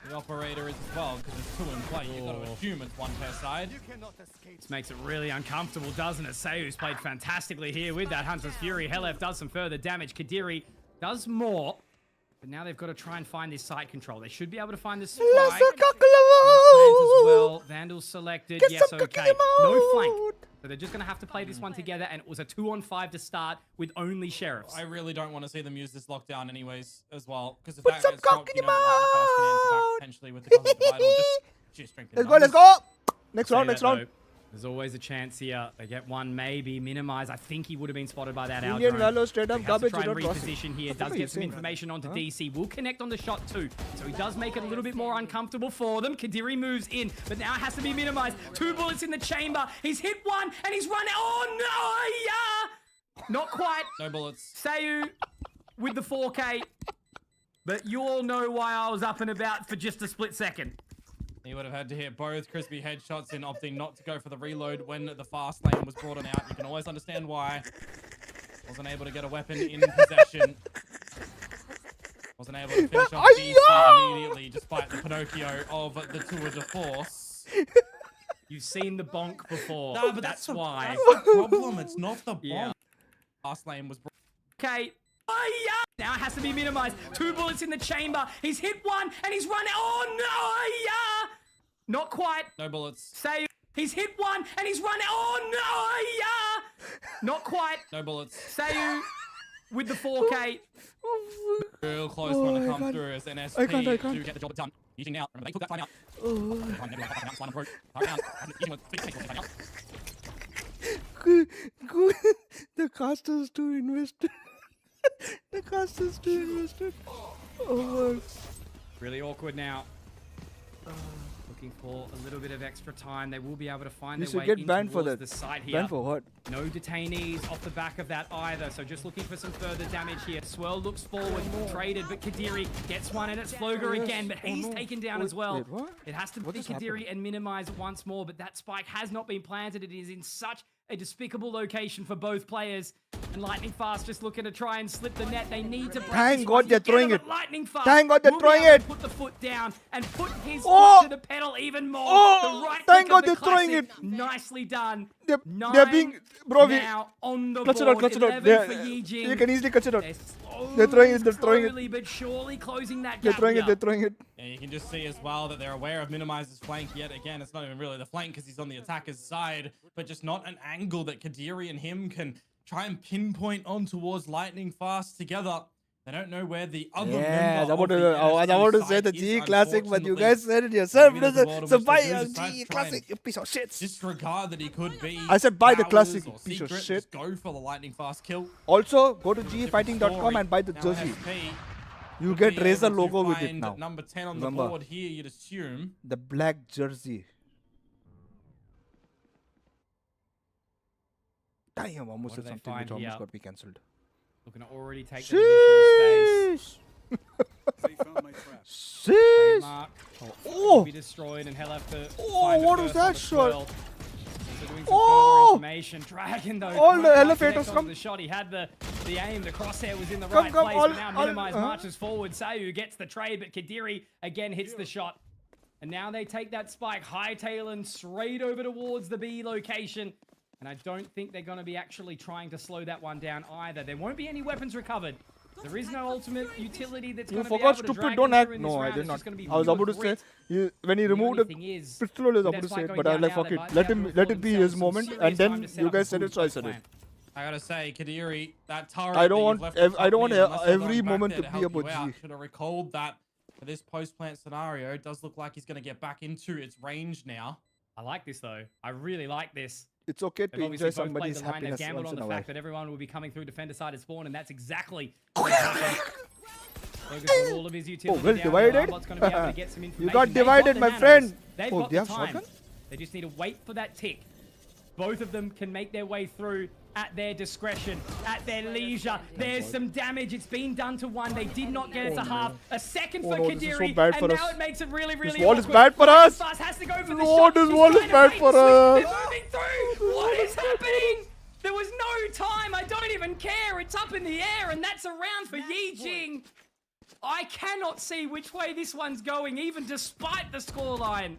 the operator is as well? Because there's 2 in play. You've got to assume it's 1 per side. This makes it really uncomfortable, doesn't it? Sayu's played fantastically here with that Hunter's Fury. Hellf does some further damage. Kadiri does more. But now they've got to try and find this site control. They should be able to find this spike. Let's Plans as well. Vandal selected. Get Yes, some okay. cooking No flank. mode. So they're just going to have to play this one together. And it was a 2-on-5 to start with only Sheriffs. I really don't want to see them use this lockdown anyways as well. Because if Put that some gets cock dropped, in you your know, the first can answer back mouth. potentially with the cosmic divide or just sheer strength. in Let's go, let's numbers. go. Next Say round, that, next round. though. There's always a chance here. They get one, maybe minimize. I think he would have been spotted by that Indian Aldrone. Valor straight up He has to garbage. try and You're not crossing. reposition here. What the Does fuck are you get some saying? information onto DC. Will connect on the shot too. So he does make it a little bit more uncomfortable for them. Kadiri moves in, but now it has to be minimized. 2 bullets in the chamber. He's hit one and he's run. Oh no! Yeah! Not quite. No bullets. Sayu with the 4K. But you all know why I was up and about for just a split second. He would have had to hit both crispy headshots in opting not to go for the reload when the fast lane was brought on out. You can always understand why. Wasn't able to get a weapon in possession. Wasn't able to finish off DC immediately despite the Pinocchio of the Tour de Force. You've seen the bonk before. Nah, but that's the, why. That's the problem. It's not the bomb. Yeah. Fast lane was brought. Okay. Oh, yeah. Now it has to be minimized. 2 bullets in the chamber. He's hit one and he's run. Oh no! Yeah. Not quite. No bullets. Say he's hit one and he's run. Oh no! Yeah. Not quite. No bullets. Sayu with the 4K. Real close one to come through as NSP I can't. to get the job done. Using now. Remember, they took that time out. The casters too invested. The casters too invested. Oh, Really awkward now. Looking for a little bit of extra time. They will be able to find you their should way get in banned for towards that. the site here. Banned for what? No detainees off the back of that either. So just looking for some further damage here. Swirl looks forward, traded, but Kadiri gets one and it's Floger again, but he's taken down as well. Wait, what? It has to What be just Kadiri happened? and minimize once more, but that spike has not been planted. It is in such a despicable location for both players. And Lightning Fast just looking to try and slip the net. They need to break Thank this God one they're throwing together, it. but Lightning Fast Thank God they're will be throwing able to it. put the foot down and put his Oh! foot to the pedal even more. Oh! The right Thank click God of the they're throwing classic. it. Nicely done. They're being... Bro, we... Now on the Clutch it board. out, clutch it out. 11 for Yi-Jing. You can easily clutch it out. They're throwing it, they're throwing it. Slowly but surely closing that They're gap throwing it, here. they're throwing it. Yeah, you can just see as well that they're aware of Minimizer's flank yet again. It's not even really the flank because he's on the attacker's side, but just not an angle that Kadiri and him can try and pinpoint on towards Lightning Fast together. They don't know where the other Yeah, I member was of the about to say side the is, G Classic, but you unfortunately. guys said it yourself. Maybe there's a world in So which buy they do a decide G to try Classic, and you piece of shit. Disregard that he could be. I said buy the Powers Classic, or piece of Secret, shit. Just go for the Lightning Fast kill. Also, go to Different gefighting.com story. and buy the Now jersey. NSP You would get be Razer able to logo with it find now. Number 10 on Remember. the board here, you'd assume. The black jersey. Damn, almost What said do they something which find almost here? got me cancelled. Looking to already take the additional space. Sheesh. Trademark Oh. will be destroyed and he'll have to Oh, find it what was first on that the shot? 12. Also doing some Oh. further information. Dragon though. All couldn't the quite elevators connect onto come. The shot. He had the aim. The crosshair was in the Come, right come, place. all- But now all- Minimize marches forward. Sayu gets the trade, but Kadiri again hits the shot. And now they take that spike, hightailing straight over towards the B location. And I don't think they're going to be actually trying to slow that one down either. There won't be any weapons recovered. There is no ultimate utility that's You going to be forgot, able to stupid, drag don't them act. through in this No, I round. did It's not. just gonna be I was pure about to say, grit. when he The removed only the thing is, pistol, I was with about that to spike say it, going but I was down like, now, fuck they it. might Let be him, able to let afford it be themselves his some moment, serious and time then to set you up a guys said good it, so I first said it. plan. I gotta say, Kadiri, that turret. I don't that want you've left in I don't want front of me, unless you're every going back moment there to be help you about out, G. should have recalled that for this post-plant scenario. It does look like he's going to get back into its range now. I like this though. I really like this. It's okay They've to obviously enjoy both played somebody's the line. They've happiness gambled once on in the a while. fact that everyone will be coming through defender-sided spawn, and that's exactly what happened. Focus on all of his utility well down. divided. Lambot's gonna be able to get some You information. got They've divided, the my nanos. friend. They've Oh, got they the have time. shotgun? They just need to wait for that tick. Both of them can make their way through at their discretion, at their leisure. There's some damage. It's been done to one. They did not get it to half. A second for no, this is so Kadiri, bad and for now us. it makes it really, really wall is awkward. bad for Lightning us. Fast has to go for the No, shot. this He's wall is trying to bad bait for the switch. us. They're moving through. What is happening? There was no time. I don't even care. It's up in the air, and that's a round for Yi-JING. I cannot see which way this one's going, even despite the scoreline.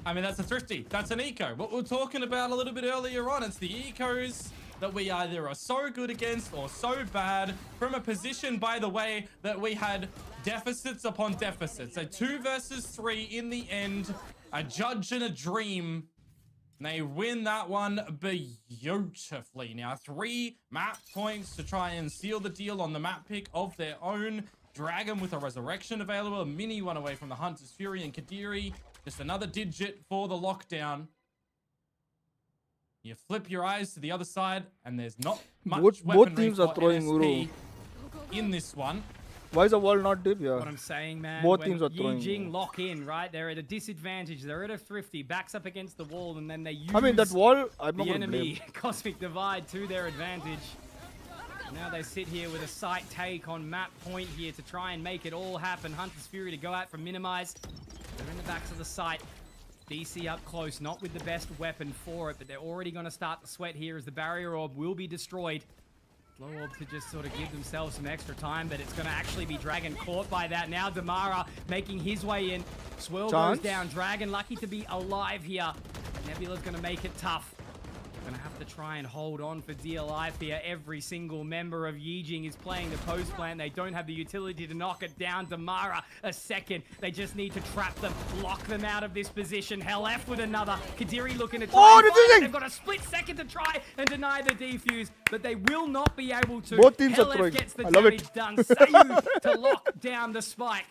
I mean, that's a thrifty. That's an eco. What we were talking about a little bit earlier on, it's the ecos that we either are so good against or so bad from a position, by the way, that we had deficits upon deficits. A 2 versus 3 in the end, a judge and a dream. And they win that one beautifully. Now, 3 map points to try and seal the deal on the map pick of their own. Dragon with a resurrection available. A mini one away from the Hunter's Fury and Kadiri. Just another digit for the lockdown. You flip your eyes to the other side, and there's not much Both weaponry teams are for throwing NSP in this one. Why is the wall not deep? Yeah. What I'm saying, man, Both when teams are throwing. Yi-JING lock in, right? They're at a disadvantage. They're at a thrifty, backs up against the wall, and then they use I mean, that wall, I'm not the going to blame. enemy Cosmic Divide to their advantage. Now they sit here with a sight take on map point here to try and make it all happen. Hunter's Fury to go out for Minimize. They're in the backs of the site. DC up close, not with the best weapon for it, but they're already going to start the sweat here as the barrier orb will be destroyed. Glow orb to just sort of give themselves some extra time, but it's going to actually be Dragon caught by that. Now Damara making his way in. Swirl goes Chance? down. Dragon lucky to be alive here. Nebula's going to make it tough. Gonna have to try and hold on for dear life here. Every single member of Yi-JING is playing the post plan. They don't have the utility to knock it down. Damara, a second. They just need to trap them, lock them out of this position. Hell F with another. Kadiri looking to try Oh, and the find it. thing! They've got a split second to try and deny the defuse, but they will not be able to. Both teams are Hell F throwing. gets the I love it. damage done. Sayu to lock down the spike.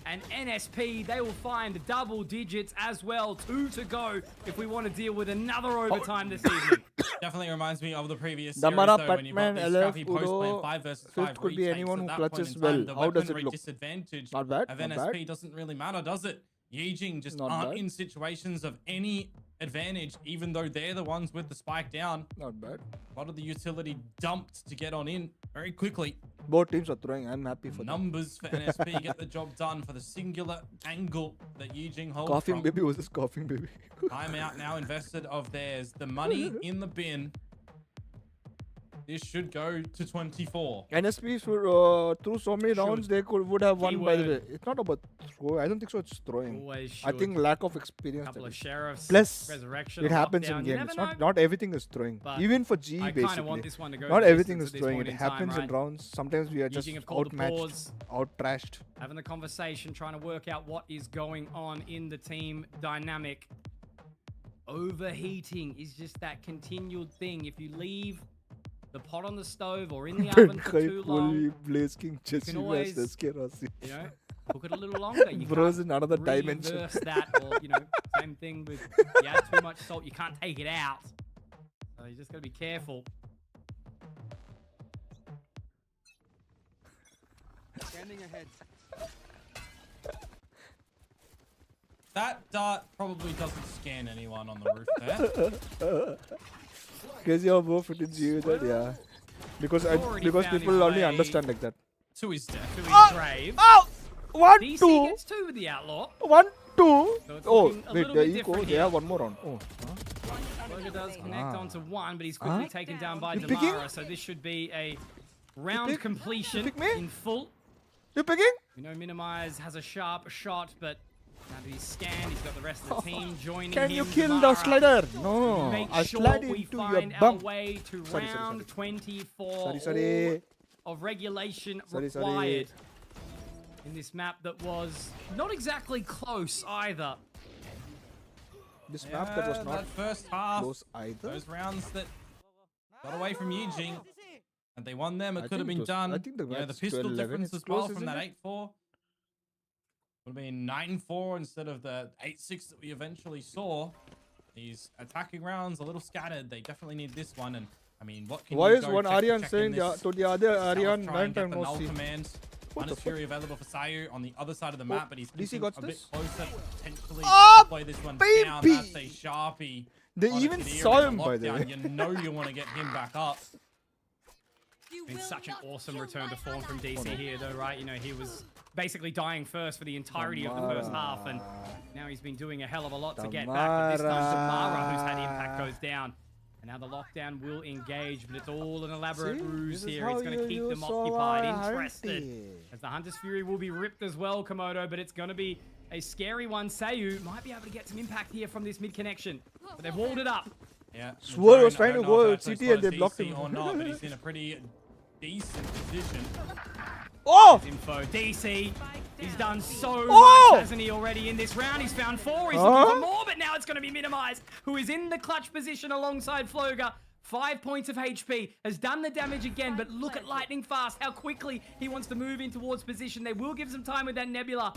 And NSP, they will find double digits as well. 2 to go if we want to deal with another overtime this evening. Definitely reminds me of the previous Damara, series, though, when you've got Batman, these LF, scrappy post-plan Udo, 5 versus fifth 5 could be retakes. anyone At who that point clutches in well. time, the How does it weaponry look? disadvantage Not bad, of not NSP bad. doesn't really matter, does it? Yi-JING just Not aren't bad. in situations of any advantage, even though they're the ones with the spike down. Not bad. A lot of the utility dumped to get on in very quickly. Both teams are throwing. I'm happy for them. Numbers for NSP get the job done for the singular angle that Yi-JING holds Coughing from. baby was this coughing baby. Timeout now invested of theirs. The money in the bin. this should go to 24. NSP through so many rounds they would have won. By the way, Keyword. it's not about throw. I don't think so. It's throwing. Always I should. think lack of experience. Couple that of is. sheriffs. Plus, Resurrection. it a happens lockdown. in You game. never It's know. not everything is throwing. But Even for G, I kind basically. of want this one to go. Not the everything distance is at this throwing. point It in time, happens in right? rounds. Sometimes we are just YI-JING have called a outmatched, pause. out-trashed. Having the conversation, trying to work out what is going on in the team dynamic. Overheating is just that continued thing. If you leave the pot on the stove or in the oven for too long, can always- you know, cook it a little longer. You Bros can't in another dimension. reverse that, or same thing with you add too much salt, you can't take it out. So you just gotta be careful. Standing ahead. That dart probably doesn't scan anyone on the roof there. Because you're more fit in G with that, yeah. Because Already found people his only way understand like that. To his death. To his grave. Oh! 1, DC 2! gets 2 with the outlaw. 1, 2! So it's Oh, looking a wait, little the bit eco, different they here. have one more round. Oh, Logan does connect Ah. onto 1, but he's quickly Huh? taken down by You picking? Damara, so this should be a round pick? completion You pick me? in full. you picking? We know Minimize has a sharp shot, but now that he's scanned, he's got the rest of the team joining Can him. you kill the Damara, slider? No, Make I sure slide we into your find our bum. way to Sorry, round 24 Sorry. of regulation Sorry. required in this map that was not exactly close either. This map that was Yeah, not that first half, close either. those rounds that got away from YI-JING, and they won them. It I could have think been it was- done. I think the the match pistol 12-11 difference is as well close, from isn't that it? 8-4 would have been 9-4 instead of the 8-6 that we eventually saw. These attacking rounds a little scattered. They definitely need this one. And I mean, what can Why you is go one check Aryan in saying this to the other South, Aryan try 9 and get time the no null see? command? One the is Fury available for Sayu on the other side of the map, but he's DC looking got a bit this? closer potentially Oh, to play this one baby! down. That's a Sharpie. They on a even Kadira saw in him, by the lockdown. way. You know you want to get him back up. Been such an awesome return to form from DC here, though, right? He was basically dying first for the entirety of the first half, and now he's been doing a hell of a lot to get back. But this time, Damara, who's had impact, goes down. And now the lockdown will engage, but it's all an elaborate See? ruse This is here. how It's going to you keep them saw occupied, our interested. auntie. As the Hunter's Fury will be ripped as well, Komodo, but it's going to be a scary one. Sayu might be able to get some impact here from this mid-connection, but they've walled it up. Yeah, Swirl was Majoran, I trying don't to know go if that's CT and they close blocked DC him. or not, but he's in a pretty decent position. Oh! Info. DC, he's done so Oh! much, hasn't he, already in this round? He's found 4, he's Huh? looking for more, but now it's going to be Minimized, who is in the clutch position alongside Floga. 5 points of HP, has done the damage again, but look at Lightning Fast, how quickly he wants to move in towards position. They will give some time with that Nebula.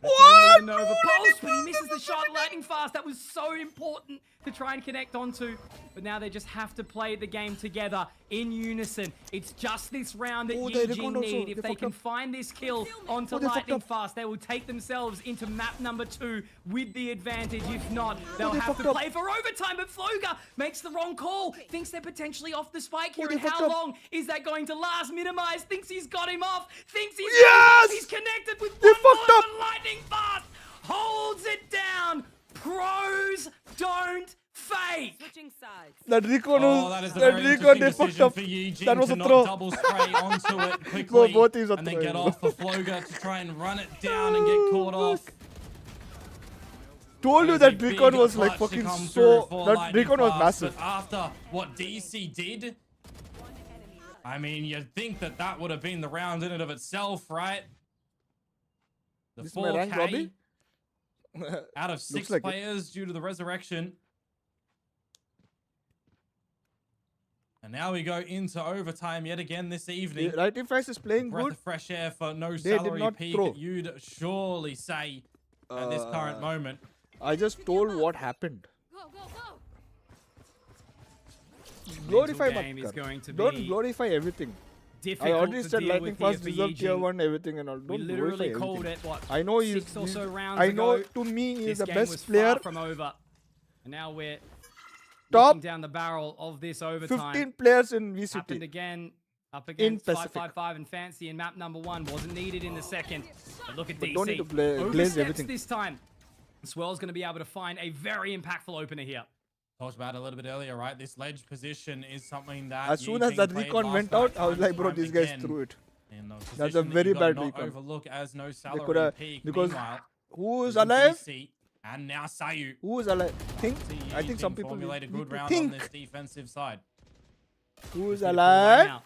What? The Nova Pulse, but he misses the shot lightning fast. That was so important to try and connect onto. But now they just have to play the game together in unison. It's just this round that Oh, they YI-JING reckoned also. need. They If they fucked can up. find this kill onto Oh, they fucked lightning up. fast, they will take themselves into map number 2 with the advantage. If not, they'll they have fucked to up. play for overtime. But Floga makes the wrong call. Thinks they're potentially off the spike here. they And how fucked up. long is that going to last? Minimize thinks he's got him off. Thinks he's Yes! He's connected with They one fucked more, up. but lightning fast holds it down. Pros don't fake. Switching sides. That recon Oh, was, that is a that very recon they interesting fucked decision up. for YI-JING That was to a not throw. double spray onto it quickly both teams are and then throwing, get bro. off for Floga to try and run it down and get caught off. Told you There's that a recon big was like clutch to fucking come so. through for That Lightning recon was Fast, massive. But after what DC did, I mean, you'd think that that would have been the round in and of itself, right? The This is my rank 4K lobby. out of 6 like it. players due to the resurrection. And now we go into overtime yet again this evening. Right, if Ice is playing Breath good, of fresh air for no They did salary not peak, throw. you'd surely say at this current moment. I just told what happened. Go, go, go. Glorify game is Matkar. going to Don't be glorify everything. I difficult already to said deal Lightning with here Fast for deserved tier YI-JING. 1, everything and all. We Don't literally glorify called everything. it, what, I know he's. 6 or so rounds I know, ago. to me, he's This the game best was player. far from over. And now we're Top looking down the barrel of this overtime. 15 players in Happened VCT. again. Up against Pacific. 555 and Fancy in map number 1. Wasn't needed in the second. But look at But DC. don't need to glaze Oversteps everything. this time. Swell's going to be able to find a very impactful opener here. Talked about it a little bit earlier, right? This ledge position is something that As soon as Yi-Jing that played recon last went night out, I was time like, and bro, time these guys again. threw it. And the That's a position that very you gotta bad not recon. overlook as no They salary coulda, peak. because Meanwhile, who is losing alive? DC and now Sayu. Who is alive? Think. See I think some Yi-Jing people formulate a need good to round on think. this defensive side. Who is Just need to pull away alive? now.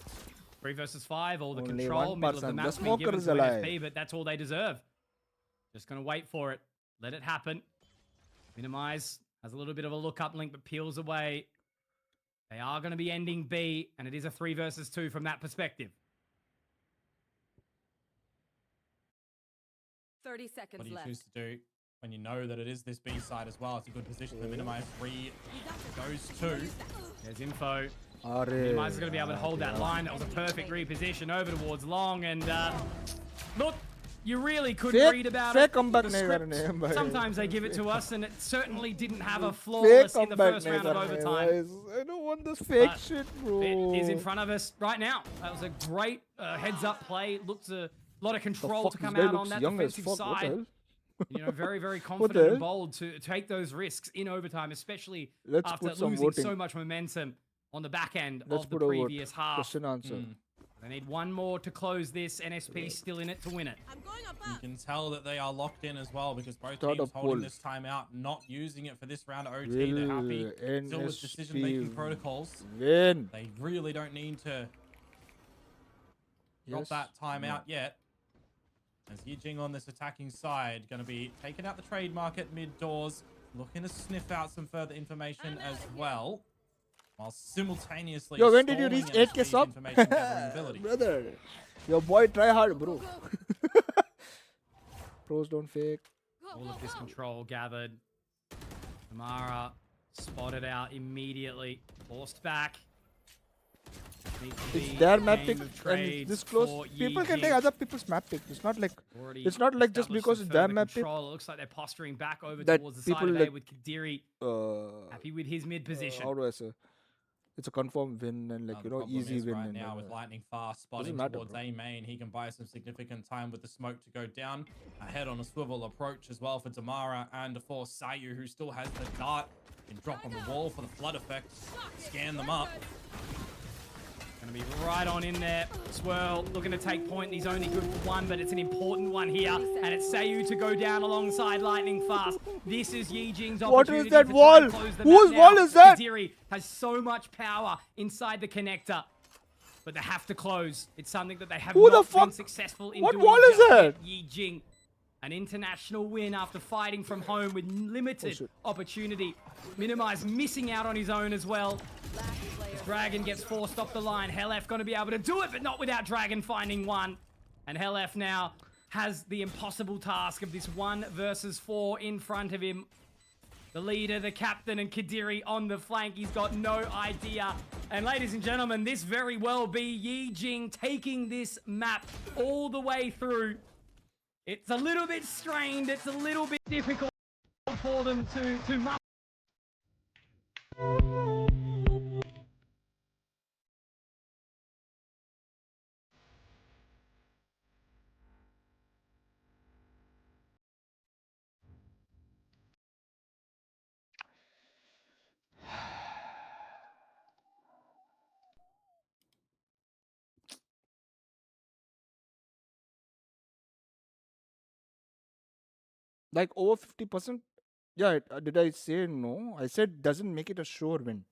3 versus 5, all the Only control, one middle of the person. map The being smoker given is to alive. NSP, but that's all they deserve. Just gonna wait for it. Let it happen. Minimize has a little bit of a look up link, but peels away. They are going to be ending B, and it is a 3 versus 2 from that perspective. 30 What seconds do you left. choose to do when you know that it is this B side as well? It's a good position to minimize. 3 goes 2. There's info. Arre, Minimize is going to be able to hold that line. That was a perfect reposition over towards long, and look, you really couldn't Fake- read about fake it. comeback The नहीं script, करने हैं भाई. sometimes they give it to us, and it certainly didn't have a Fake flawless in the comeback first नहीं round of करने, overtime. guys. I don't want this fake But shit, bro. It is in front of us right now. That was a great heads-up play. Looked a lot of The control fuck, to this come guy out on looks that young as defensive fuck. What the side. hell? You know, very, very What the confident and hell? bold to take those risks in overtime, especially Let's after put some losing so voting. much momentum on the back end Let's of the put a vote. previous half. Question answer. They need one more to close this. NSP still in it to win it. You can tell that they are locked in as well because both Start a teams holding poll. this timeout, not using it for this round of OT. Will They're happy still with NSP decision-making protocols. win? They really don't need to drop Yes. that timeout No. yet. As Yi-Jing on this attacking side, going to be taking out the trade market mid-doors, looking to sniff out some further information as well, while simultaneously Yo, when did you stalling reach NSP's 8K sub? information gathering ability. Brother, your boy try hard, bro. Pros don't fake. All of this control gathered. Amara spotted out immediately. Forced back. Needs to It's be their a map game pick of and trade it's this close. for People can take Yi-Jing. other people's map pick. It's not like Already it's not like just established because some it's their further map pick. control. It looks like they're posturing back over That towards the side people of A like, with Kadiri. Happy with his mid position. How do I say? It's a confirmed win and like The problem easy is win. right and, now with Lightning fast spotting matter, towards bro. A main, he can buy some significant time with the smoke to go down. Ahead on a swivel approach as well for Damara and for Sayu, who still has the dart. Can drop on the wall for the flood effect. Scan them up. Going to be right on in there. Swirl looking to take point. He's only good for one, but it's an important one here. And it's Sayu to go down alongside Lightning Fast. This is Yi-Jing's What opportunity is that to wall? try and close the Whose map wall now. is that? Kadiri has so much power inside the connector. But they have to close. It's something that they have Who the not been fuck? successful in What doing wall is just that? yet. Yi-Jing. An international win after fighting from home with limited shit. opportunity. Minimize missing out on his own as well. Dragon gets forced off the line. Hellf going to be able to do it, but not without Dragon finding one. And Hellf now has the impossible task of this 1 versus 4 in front of him. The leader, the captain, and Kadiri on the flank. He's got no idea. And ladies and gentlemen, this very well be Yi-Jing taking this map all the way through. It's a little bit strained. It's a little bit difficult for them to Like over 50%. Yeah, did I say no? I said doesn't make it a sure win.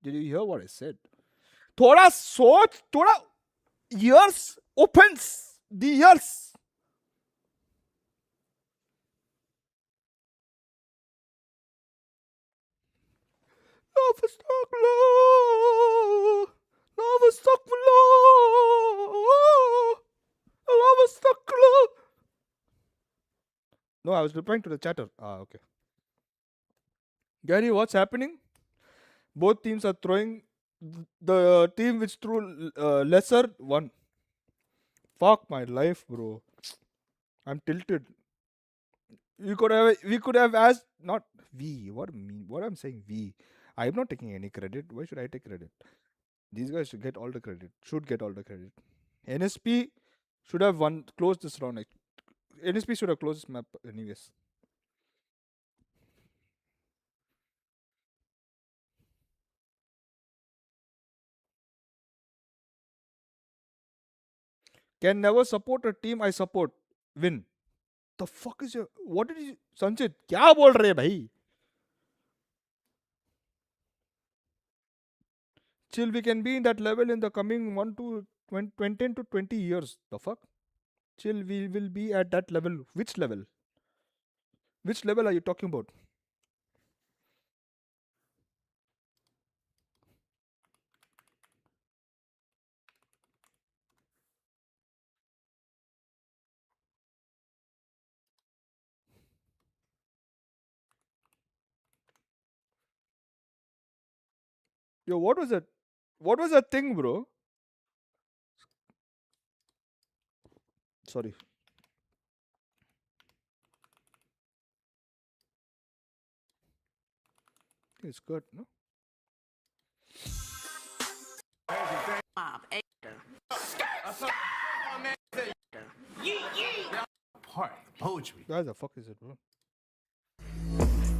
Did you hear what I said? थोड़ा सोच, थोड़ा ears opens the ears. No, I was replying to the chatter. Okay. Gary, what's happening? Both teams are throwing. The team which threw lesser won. Fuck my life, bro. I'm tilted. We could have asked, not we. What I'm saying, we. I'm not taking any credit. Why should I take credit? These guys should get all the credit. NSP should have closed this round. NSP should have closed this map anyways. Can never support a team I support. Win. The fuck is your... What did you... Sanchit, क्या बोल रहे भाई? Chill, we can be in that level in the coming 10 to 20 years. The fuck? Chill, we will be at that level. Which level? Which level are you talking about? Yo, what was that? What was that thing, bro? Sorry. It's good, no? Poetry. Why the fuck is it, bro?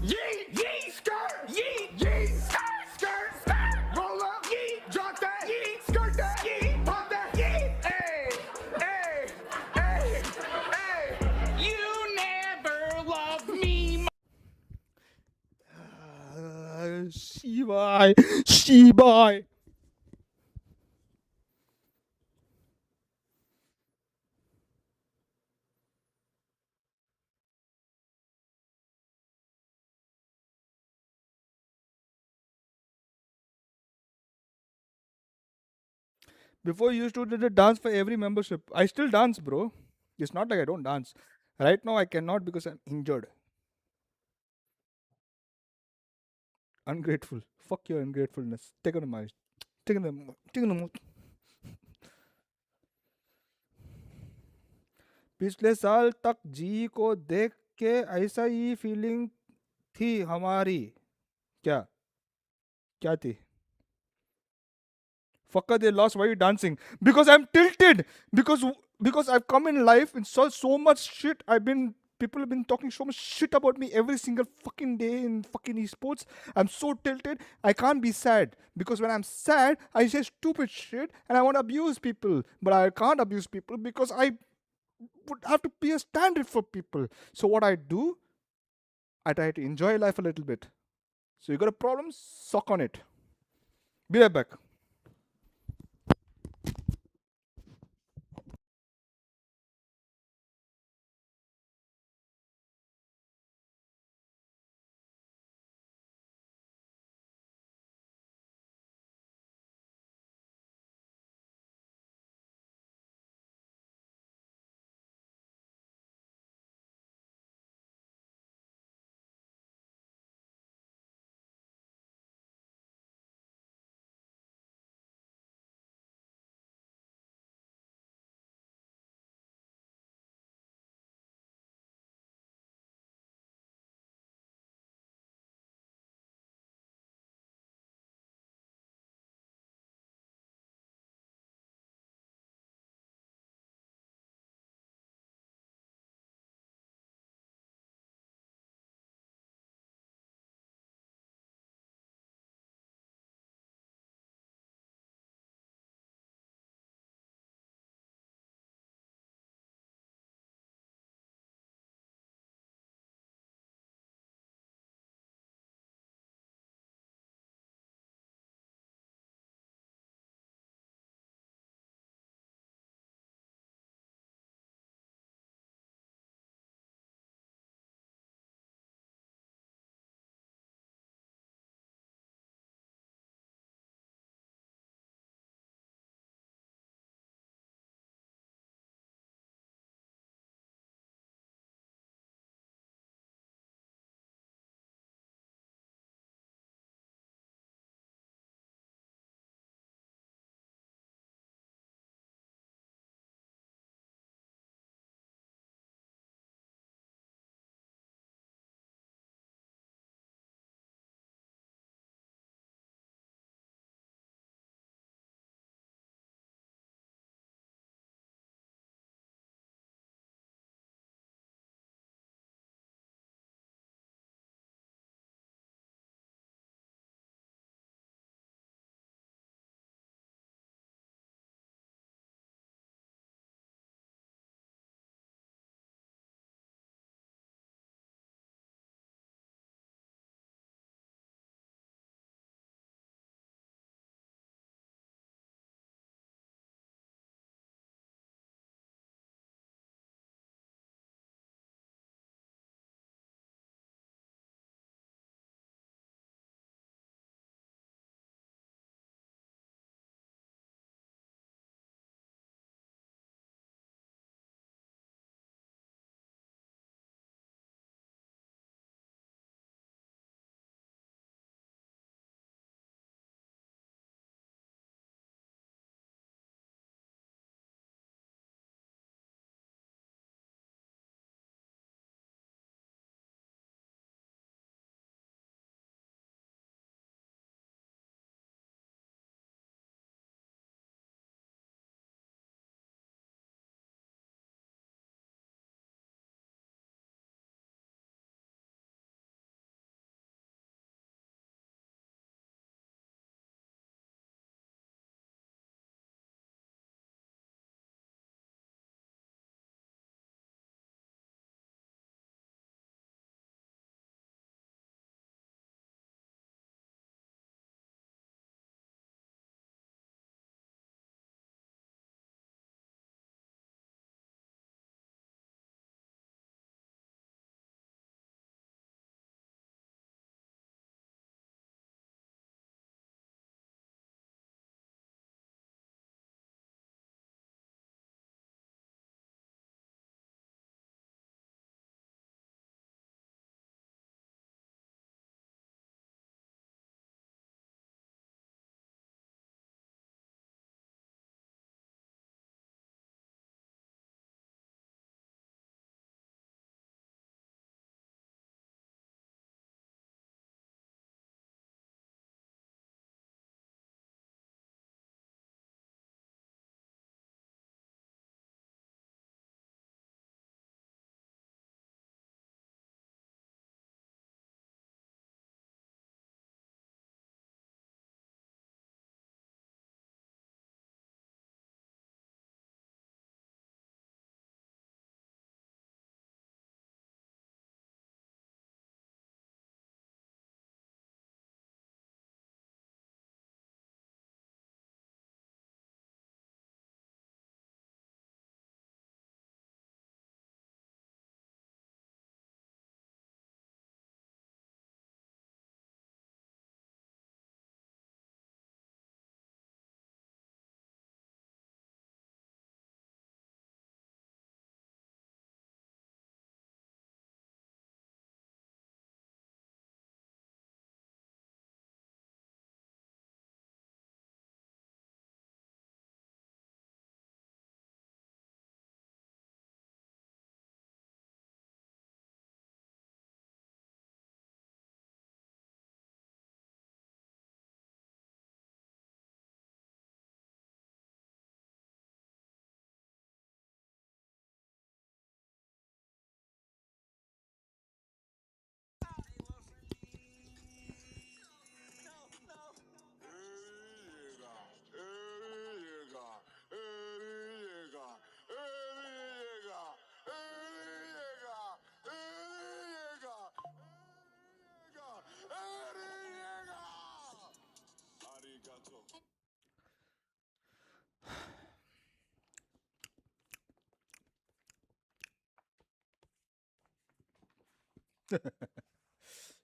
Yeet, yeet, skirt, yeet, yeet, skirt, skirt, skirt, roll up, yeet, drop that, yeet, skirt that, yeet, pop that, yeet, hey, hey, hey, hey, you never loved me. Shibai. Shibai. Before you used to did a dance for every membership. I still dance, bro. It's not like I don't dance. Right now I cannot because I'm injured. Ungrateful. Fuck your ungratefulness. Take on a mic. Take on a पिछले साल तक जी को देख के ऐसा ही feeling थी हमारी. क्या क्या थी? Fucker, they lost. Why are you dancing? Because I'm tilted. Because I've come in life and saw so much shit. People have been talking so much shit about me every single fucking day in fucking esports. I'm so tilted. I can't be sad because when I'm sad, I say stupid shit and I want to abuse people, but I can't abuse people because I would have to be a standard for people. So what I do, I try to enjoy life a little bit. So you got a problem? Suck on it. Be right back.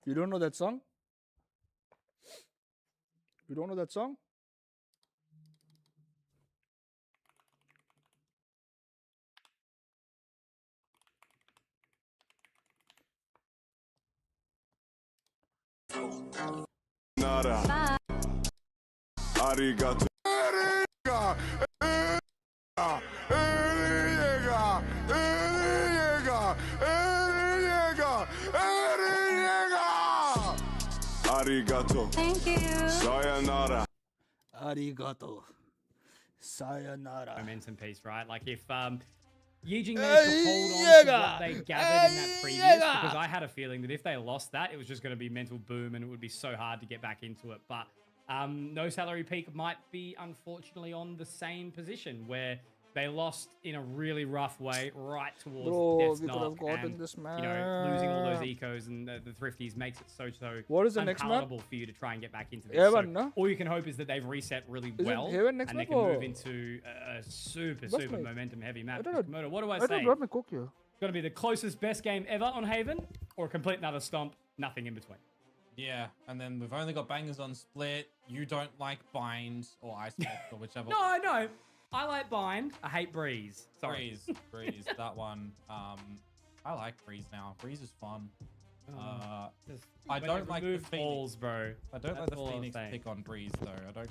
You don't know that song? You don't know that song? Nara. Arigato. Eriga. Eriga. Eriga. Eriga. Eriga. Eriga. Arigato. Thank you. Sayonara. Arigato. Sayonara. Momentum piece, right? Like if YI-JING managed to hold on to what they gathered in that previous, because I had a feeling that if they lost that, it was just going to be mental boom and it would be so hard to get back into it. But No Salary Peak might be unfortunately on the same position where they lost in a really rough way right towards Bro, Death's we could Knot, have gotten and, this, you know, losing all those man. ecos and the thrifties makes it so What is the next map? unpalatable for you to try and get back into this. Heaven, So no? all you can hope is that they've reset really Is it well Heaven next and they map can move or- into a super What's super my- momentum heavy I map. don't know. Komodo, what do I I don't say? brought my coke here. It's going to be the closest best game ever on Haven, or a complete another stomp, nothing in between. Yeah, and then we've only got bangers on split. You don't like bind or ice Box or whichever. No, no. I like Bind. I hate Breeze. Sorry. Breeze, that one. I like Breeze now. Breeze is fun. Just I when don't they like the remove Phoenix. balls, bro. I don't like That's the all I'm Phoenix saying. pick on Breeze though. I like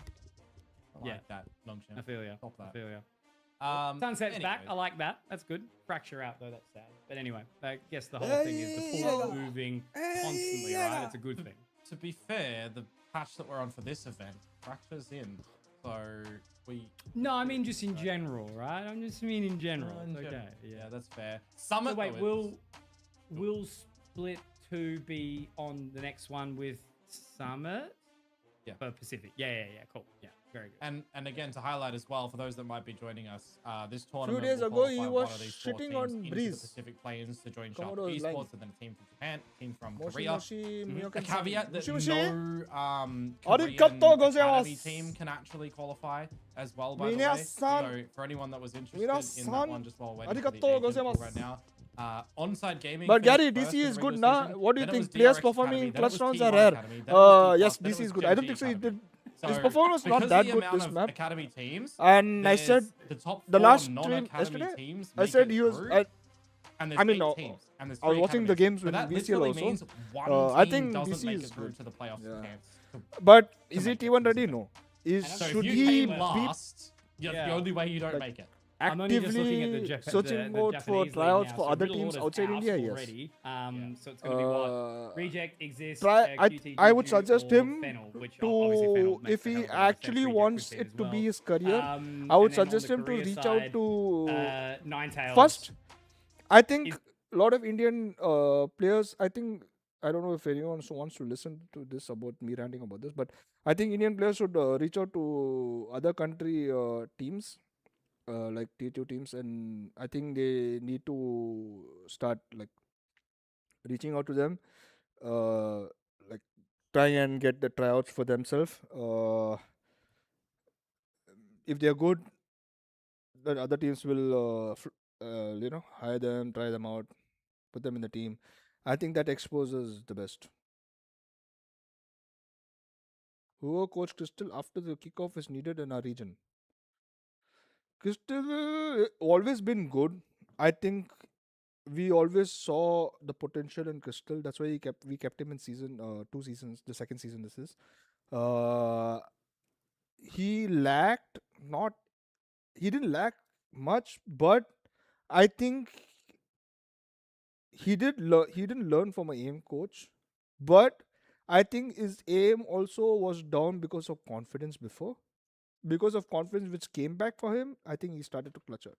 Yeah. that long I champ. feel ya. Stop I that. feel ya. Sunset's back. anyways. I like that. That's good. Fracture out though. That's sad. But anyway, I guess the whole thing is the pool moving constantly, right? It's a good thing. To be fair, the patch that we're on for this event, Fracture's in. So we No, I mean just in general, right? I'm just mean in general. in It's okay. general. Yeah. Yeah, that's fair. So Summit wait, though, will Split 2 be on the next one with Summit? Yeah. For Pacific. Yeah. Cool. Yeah. Very good. and again to highlight as well for those that might be joining us, this tournament days will ago, he qualify was one of these four shitting teams on into Breeze. the Pacific Plains to join Shark Komodo is lying. Esports, and then a team from Japan, a team from Moshi Korea. Moshi, A Myokan-san. caveat that Moshi Moshi. Korean Arigatou gozaimasu. academy team can actually qualify as well, by the way. Minasan. So for anyone that was interested in that Minasan. one, just while waiting for the Arigatou agent gozaimasu. right now. Onside Gaming. But finished Gary, first DC in is the good, regular nah? season, What do you then it think? was Players DRX performing in Academy, then it clutch was rounds T1 are rare. Academy, then it was Yes, D+, then it DC is was good. I don't JG think so. He Academy. did. His So, performance not because that the good amount this of map. academy teams, And I there's said the top the four last stream non-academy yesterday, teams I make said it he was. through, and there's I mean, 8 no, teams, and there's I was 3 watching the academies. games So with that VCL literally also. means one I team think doesn't DC make is it through good. to the playoffs Yeah. chance. But to is make it it even to ready? Pacific. No. Is So should if you he came be last, that's Yeah. the only way you don't Like, make it. I'm only just looking at actively the searching the out for Japanese league tryouts now, for so other Riddle teams Order's outside out India? Yes. already. So it's going to be what? Uh, Reject exists. I would suggest him Fennel, which to, obviously Fennel makes if a hell he of a lot of sense. actually Reject wants could fit it as to be well. his career, I would And then on suggest the him to career reach side, out to. Ninetales. First, I think is- a lot of Indian players. I think I don't know if anyone wants to listen to this about me ranting about this, but I think Indian players should reach out to other country teams, like T2 teams, and I think they need to start like reaching out to them, like try and get the tryouts for themselves. If they're good, the other teams will hire them, try them out, put them in the team. I think that exposes the best. Whoever coach Crystal after the kickoff is needed in our region. Crystal always been good. I think we always saw the potential in Crystal. That's why we kept him in season 2 seasons. The second season this is. He lacked not. He didn't lack much, but I think he didn't learn from an aim coach, but I think his aim also was down because of confidence before. Because of confidence which came back for him, I think he started to clutch out.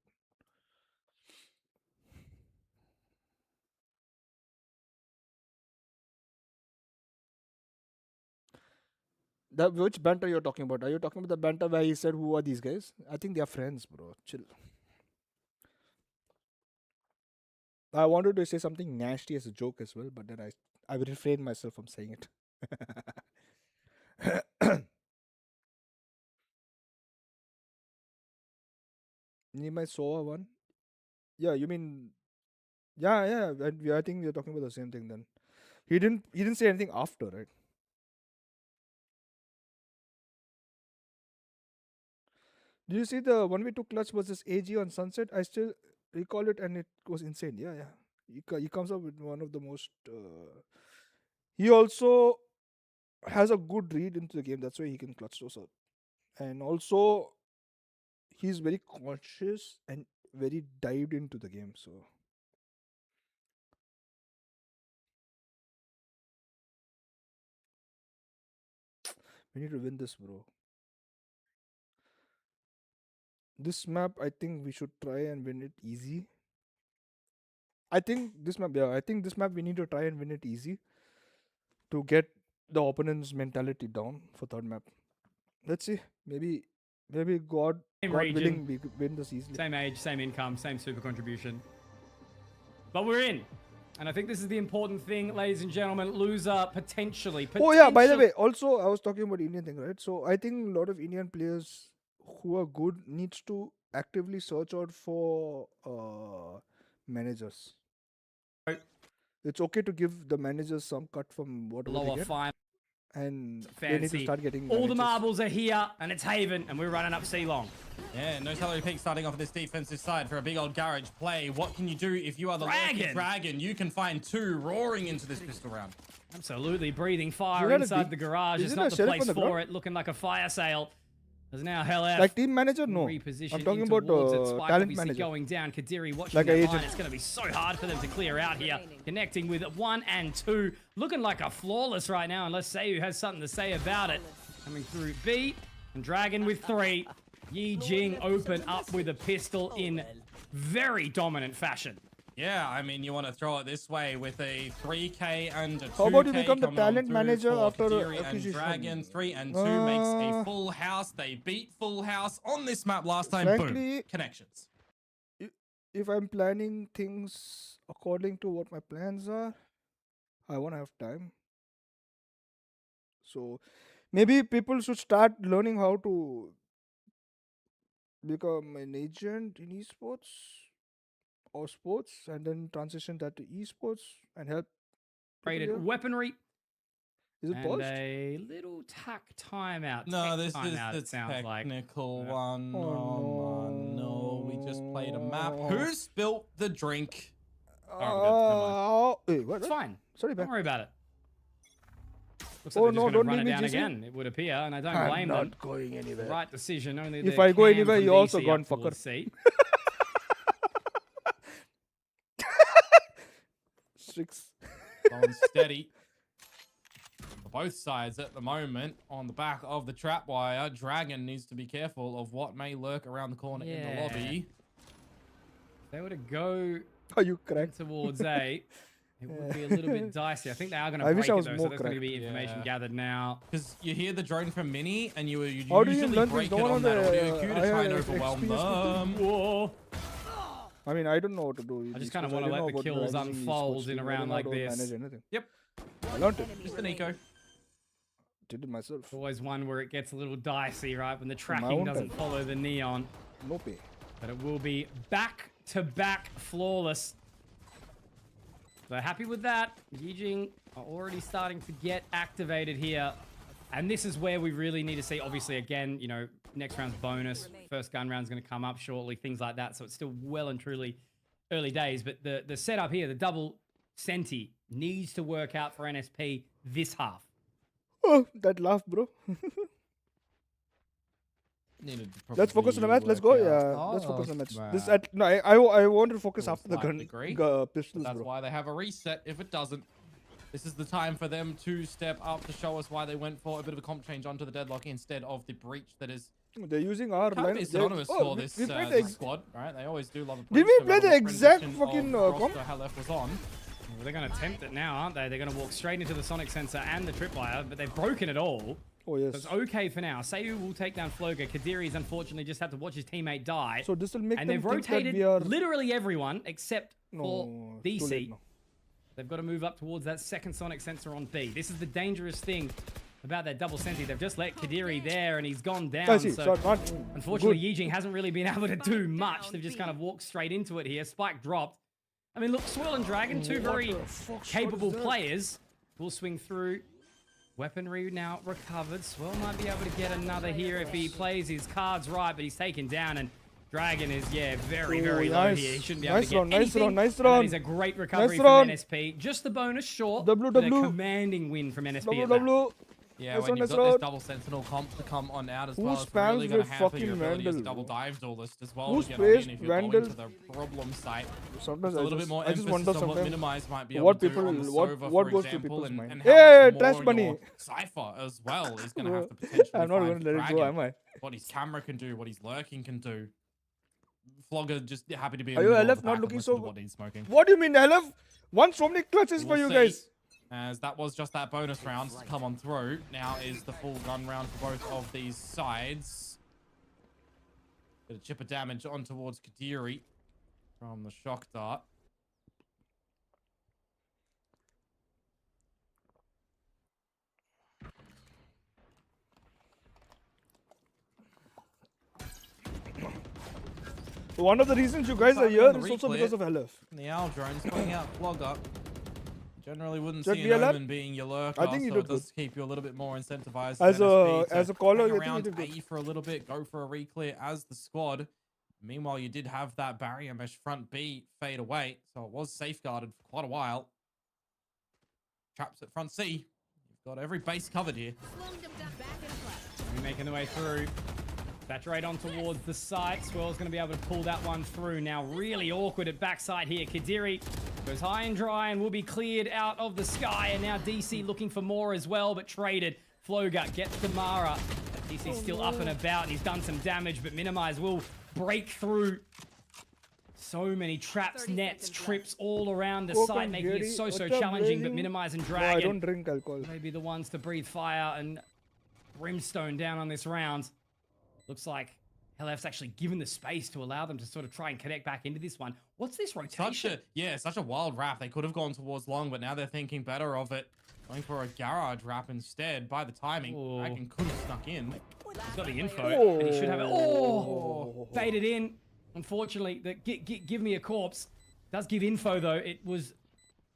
That which banter you're talking about? Are you talking about the banter where he said, "Who are these guys?" I think they are friends, bro. Chill. I wanted to say something nasty as a joke as well, but then I refrained myself from saying it. Nimai saw one. Yeah, you mean? Yeah. I think we're talking about the same thing then. He didn't say anything after, right? Did you see the 1v2 clutch versus AG on Sunset? I still recall it and it was insane. Yeah, yeah. He comes up with one of the most. He also has a good read into the game. That's why he can clutch those up. And also, he's very conscious and very dived into the game. So. We need to win this, bro. This map, I think we should try and win it easy. I think this map, we need to try and win it easy to get the opponent's mentality down for third map. Let's see. Maybe God willing, we could win this easily. Same age, same income, same super contribution. But we're in. And I think this is the important thing, ladies and gentlemen. Loser potentially. Oh yeah, by the way, also I was talking about Indian thing, right? So I think a lot of Indian players who are good needs to actively search out for managers. Right. It's okay to give the managers some cut from whatever they Lower get. final. And they need Fancy. to start getting All the managers. marbles are here, and it's Haven, and we're running up C-Long. Yeah, no salary peak starting off on this defensive side for a big old garage play. What can you do if you are the lucky dragon? You can find two roaring into this pistol round. Absolutely, breathing fire that a inside big- the garage. isn't It's not there a the sheriff place on the for ground? it. Looking like a fire sale. There's now Hell F. Like team manager, no. Reposition I'm talking in about towards it. Spike talent obviously manager. going down. Kadiri watching Like that a line. agent. It's going to be so hard for them to clear out here. Connecting with 1 and 2. Looking like a flawless right now, unless Sayu has something to say about it. Coming through B. And Dragon with 3. YI-JING open up with a pistol in very dominant fashion. Yeah, I mean, you want to throw it this way with a 3K and a 2K. How about you become the coming on talent through manager for after Kadiri and acquisition? Dragon. 3 and 2 makes a full house. They beat full house on this map last time. Frankly, Boom. Connections. If I'm planning things according to what my plans are, I want to have time. So maybe people should start learning how to become an agent in esports or sports and then transition that to esports and help people Rated here. weaponry. Is it And paused? a little tack timeout. No, Tech this is timeout, the it sounds like. technical Yeah. one. Oh, Oh, no. We just played a map. no. Who spilt the drink? Wait, what? It's fine. Sorry, Don't man. worry about it. Looks Oh, like they're no, just don't going to leave run it me, down GC. again, it would appear, and I don't I'm blame not them. going anywhere. Right decision. Only If the I go cam anywhere, from you also DC gone, up towards fucker. C. Six. Going steady. For both sides at the moment on the back of the trap wire. Dragon needs to be careful of what may lurk around the corner in the Yeah. lobby. If they were to go Are you correct? towards A, it would be a little bit dicey. I think they are going to I break wish I it, was though, more so there's going to correct. be information Yeah. gathered now. Because you hear the drone from Mini and you How do you usually learn break this? it No one on on that the, audio cue to try and IR overwhelm experience with them. Whoa. I mean, I don't know what to do. I just kind of want to let the kills unfold in a round like this. Manage anything. Yep. I learned it. Just an eco. Did it myself. It's always one where it gets a little dicey, right? When the my tracking own doesn't time. follow the neon. No pay. But it will be back-to-back flawless. So happy with that. YI-JING are already starting to get activated here. And this is where we really need to see, obviously, again, you know, next round's bonus. First gun round's going to come up shortly, things like that. So it's still well and truly early days. But the setup here, the double Senti, needs to work out for NSP this half. Oh, that laugh, bro. Let's focus on the match. Let's go. Yeah, let's focus on the match. This no, I want to focus To a after the slight gun degree. pistols, That's bro. why they have a reset if it doesn't. This is the time for them to step up to show us why they went for a bit of a comp change onto the deadlock instead of the breach that is They're using our kind of line. be synonymous for we this, played the this squad, right? They always do love a Did breach, we no play matter the what exact rendition fucking, of comp? roster Halef was on. Well, they're going to attempt it now, aren't they? They're going to walk straight into the sonic sensor and the tripwire, but they've broken it all. Oh yes. So it's okay for now. Sayu will take down Floga. Kadiri's unfortunately just had to watch his teammate die. So this will make And them they've think that rotated we are. literally everyone except for No, it's too late DC. now. They've got to move up towards that second sonic sensor on B. This is the dangerous thing about that double senti. They've just let Kadiri there and he's gone down. I see. So So not unfortunately, good. YI-JING hasn't really been able to do much. They've just kind of walked straight into it here. Spike dropped. I mean, look, Swirl and Dragon, two very the fuck shot capable is that? players. will swing through. Weaponry now recovered. Swell might be able to get another here if he plays his cards right, but he's taken down, and Dragon is, very, very low here. He shouldn't be able to get anything. Nice And that round. is a great recovery Nice from round. NSP. Just the bonus short, W, but a W. commanding win from NSP at that. WW. Yeah, when one, you've nice got this round. double sentinel comp to come on out as Who well, it's really spams going with to hamper fucking your ability as a Vandal? double dive duelist as well Who to get on sprays in if you're Vandal? going to the problem site. Sometimes It's a little bit more I just emphasis wonder on what sometimes Minimize might be able what to do people, on the what Sova, what for goes to example, people's and, mind. and Yeah, how Trash much more Bunny. your Cypher as well is going to have to potentially I'm not find going to let it go, Dragon. am I? What his camera can do, what his lurking can do. Flogger just happy to be in Are the you middle of LF the not pack looking and listen so to good? what he's smoking. What do you mean, LF? Won so many clutches for We'll you see, guys. as that was just that bonus round to come on through. Now is the full gun round for both of these sides. Bit of chipper damage on towards Kadiri from the shock dart. One of the reasons you guys are Timing here on the is also replay. because of LF. And the owl drone's putting out Flogger. Generally wouldn't Should see be an allowed? omen being your lurker, I think he so did it does keep you a little bit more incentivized As NSP a to caller, hang I think he around did good. A for a little bit, go for a reclear as the squad. Meanwhile, you did have that barrier mesh front B fade away, so it was safeguarded for quite a while. Traps at front C. You've got every base covered here. We're making the way through. Saturate on towards the site. Swirl's going to be able to pull that one through. Now really awkward at backside here. Kadiri goes high and dry and will be cleared out of the sky. And now DC looking for more as well, but traded. Floga gets Damara. DC's still up and about, and he's done some damage, but Minimize will break through. So many traps, nets, trips all around the Coke site, and making it Jerry, so what's up, challenging, but Blazing? Minimize and No, I don't Dragon drink alcohol. may be the ones to breathe fire and brimstone down on this round. Looks like LF's actually given the space to allow them to sort of try and connect back into this one. What's this rotation? Such a wild wrap. They could have gone towards long, but now they're thinking better of it. Going for a garage wrap instead. By the timing, Ooh. Dragon could have snuck in. He's got the info, and he should have it. Oh, faded in. Unfortunately, the give me a corpse does give info though. It was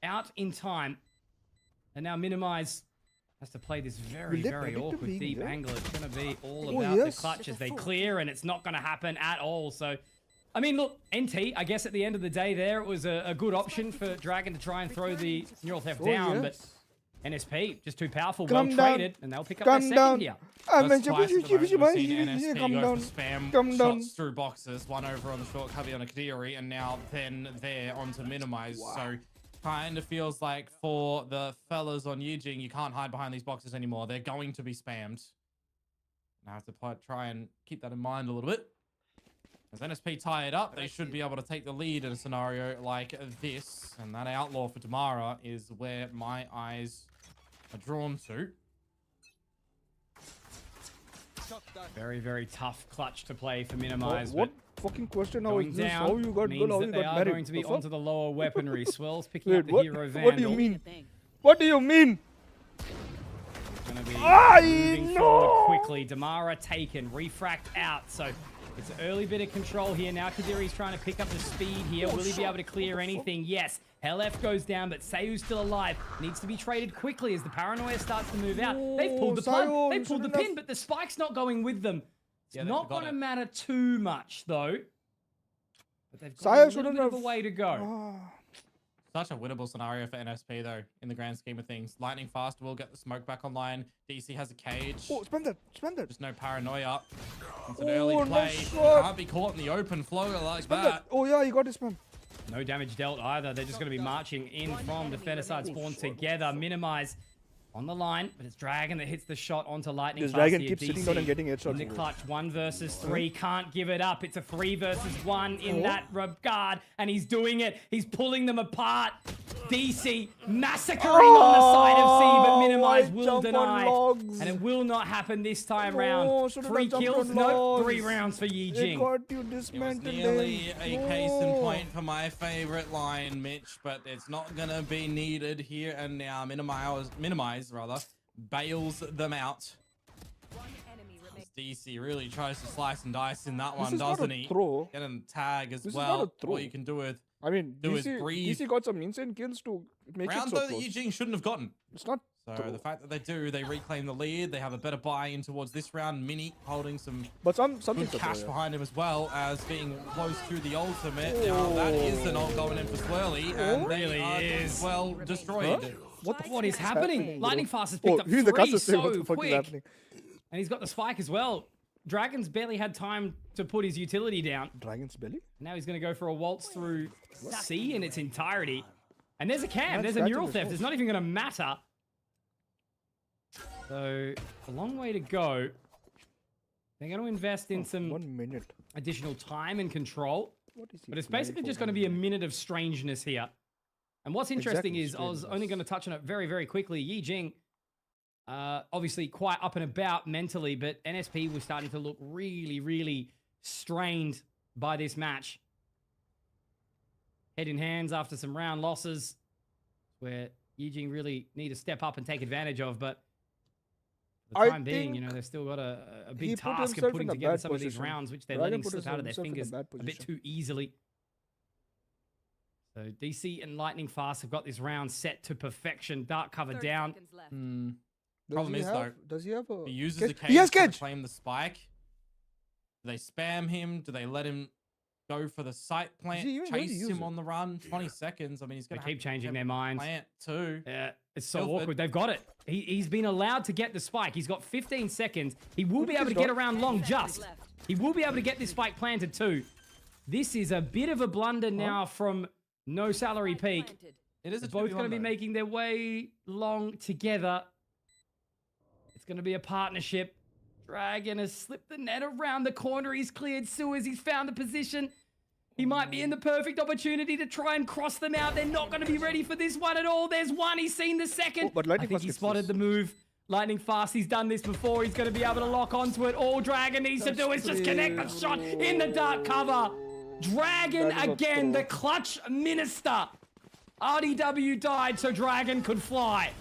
out in time, and now Minimize has to play this very, Will they very predict him awkward being deep there? angle. It's going to be all Oh, about yes. the clutch as they clear, and it's not going to happen at all. So, I mean, look, NT, I guess at the end of the day there, it was a good option for Dragon to try and throw the neural theft down, but NSP, just too powerful, Come well down. traded, and they'll pick up their Come second down. here. I'm That's a twice at the moment we've seen NSP come go down. for spam Come down. shots through boxes. One over on the short cubby on a Kadiri, and now then there onto Minimize. So kind of feels like for the fellas on YI-JING, you can't hide behind these boxes anymore. They're going to be spammed. Now I have to try and keep that in mind a little bit. As NSP tie it up, they should be able to take the lead in a scenario like this. And that outlaw for Damara is where my eyes are drawn to. Very, very tough clutch to play for Minimize. What fucking question now Going is this? down How you got means girl? How that you they got are married? going to be The fuck? onto the lower weaponry. Swell's picking Wait, up the what? hero Vandal. What do you mean? What do you mean? Going to be I moving know. forward quickly. Damara taken, refract out. So it's an early bit of control here. Now Kadiri's trying to pick up the speed here. Will he be able to clear anything? Yes. LF goes down, but Sayu's still alive. Needs to be traded quickly as the paranoia starts to move out. They've pulled the plug. Sayu, They you pulled the shouldn't pin, have- but the spike's not going with them. It's Yeah, they've not got going to it. matter too much, though. But they've got Sayu a little shouldn't bit of a have- way to go. Such a winnable scenario for NSP, though, in the grand scheme of things. Lightning fast will get the smoke back online. DC has a cage. Oh, spend that. Spend that. There's no paranoia. It's an Oh, early play. nice You shot. can't be caught in the open flow like Spend that. that. Oh yeah, he got his spam. No damage dealt either. They're just going to be marching in from defender side spawn together. Minimize on the line, but it's Dragon that hits the shot onto Lightning. This Fast Dragon here. keeps sitting DC down and getting headshots. in the clutch. 1 versus 3. Can't give it up. It's a 3 versus 1 in that regard, and he's doing it. He's pulling them apart. DC massacring on the side of C, but Minimize why will jump on deny. logs? And it will not happen this time No, round. shouldn't 3 have jumped kills? on No, 3 logs. rounds for They YI-JING. got you It was dismantled. nearly a case in No. point for my favorite line, Mitch, but it's not going to be needed here and now. Minimize, bails them out. As DC really tries to slice and dice in that This one, is not a doesn't he? throw. Get a tag as This is not well. a throw. What you can do with I mean, do is DC, breathe. DC got some insane kills to make Round it so though that close. YI-JING shouldn't have gotten. It's not. So the fact that they do, they reclaim the lead. They have a better buy-in towards this round. Mini holding some But something good cash behind him as well as being close to the ultimate. Now that is the ult going in for Swirly, and they Really are is. well destroyed. What the What is happening? bro? Lightning Fast has picked up he's in the three custom saying, what so the fuck is quick. happening? And he's got the spike as well. Dragon's barely had time to put his utility down. Dragon's belly? Now he's going to go for a waltz through C in its entirety. And there's a cam. That's There's a neural scratching theft. his It's not even going to matter. So, a long way to go. They're going to invest in some 1 minute. additional time and control. What is he But it's flying basically for just going to 1 be a minute? minute of strangeness here. And what's interesting Exactly, is, I was strangeness. only going to touch on it very, very quickly. YI-JING, obviously quite up and about mentally, but NSP was starting to look really, really strained by this match. Head in hands after some round losses, where YI-JING really need to step up and take advantage of, but for the I time being, you know, think they've still got a he big put task of himself putting in a together bad some of these position. rounds, which they're Dragon letting put slip out of their himself in a fingers bad a bit position. too easily. So DC and Lightning Fast have got this round set to perfection. Dark cover down. Problem is, though, does he have a he uses catch? the cage He has to catch! reclaim the spike. Do they spam him? Do they let him go for the site plant? he even going to Chase use him it? on the run? 20 seconds. I mean, he's They going to keep changing their minds. Plant too. Yeah, it's so Ilford. awkward. They've got it. He's been allowed to get the spike. He's got 15 seconds. He will be able to get around long just. He will be able to get this spike planted too. This is a bit of a blunder now from No Salary Peak. It is a They're both 2v1 going to be though. making their way long together. It's going to be a partnership. Dragon has slipped the net around the corner. He's cleared sewers. He's found the position. He might be in the perfect opportunity to try and cross them out. They're not going to be ready for this one at all. There's one. He's seen the second. Oh, but I Lightning think Fast he gets spotted this. the move. Lightning Fast. He's done this before. He's going to be able to lock onto it. All Dragon needs to do is just connect the shot in the dark cover. Dragon That is a again, throw. the clutch minister. RDW died so Dragon could fly.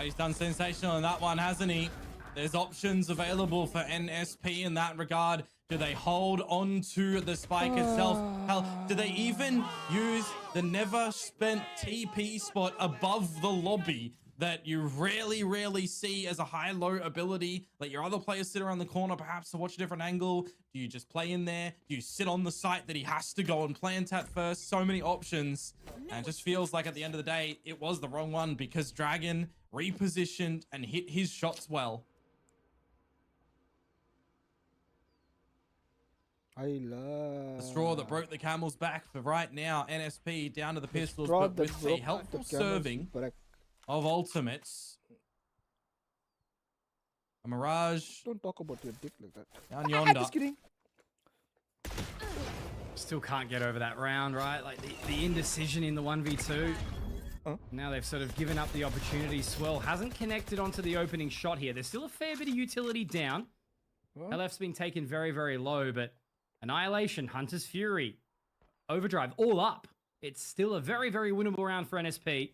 He's done sensational in that one, hasn't he? There's options available for NSP in that regard. Do they hold on to the spike itself? Hell, do they even use the never spent TP spot above the lobby that you rarely see as a high-low ability? Let your other players sit around the corner perhaps to watch a different angle. Do you just play in there? Do you sit on the site that he has to go and plant at first? So many options. And it just feels like at the end of the day, it was the wrong one because Dragon repositioned and hit his shots well. I love The straw that broke the camel's back for right now. NSP down to the pistols, straw but that with a broke helpful the camel's serving back. of ultimates. A Mirage Don't talk about your dick like that. down yonder. Just kidding. Still can't get over that round, right? Like the indecision in the 1v2. Now they've sort of given up the opportunity. Swell hasn't connected onto the opening shot here. There's still a fair bit of utility down. LF's been taken very, very low, but Annihilation, Hunter's Fury, Overdrive, all up. It's still a very, very winnable round for NSP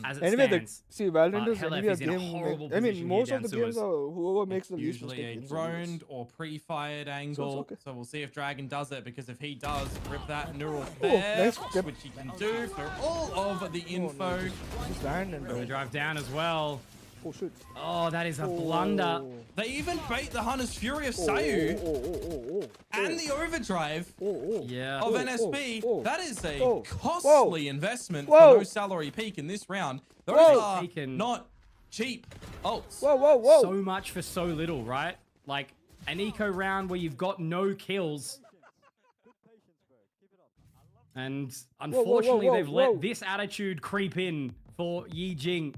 as it Anyway, stands. see, Valorant But is Hell anyway a is in a game. horrible I mean, position most here of the down games sewers. are whoever makes the least Usually a mistake. droned or pre-fired angle. okay. So we'll see if Dragon does it, because if he does, rip that neural nice theft, step. which he can do for all of the info. Just land and Overdrive down as well. oh shit. Oh, that is a blunder. They even bait the Hunter's Fury of Oh, Sayu oh. and the overdrive Yeah. of NSP. That is a oh, costly investment whoa. for No Salary Peak in this round. Those Whoa. are Taken. not cheap ults. Whoa. So much for so little, right? Like an eco round where you've got no kills. And unfortunately, they've let this attitude creep in for YI-JING,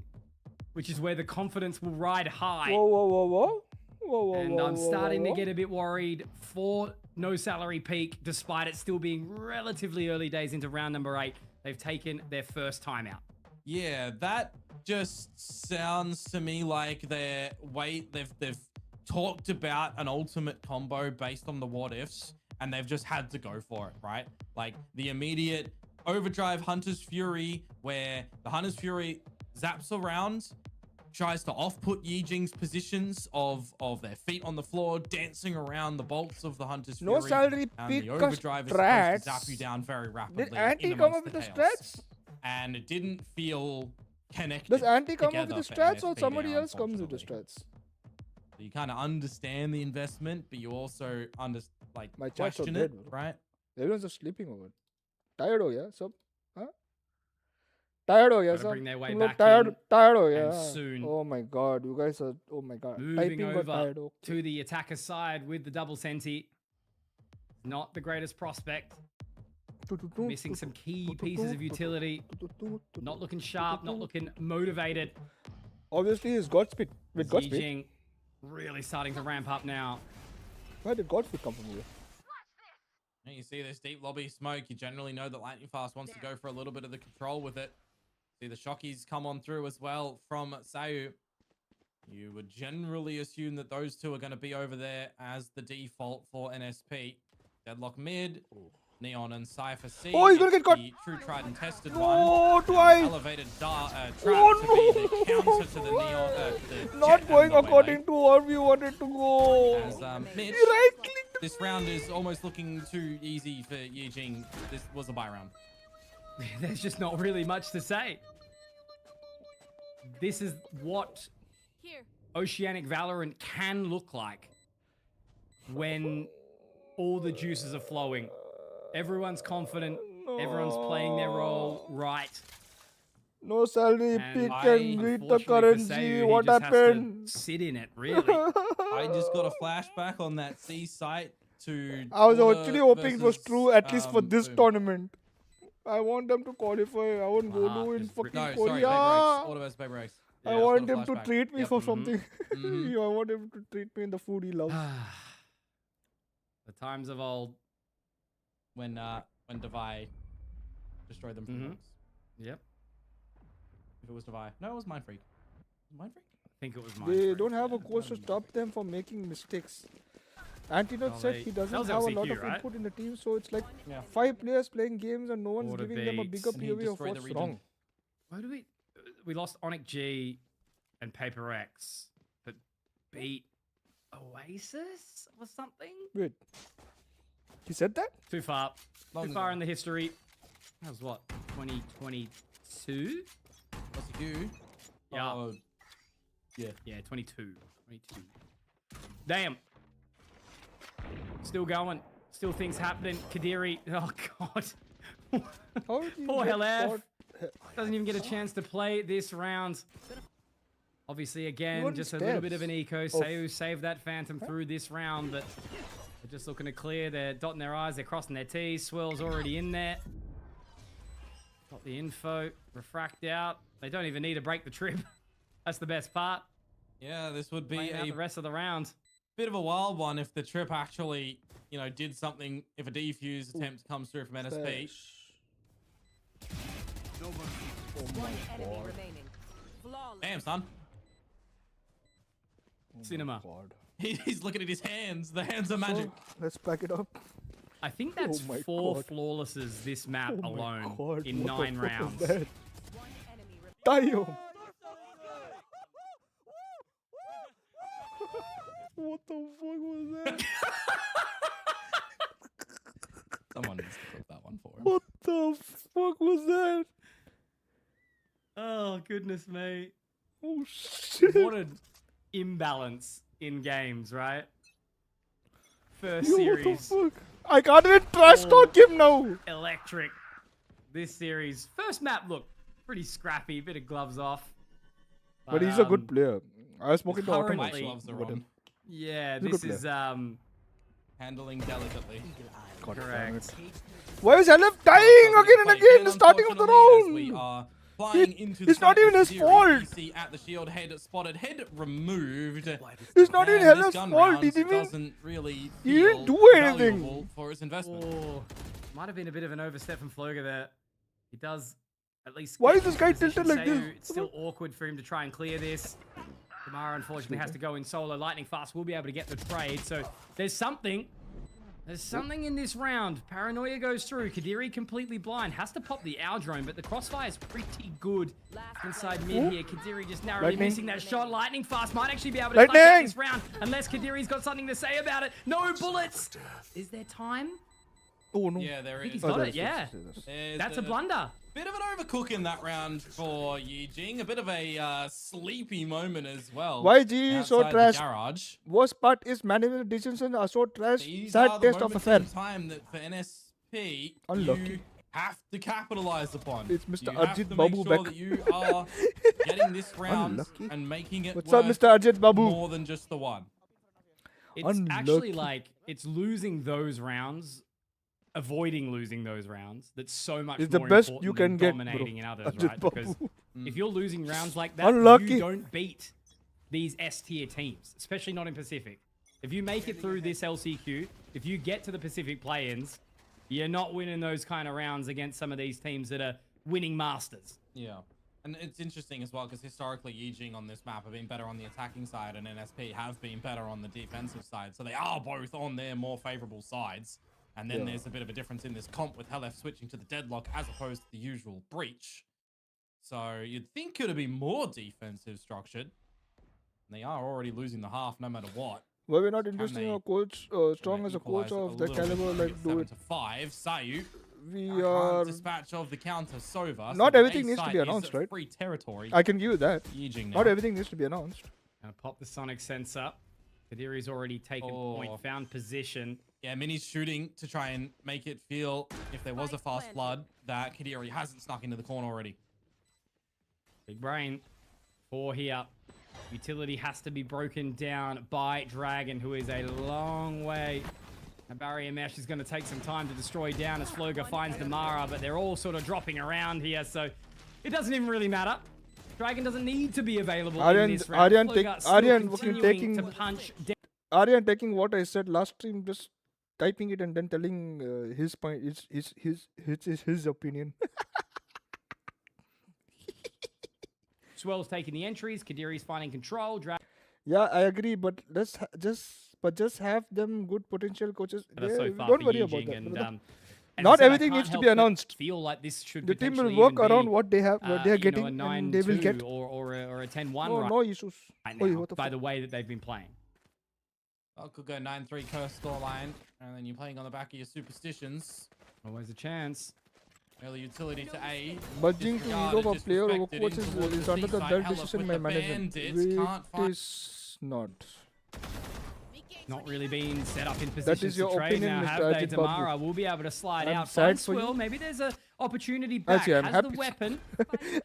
which is where the confidence will ride high. And I'm starting to get a bit worried for No Salary Peak, despite it still being relatively early days into round number 8. They've taken their first timeout. Yeah, that just sounds to me like they've talked about an ultimate combo based on the what ifs, and they've just had to go for it, right? Like the immediate overdrive Hunter's Fury, where the Hunter's Fury zaps around tries to off-put YI-JING's positions of their feet on the floor, dancing around the bolts of the Hunter's No Fury. salary And pick the a overdrive is supposed to zap strats. you down very rapidly. Did Anti in come amongst up with the chaos. strats? And it didn't feel connected. Does Anti come up together with the for strats or NSP somebody there, else comes with the unfortunately. strats? So you kind of understand the investment, but you also My chats are question dead, it, bro. right? Everyone's just sleeping over. Tired हो गया सब? हाँ? Tired हो गया Gotta सब? bring their way तुम लोग back tired in, tired हो and गया? soon. Oh my god, you guys are. Oh my god. Moving Typing but over tired. Okay. to the attacker side with the double senti. Not the greatest prospect. Missing some key pieces of utility. Not looking sharp, not looking motivated. Obviously, he's Godspeed. With Godspeed. YI-JING really starting to ramp up now. Where did Godspeed come from here? And you see this deep lobby smoke, you generally know that Lightning Fast wants to go for a little bit of the control with it. See the Shockies come on through as well from Chiu. You would generally assume that those two are going to be over there as the default for NSP. Deadlock mid, Neon and Cypher C. Oh, he's gonna get caught. The true tried and tested No, one. twice. Elevated trap Oh, to be the counter to the Neon. The Not Jet going and the according Waylay. to what we wanted to go. As Mitch, He right clicked. this round is almost looking too easy for YI-JING. This was a buy round. There's just not really much to say. This is what Oceanic Valorant can look like when all the juices are flowing. Everyone's confident. Everyone's playing their role right. No salary And pick I, and read the unfortunately for currency. Sayu, he What just has to happened? sit in it, really. I just got a flashback on that C site to. I was Order actually hoping it was versus, true, at least for this Boom. tournament. I want them to qualify. I won't go Ah, to in just fucking No, sorry, Korea. Bay Breaks. Order versus Bay Breaks. I Yeah, want got a him to flashback. treat me Yep. for something. Mhm. I want him to treat me in the food he loves. The times of old. When Devi destroyed them from Mhm. books. Yep. If it was Devi. No, it was Mind Freak. Mind Freak? I think it was mine. They don't have a coach to stop them from making mistakes. Antidote Well, said they- he that doesn't was have a lot LCQ, of right? input in the team, so it's like Yeah. 5 players playing games and no one's Order giving them a beats, bigger and he POV of destroyed the what's region. wrong. Why do we lost Onyx G and Paper X, but beat Oasis or something? Wait, he said that? Too far. Long Too far ago. in the history. That was what, 2022? LCQ? Yeah. Oh, yeah. Yeah, 22. 22. Damn. Still going. Still things happening. Kadiri. Oh, God. How did he Poor get LF. caught? Doesn't even get a chance to play this round. Obviously, again, on just a little bit of steps an eco. of- Sayu saved that Phantom through this round, but they're just looking to clear. They're dotting their I's. They're crossing their T's. Swirl's already in there. Got the info. Refract out. They don't even need to break the trip. That's the best part. Yeah, this would be Playing out a the rest of the round. bit of a wild one if the trip actually, did something. If a defuse attempt comes through from NSP. Damn, son. Cinema. God. He's looking at his hands. The hands are magic. So, let's pack it up. I think that's Oh my 4 God. flawlesses this map Oh my alone God, in what the 9 fuck was rounds. that? Damn. What the fuck was that? Someone needs to clip that one for him. What the fuck was that? Oh, goodness me. Oh shit. What an imbalance in games, right? First Yo, what the series, fuck? I can't even trash talk him now. electric. This series, first map, look, pretty scrappy, bit of gloves off. But he's a good player. I was spoken to currently- Autumn. White gloves are with on. him. Yeah, He's a this good is, Handling delicately. God damn correct. it. Why is LF dying again and again? The starting of the Unfortunately, as we round. are flying into the it's not fight even with his Zero, fault. you see at the shield, head spotted, head removed. It's not even And this LF's gun fault. round He didn't even. doesn't really He feel didn't do anything. valuable for his investment. Oh, might have been a bit of an overstep from Floga there. He does at least. Why get is this in guy position. tilted like this? Sayu, it's still awkward for him to try and clear this. Kamara unfortunately has to go in solo. Lightning Fast will be able to get the trade. So there's something. There's something in this round. Paranoia goes through. Kadiri completely blind. Has to pop the owl drone, but the crossfire is pretty good inside mid here. Kadiri just narrowly Lightning. missing that shot. Lightning fast might actually be able to clutch out Lightning! this round unless Kadiri's got something to say about it. No bullets. Is there time? Oh no. Yeah, there I think is. he's got there it, is, yeah. There's That's a blunder. Bit of an overcook in that round for YI-JING. A bit of a sleepy moment as well. YG is so outside the trash. garage. Worst part is management decisions are so trash. These Sad are the taste of moments affair. in time that for NSP Unlucky. you have to capitalize upon. It's Mr. You have Arjit to Babu make sure back. that you are getting this round Unlucky. and making it What's up, worth Mr. Arjit Babu? more than just the one. It's actually Unlucky. like, it's losing those rounds, avoiding losing those rounds. That's so much It's the more best important you than can get, bro. dominating in others, Arjit right? Because Babu. if you're losing rounds like that, Unlucky. you don't beat these S-tier teams, especially not in Pacific. If you make it through this LCQ, if you get to the Pacific play-ins, you're not winning those kind of rounds against some of these teams that are winning Masters. Yeah. And it's interesting as well because historically YI-JING on this map have been better on the attacking side and NSP have been better on the defensive side. So they are both on their more favorable sides. And then there's a bit of a difference in this comp with Helef switching to the deadlock as opposed to the usual breach. So you'd think it would be more defensive structured. They are already losing the half no matter what. Why we're not interested in they, a coach strong as a coach equalize of it a the little bit caliber to like get do 7 it? to 5. Sayu We can't are. dispatch of the counter Sova. Not the everything A needs to site be is announced, at right? Free territory. I can give you that. YI-JING Not now. everything needs to be announced. Gonna pop the Sonic sense up. Kadiri's already taken point, found position. Yeah, Mini's shooting to try and make it feel, if there was a fast flood, that Kadiri hasn't snuck into the corner already. Big brain. 4 here. Utility has to be broken down by Dragon, who is a long way. A barrier mesh is going to take some time to destroy down as Floga finds Damara, but they're all sort of dropping around here, so it doesn't even really matter. Dragon doesn't need to be available in this round. Aryan Floga still Aryan continuing taking to punch down. Aryan taking what I said last stream, just typing it and then telling his point. It's his opinion. Swell's taking the entries. Kadiri's finding control. Yeah, I agree, but just have them good potential coaches. So far Don't for worry about YI-JING that. and, brother. as I Not said, I everything can't needs to help be but announced. Feel like this should The team will potentially work even around be, what they have, what they are getting, a and they will 9-2 get. or a 10-1 No, right no issues. now, Oi, what the by fuck? the way that they've been playing. Well, could go 9-3 curse scoreline, and then you're playing on the back of your superstitions. Always a chance. Early utility to A. Budging to ego of a player over disrespected coach in towards is the under the C-side. bad Helef decision with by the management. bandits, can't It find- is not. Not really being set up in That positions is your to trade opinion, now, Mr. have they? Ajit Babu. Damara will be able to slide I'm out. sad Find for you. Swill. Maybe there's an opportunity back. Actually, I'm Has happy. the weapon.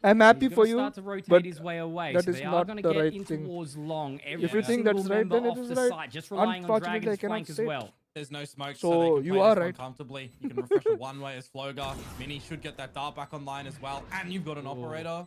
I'm happy He's for gonna you, start to rotate but his way away. that So is they are not going to the get right in thing. towards long. If you think that's right, then it is the right. side, just relying on Unfortunately, Dragon's I cannot flank as say it. well. There's no smoke, So so they can you play are this one right. comfortably. You can refresh it one way as Floga. Mini should get that dart back online as well. And you've got an operator.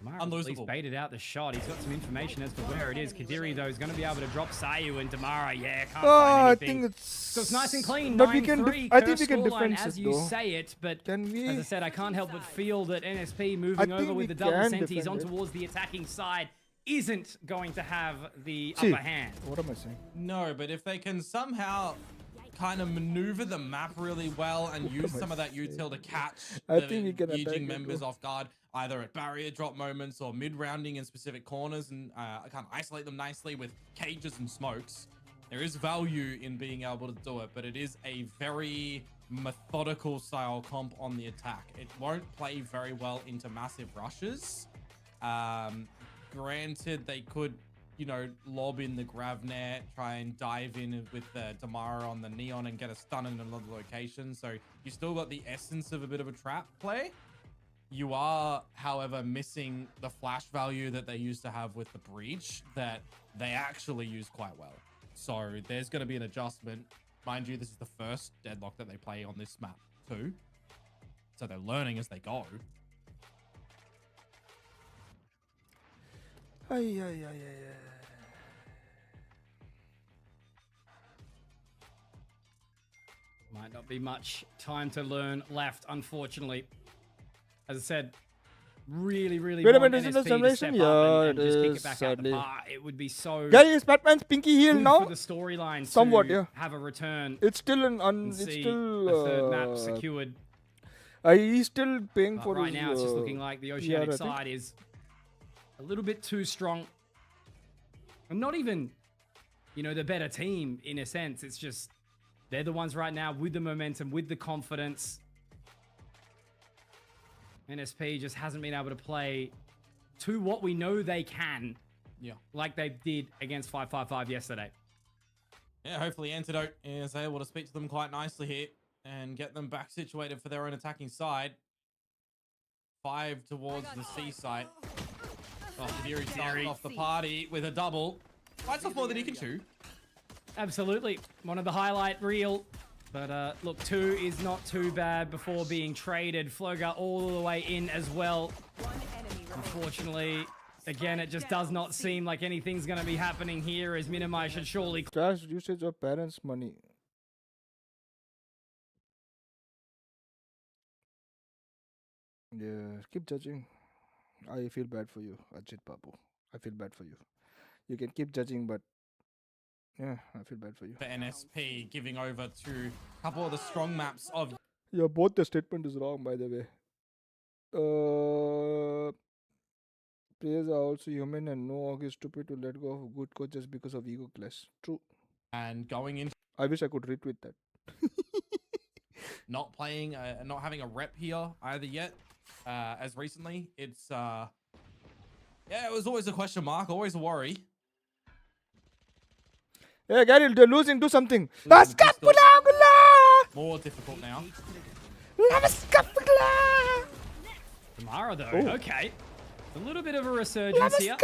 Damara at least Unlosable. baited out the shot. He's got some information as to where it is. Kadiri, though, is going to be able to drop Sayu, and Damara, can't I find anything. think it's. So it's nice and clean. But we can. 9-3. I think Curse we can scoreline defend as it you though. say it, but Can we? as I said, I can't help but feel that NSP I moving think over we with the double can senties defend on it. towards the attacking side isn't going to have the See, upper hand. what am I saying? No, but if they can somehow kind of maneuver the map really well and use am I some of that saying? util to catch I the think we can attack YI-JING it, members bro. off guard, either at barrier drop moments or mid-rounding in specific corners, and kind of isolate them nicely with cages and smokes. There is value in being able to do it, but it is a very methodical style comp on the attack. It won't play very well into massive rushes. Granted, they could, lob in the Gravnet, try and dive in with Damara on the Neon and get a stun in another location. So you still got the essence of a bit of a trap play. You are, however, missing the flash value that they used to have with the Breach that they actually use quite well. So there's going to be an adjustment. Mind you, this is the first deadlock that they play on this map too. So they're learning as they go. Ay. Might not be much time to learn left, unfortunately. As I said, really, really Wait a want minute, is it NSP the to step simulation? up Yeah, and it just kick is, it back sadly. out the park. It would be so Gary, is Batman's pinky healed good now? for the storyline Somewhat, to yeah. have a return It's still and it's see still the third map secured. he's still paying But for right his, now, it's just looking like the PR, Oceanic I think. side is a little bit too strong. And not even, you know, the better team in a sense. It's just they're the ones right now with the momentum, with the confidence. NSP just hasn't been able to play to what we know they can. Yeah. Like they did against 555 yesterday. Yeah, hopefully Antidote is able to speak to them quite nicely here and get them back situated for their own attacking side. 5 towards the C site. Oh, Fury starting off the party with a double. Right off more than he can chew. Absolutely. One of the highlight reel. But look, 2 is not too bad before being traded. Floga all the way in as well. Unfortunately, again, it just does not seem like anything's going to be happening here as Minimize should surely... Trash usage of parents' money. Yeah, keep judging. I feel bad for you, Ajit Babu. I feel bad for you. You can keep judging, but yeah, I feel bad for you. For NSP giving over to a couple of the strong maps of... Yeah, both the statement is wrong, by the way. Players are also human, and no org is stupid to let go of a good coach just because of ego clash. True. And going in, I wish I could retweet that. not playing, not having a rep here either yet, as recently. It's, yeah, it was always a question mark, always a worry. Hey, Gary, they're losing. Do something. More difficult now. Tamara, though, Oh. okay. A little bit of a resurgence here.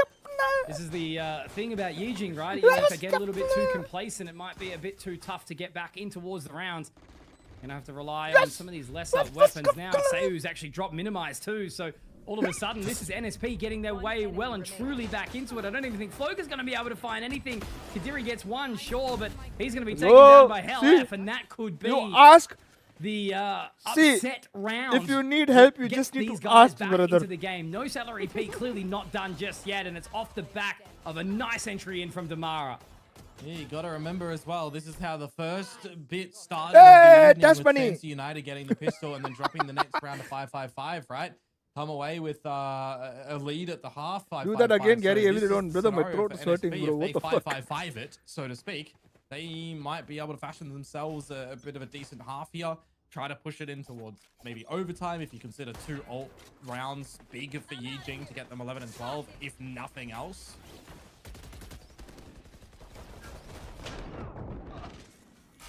This is the thing about YI-JING, right? You know, if they get a little bit too complacent, it might be a bit too tough to get back in towards the rounds. Gonna have to rely on some of these lesser weapons now. Seiu's actually dropped Minimize too, so all of a sudden, this is NSP getting their way well and truly back into it. I don't even think Floga's going to be able to find anything. Kadiri gets one, sure, but he's going to be taken down by Hell F, and that could be You ask. the See, upset round. if you need help, you Get just need these to guys ask, back brother. into the game. No salary P, clearly not done just yet, and it's off the back of a nice entry in from Damara. Yeah, you got to remember as well, this is how the first bit started. Hey, of the that's evening with funny. Fancy United getting the pistol and then dropping the next round to 5-5-5, right? Come away with a lead at the half. 5-5-5. Do that again, Gary. So Every this round, is brother, my scenario throat is for hurting, NSP. bro. If What they the fuck? 5-5-5 it, so to speak, they might be able to fashion themselves a bit of a decent half here. Try to push it in towards maybe overtime if you consider 2 ult rounds big for YI-JING to get them 11 and 12, if nothing else.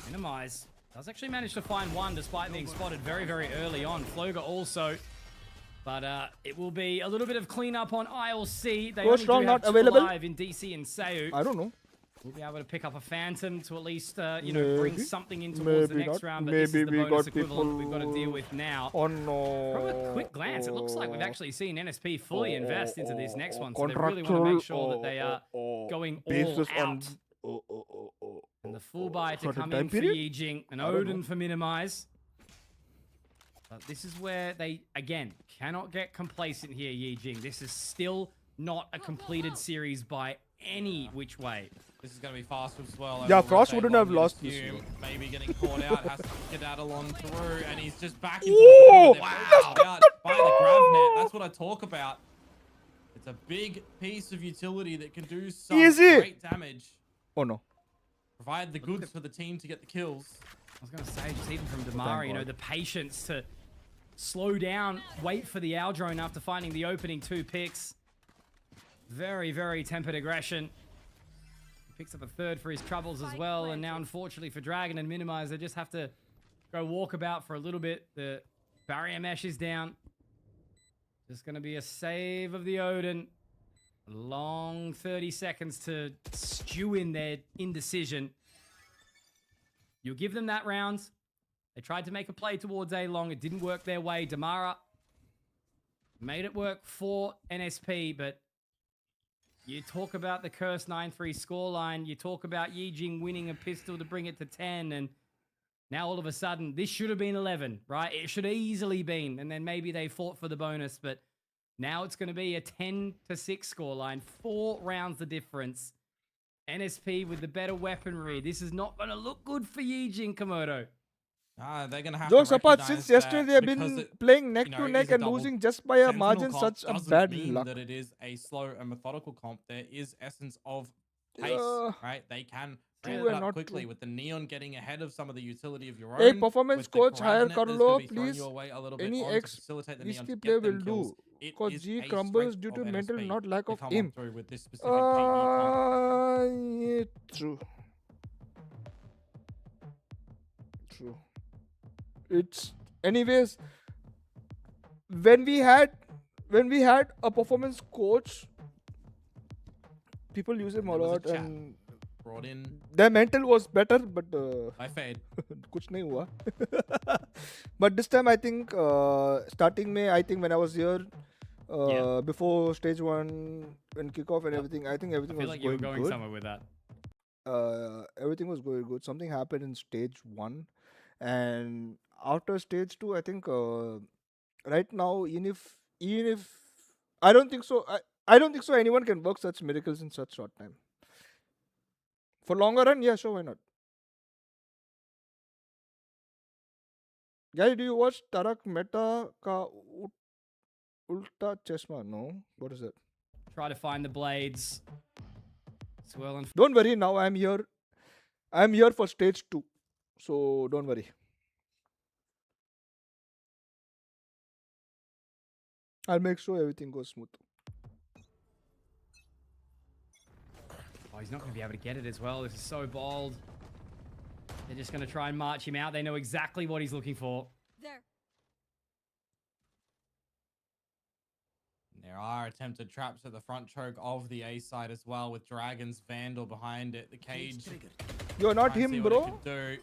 Minimize does actually manage to find one despite being spotted very, very early on. Floga also. But it will be a little bit of cleanup on ILC. They Go only strong, do not have 2 available? alive in DC and Seiu. I don't know. We'll be able to pick up a Phantom to at least, you know, bring Maybe. something in towards the Maybe next not. round. But this is Maybe the we bonus got equivalent that we've got to people- deal with now. Oh no. From a quick glance, it looks like we've actually seen NSP fully invest into this next one. So they Contractual, really want to make sure that they are going all basis out. on And the full buy to certain come time in for period? YI-JING, an I don't Odin know. for Minimize. But this is where they, again, cannot get complacent here, YI-JING. This is still not a completed series by any which way. This is going to be fast as well. Yeah, Over Frost the wouldn't have Long lost Hume, this one. Maybe getting caught out, has to skedaddle on through, and he's just back into Ooh, the corner. wow. They're out by the grav net. That's what I talk about. It's a big piece of utility that can do some Easy. great damage. Oh no. Provide the goods for the team to get the kills. I was going to say, just even from Damara, you know, God. the patience to slow down, wait for the Owl drone after finding the opening 2 picks. Very, very tempered aggression. He picks up a 3rd for his troubles as well. And now, unfortunately, for Dragon and Minimize, they just have to go walk about for a little bit. The barrier mesh is down. Just going to be a save of the Odin. Long 30 seconds to stew in their indecision. You'll give them that round. They tried to make a play towards A-Long. It didn't work their way. Damara made it work for NSP, but you talk about the cursed 9-3 scoreline. You talk about YI-JING winning a pistol to bring it to 10, and now all of a sudden, this should have been 11, right? It should have easily been, and then maybe they fought for the bonus, but Now it's going to be a 10-6 scoreline. 4 rounds the difference. NSP with the better weaponry. This is not going to look good for YI-JING, Komodo. They're gonna have Those to apart recognize since yesterday that they've because been it, playing neck you to know, neck is a and double losing just by a Sentinel margin. comp Such a doesn't bad mean luck. that it is a slow and methodical comp. There is essence of pace, right? They can True ramp it and up not quickly true. with the Neon getting ahead of some of the utility of your own. Hey, performance with the coach, hire Gravinet that's gonna Carlo, be thrown please. your way a little bit Any on to ex facilitate the Neon risky to player get them will kills. do. It Because is G a crumbles strength due of to mental, NSP not lack to of come aim. on through with this specific KE comp. Yeah, true. True. It's anyways. When we had a performance coach, people use him a There was a lot, chat. and Brought in their mental was better, but by Fade. कुछ नहीं हुआ. But this time I think starting May, I think when I was here before stage 1 and kickoff and everything, I think I everything feel was like you were going going good. somewhere with that. Everything was going good. Something happened in stage 1, and after stage 2, I think right now, even if I don't think so. I don't think so. Anyone can work such miracles in such short time. For longer run, yeah, sure, why not? Guys, do you watch Tarak Mehta Ka Ulta Chashma? No, what is that? Try to find the blades. Swirl and Don't worry. Now I'm here. I'm here for stage 2, so don't worry. I'll make sure everything goes smooth. Oh, he's not going to be able to get it as well. This is so bold. They're just going to try and march him out. They know exactly what he's looking for. There are attempted traps at the front choke of the A side as well, with Dragon's Vandal behind it. The cage. You're not Try and see him, what it bro. could do.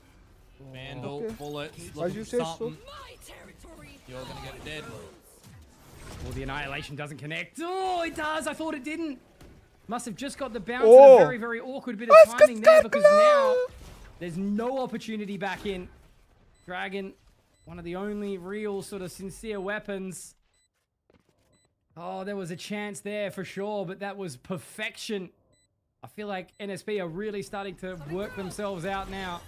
Vandal, Okay. bullets, As looking you for say so. something. You're gonna get dead. Well, the Annihilation doesn't connect. Oh, it does. I thought it didn't. Must have just got the bounce at Oh. a very, very awkward bit of timing there, because now there's no opportunity back in. Dragon, one of the only real sort of sincere weapons. Oh, there was a chance there for sure, but that was perfection. I feel like NSP are really starting to work themselves out now.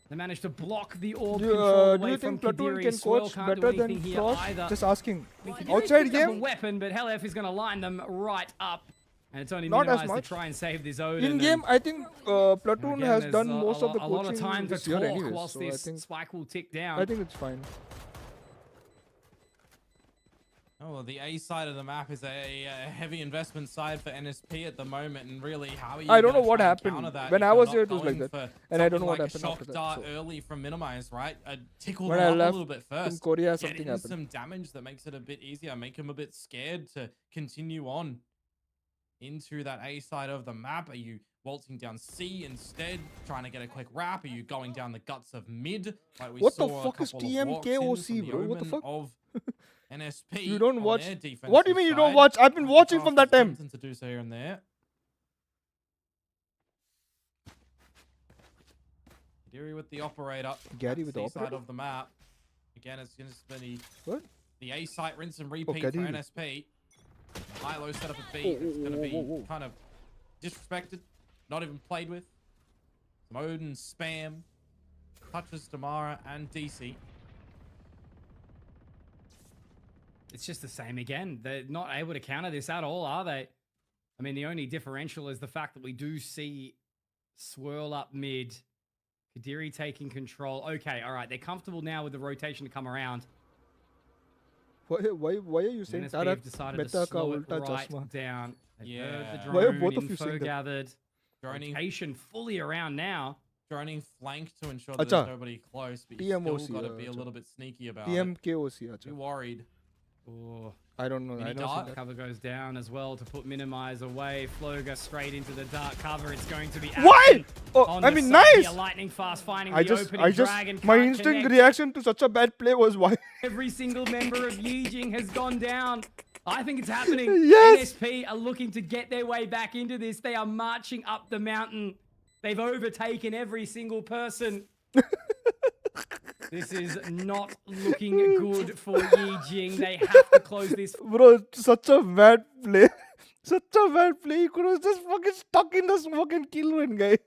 They managed to block the orb control Do away you from think Platoon Kadiri. can Swirl coach can't do better anything than here Frost? either. Just asking. Kadiri's Outside picked up a game, weapon, but Hell F is going to line them right up. And it's only Not as minimized to much. try and save this Odin. in and game, I think Platoon again, has there's done most of the a lot coaching of time to this year talk anyways, whilst so I this think spike will tick down. I think it's fine. Oh, well, the A side of the map is a heavy investment side for NSP at the moment, and really, how are you I don't know gonna what try and happened. counter that When if I you're was not here, it was like going that. for And I don't know something what like a happened shock after that, dart so. early from Minimize, right? Tickle When them I up a left little bit in first. Korea, Get something in happened. some damage that makes it a bit easier, make them a bit scared to continue on into that A side of the map. Are you waltzing down C instead, trying to get a quick wrap? Are you going down the guts of mid? Like we What the saw a fuck is couple of walks in TMKOC, from the bro? What the Omen fuck? Of NSP. You don't on watch. their What do you defensive mean you don't side. watch? I've been watching from that time. Something to do so here and there. Kadiri with the operator. Gary with the C side operator? of the map. Again, it's going to be What? the A site rinse and repeat for Kadiri. NSP. High-low setup at B. It's going to be kind of disrespected, not even played with. Some Odin spam. Touches Damara and DC. It's just the same again. They're not able to counter this at all, are they? I mean, the only differential is the fact that we do see Swirl up mid. Kadiri taking control. Okay, all right. They're comfortable now with the rotation to come around. Why are you saying NSP Tarak have decided to Mehta ka slow it ulta right chashma? down. They've heard the Yeah. drone, Why are both of you info saying that? gathered. Droning, Rotation fully around now. droning flank to ensure that Acha. there's nobody close, but you TMOC, still got to be a acha. little bit sneaky about it. TMKOC. Too Acha. worried. Oh, I don't know. Mini I know. dart? some- cover goes down as well to put Minimize away. Floga straight into the dark cover. It's going to be Why? action Oh, on I the mean, side nice. here. Lightning fast finding I the just, opening. Dragon my can't instant connect. reaction to such a bad play was why. Every single member of YI-JING has gone down. I think it's happening. Yes! NSP are looking to get their way back into this. They are marching up the mountain. They've overtaken every single person. This is not looking good for YI-JING. They have to close this. Bro, it's such a bad play. Such a bad play. He could have just fucking stuck in the smoke and killed one guy.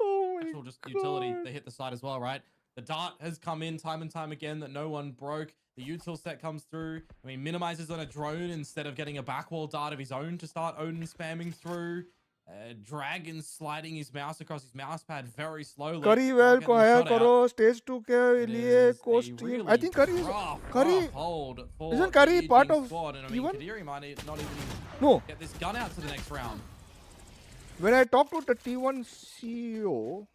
Oh my Actual just utility. God. They hit the side as well, right? The dart has come in time and time again that no one broke. The util set comes through. I mean, minimizes on a drone instead of getting a backwall dart of his own to start Odin spamming through. Dragon sliding his mouse across his mouse pad very slowly. Curry well को hire करो stage 2 के लिए coach team. I think Curry is isn't Curry part of squad, and I mean, Kadiri might not even no. get this gun out to the next round. When I talked to the T1 CEO,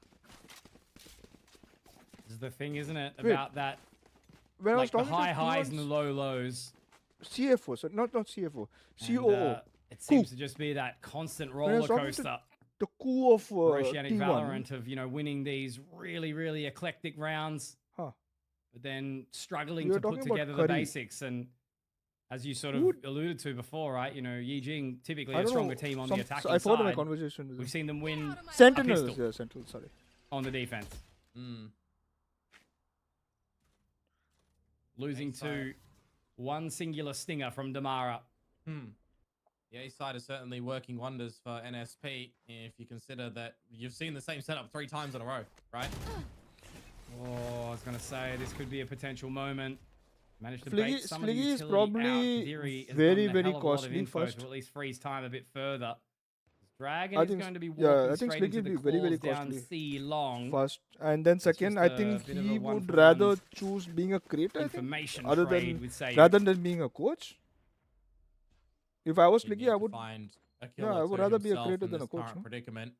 This is the thing, isn't it? Wait. About that, when I was like the talking high to highs T1 and the low lows. CFO, so not CFO, And, COO. it seems to just be that constant When I roller was talking to coaster. the coup of Oceanic T1. Valorant of, you know, winning these really, really eclectic rounds, Huh. but then struggling We were to put talking about together the Curry. basics. And as you sort of Who- alluded to before, right? You know, YI-JING typically I a don't stronger know, team on some- the attacking I forgot my side. conversation with We've him. seen them win Sentinels, a pistol yeah, Sentinels, sorry. on the defense, losing to one singular stinger from Damara. The A side is certainly working wonders for NSP if you consider that you've seen the same setup 3 times in a row, right? Oh, I was going to say this could be a potential moment. Managed to Fliggy- bait some of the Fliggy is utility probably out. Kadiri has very, done a very hell of a lot of costly info first. to at least freeze time a bit further. Dragon I is think going to be yeah, walking I think straight into Sliggy the will be very, very claws down costly. C long. First, and then second, I just think a bit of he a one would for rather one choose being a creator, I think, Information other trade than with Sayu. rather than being a coach. If I was You need Sliggy, I to would. find a Yeah, killer I would to rather be a himself creator in than a this coach. current No? predicament.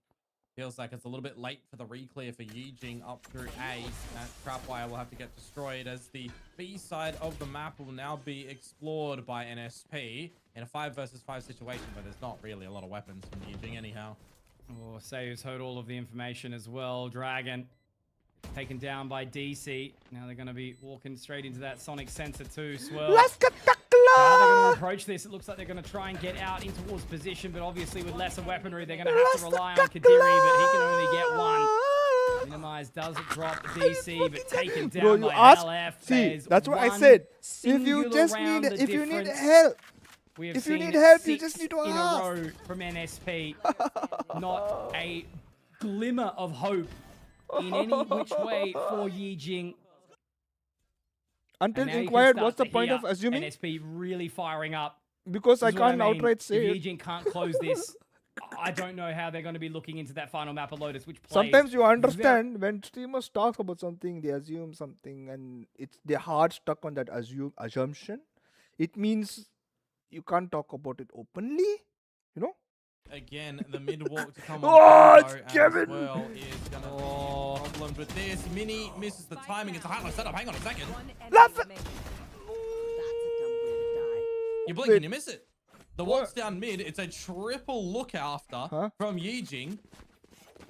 Feels like it's a little bit late for the reclear for YI-JING up through A. That trapwire will have to get destroyed as the B side of the map will now be explored by NSP in a 5 versus 5 situation, but there's not really a lot of weapons from YI-JING anyhow. Oh, Sayu's heard all of the information as well. Dragon taken down by DC. Now they're going to be walking straight into that sonic sensor too. Swirl. Let's get the How they're going claw! to approach this? It looks like they're going to try and get out in towards position, but obviously with lesser weaponry, they're going to have to rely on Kadiri, but he can only get one. Minimize does drop DC, but taken down Bro, you by ask. LF. See, There's that's what I one said. If singular you just round need, of if you need difference. help, We have if you seen need help, you 6 just need to in ask. a row from NSP. Not a glimmer of hope in any which way for YI-JING. until And now you can inquired, start what's the to point hear of assuming? NSP really firing up. Because I This is what can't mean. outright say If it. YI-JING can't close this, I don't know how they're going to be looking into that final map of Lotus, which plays Sometimes you very- understand when streamers talk about something, they assume something, and it's their heart stuck on that assumption. It means you can't talk about it openly, you know. Again, the mid walk to come Oh, on it's as Kevin! well is gonna be problems with this. Mini misses the timing. It's a high-low setup. Hang on a second. Laugh it. You blink and you miss it. The walk's down mid. It's a triple look after from YI-JING.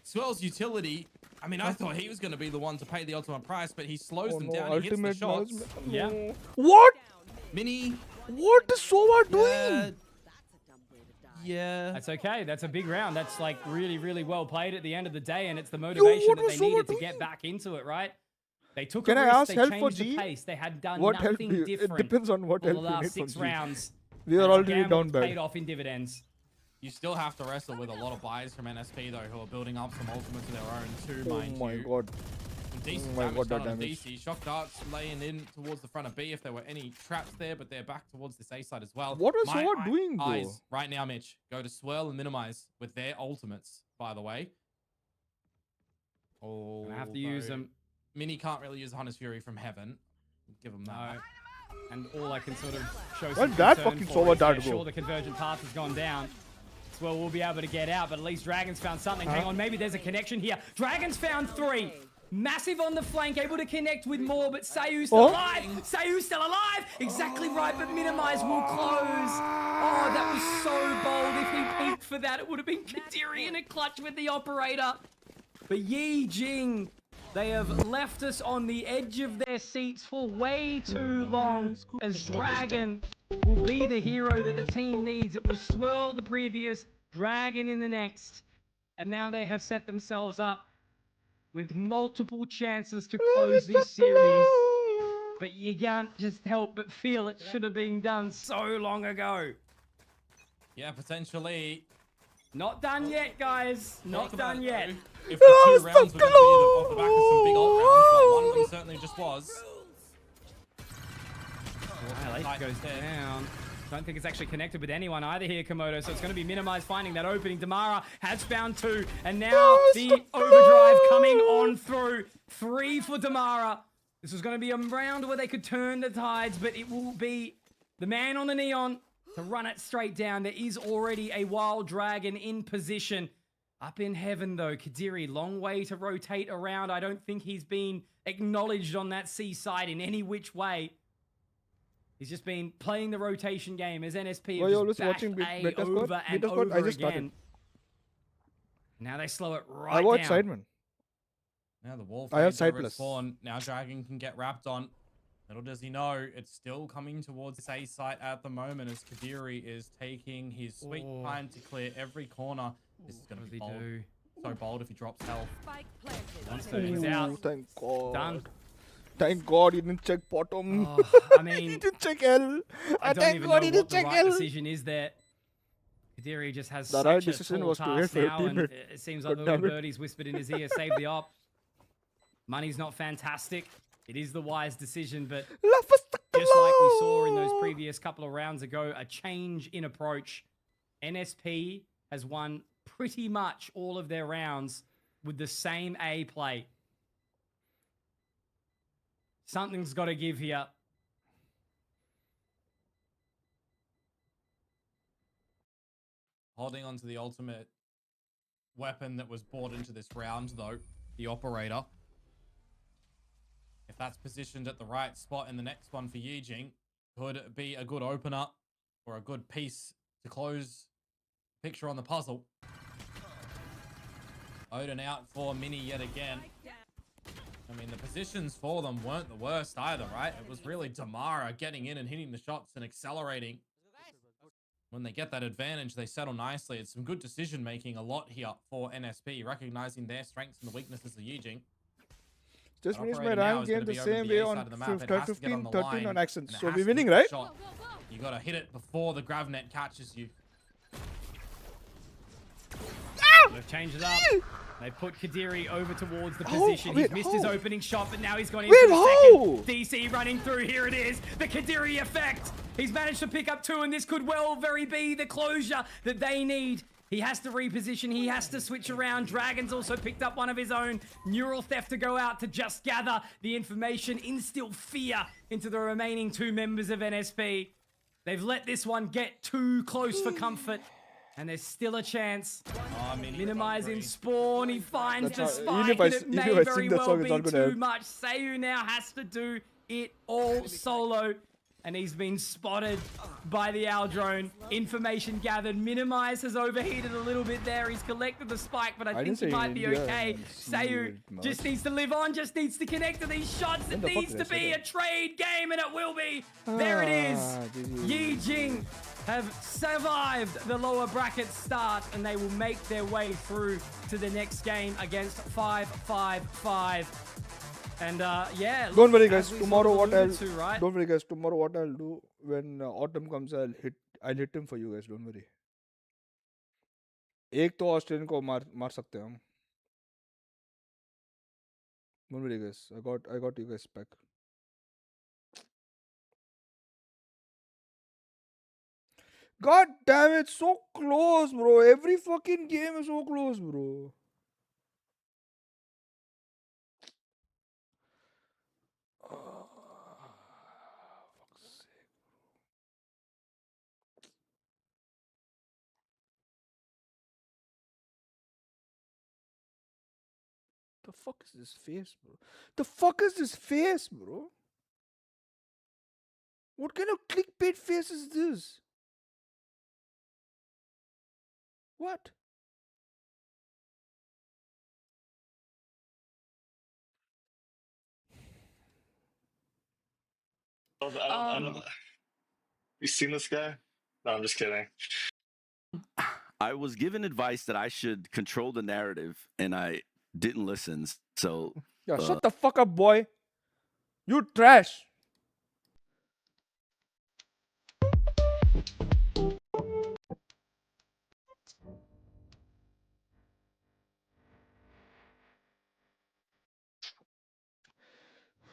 Swell's utility. I mean, I thought he was going to be the one to pay the ultimate price, but he slows Oh them no, down. He hits the ultimate shots. knowledge- Yeah. no. What? Mini. What is Sova doing? Yeah. That's okay. That's a big round. That's like really, really well played at the end of the day, and it's the motivation what that was they Sova needed to doing? get back into it, right? They took Can a I risk. ask They help for changed the G? pace. They had done What help nothing do you? different. It depends on what for the help you need last from 6 G. rounds. We are And already gamble down has bad. paid off in dividends. You still have to wrestle with a lot of buys from NSP, though, who are building up some ultimates of their own, too, Oh mind my you. god. Some decent Oh my damage god, done that on damage. DC. Shock darts laying in towards the front of B if there were any traps there, but they're back towards this A side as well. What was My Sova doing, though? eyes right now, Mitch, go to swirl and minimize with their ultimates, by the way. Oh, I have to use them. Mini can't really use Hunter's Fury from heaven. Give him that. No. And all I can sort of show Well, some that concern fucking for Sova is, dart sure, go. the convergent path has gone down. Well, we'll be able to get out, but at least Dragon's found something. Hang on, maybe there's a connection here. Dragon's found 3. Massive on the flank, able to connect with more, but Sayu's still alive. Sayu's still alive. Exactly right, but Minimize will close. Oh, that was so bold. If he peeked for that, it would have been Kadiri in a clutch with the operator. But YI-JING, they have left us on the edge of their seats for way too long, as Dragon will be the hero that the team needs. It was Swirl the previous, Dragon in the next, and now they have set themselves up with multiple chances to close this series, but you can't just help but feel it should have been done So long ago. Yeah, potentially. Not done yet, guys. Not Talk about done it, yet. though, if the 2 rounds were going to be off the back of some big ult rounds, but one of them certainly just was. Annihilation goes down. Don't think it's actually connected with anyone either here, Komodo. So it's going to be minimized finding that opening. Damara has found 2. And now the overdrive coming on through. 3 for Damara. This was going to be a round where they could turn the tides, but it will be the man on the neon to run it straight down. There is already a wild dragon in position. Up in heaven, though. Kadiri, long way to rotate around. I don't think he's been acknowledged on that seaside in any which way. He's just been playing the rotation game as NSP Were you have always just watching bashed A Beta Squad? over and Beta Squad? I over just started. again. Now they slow it right I watch down. Sidemen. Now the wolf I have fades over side its spawn. Now Dragon can get wrapped on. Little does he know, it's still coming towards this A site at the moment as Kadiri is taking his sweet time to clear every corner. This is going to be bold. So bold if he drops health. He's out. Ooh, thank God. Done. Thank God he didn't check bottom. Oh, I mean, he didn't check L. I don't Thank even God know he what didn't the check right L. decision is there. Kadiri just has The such right a decision tall was to task hit now, and 15 it seems like the but little damn it. birdie's whispered in his ear, save the op. Money's not fantastic. It is the wise decision, but just like we saw in those previous couple of rounds ago, a change in approach. NSP has won pretty much all of their rounds with the same A play. Something's got to give here. Holding on to the ultimate weapon that was brought into this round, though, the operator. If that's positioned at the right spot in the next one for YI-JING, could be a good opener or a good piece to close the picture on the puzzle. Odin out for Mini yet again. I mean, the positions for them weren't the worst either, right? It was really Damara getting in and hitting the shots and accelerating. When they get that advantage, they settle nicely. It's some good decision-making a lot here for NSP, recognizing their strengths and the weaknesses of YI-JING. Just finished my Operator now rank is game gonna the be over same the way A on side of the map. It has to get 15, on the 13 line, on accents. and it So has we're to winning, hit the right? shot. You gotta hit it before the gravnet catches you. They've changed it up. They put Kadiri over towards the position. wait, He's missed his how? opening shot, but now he's gone Wait, into the how? second. DC running through. Here it is. The Kadiri effect. He's managed to pick up 2, and this could well very be the closure that they need. He has to reposition. He has to switch around. Dragon's also picked up one of his own. Neural Theft to go out to just gather the information, instill fear into the remaining 2 members of NSP. They've let this one get too close for comfort. And there's still a chance. Minimize in spawn. He finds the spike, and it may very well be too much. Sayu now has to do it all solo. And he's been spotted by the Owl drone. Information gathered. Minimize has overheated a little bit there. He's collected the spike, but I think he might be okay. Sayu just needs to live on, just needs to connect to these shots. It needs to be a trade game, and it will be. There it is. YI-JING have survived the lower bracket start, and they will make their way through to the next game against 555. And yeah, Don't worry, guys. Tomorrow what I'll to, right? don't worry, guys. Tomorrow what I'll do when autumn comes, I'll hit him for you guys. Don't worry. एक तो Australian को मार सकते हैं हम. Don't worry, guys. I got you guys back. God damn it, so close, bro. Every fucking game is so close, bro. The fuck is this face, bro? The fuck is this face, bro? What kind of clickbait face is this? What? You seen this guy? No, I'm just kidding. I was given advice that I should control the narrative, and I didn't listen. So Yeah, shut the fuck up, boy. You trash.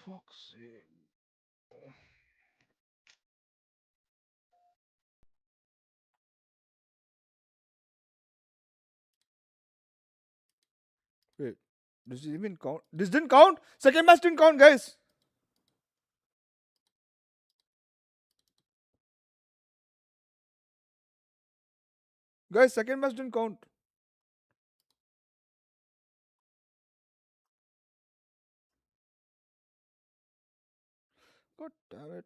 Fuck's sake. Wait, does it even count? This didn't count? Second match didn't count, guys. Guys, second match didn't count. God damn it.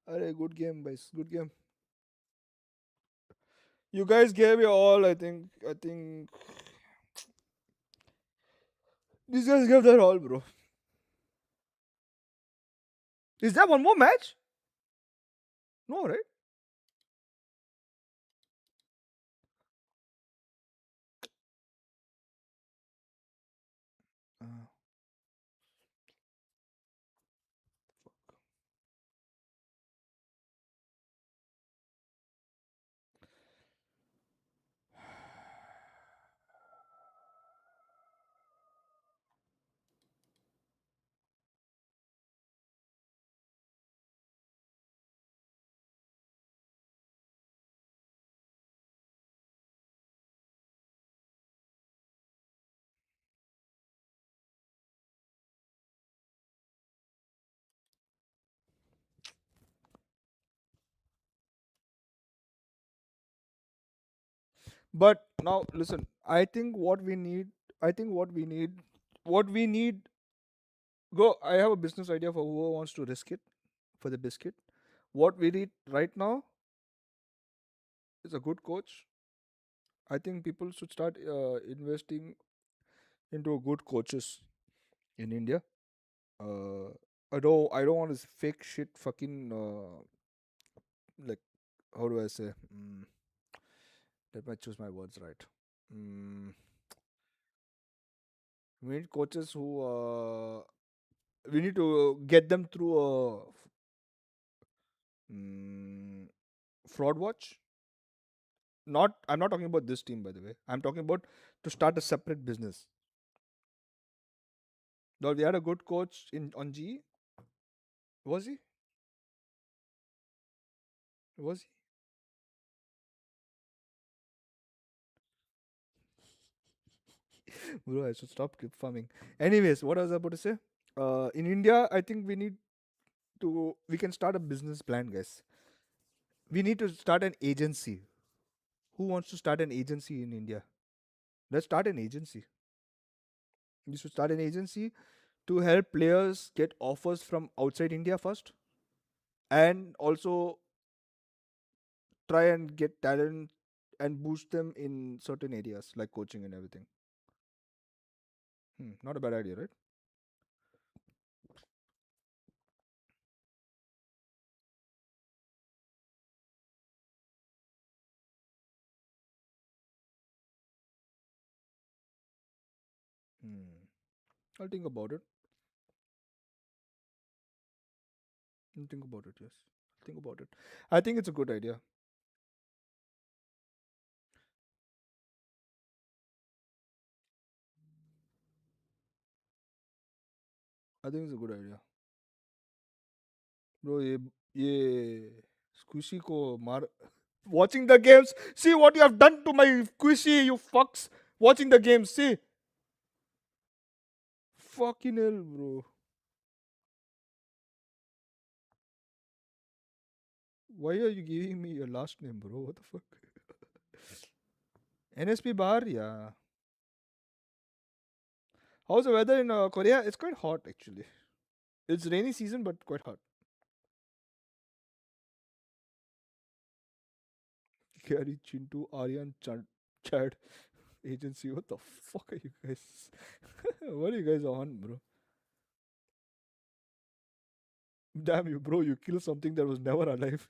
Alright, good game, guys. Good game. You guys gave your all, I think. These guys gave their all, bro. Is there one more match? No, right? But now listen, I think what we need what we need go I have a business idea for whoever wants to risk it for the biscuit. What we need right now is a good coach. I think people should start investing into good coaches in India. Uh, I don't want this fake shit fucking like how do I say? Let me choose my words right. We need coaches who we need to get them through a fraud watch. I'm not talking about this team, by the way. I'm talking about to start a separate business. Though we had a good coach in on GE. Was he? Was he? Bro, I should stop clip farming. Anyways, what I was about to say? In India, I think we can start a business plan, guys. We need to start an agency. Who wants to start an agency in India? Let's start an agency. We should start an agency to help players get offers from outside India first, and also try and get talent and boost them in certain areas like coaching and everything. Not a bad idea, right? I'll think about it. I'll think about it, yes. I'll think about it. I think it's a good idea. I think it's a good idea. Bro, ye squishy ko mar watching the games. See what you have done to my squishy, you fucks. Watching the games, see. Fucking hell, bro. Why are you giving me your last name, bro? What the fuck? NSP bar, yeah. How's the weather in Korea? It's quite hot actually. It's rainy season, but quite hot. Gary, Chintu, Aryan, Chad, agency. What the fuck are you guys? What are you guys on, bro? Damn you, bro! You killed something that was never alive.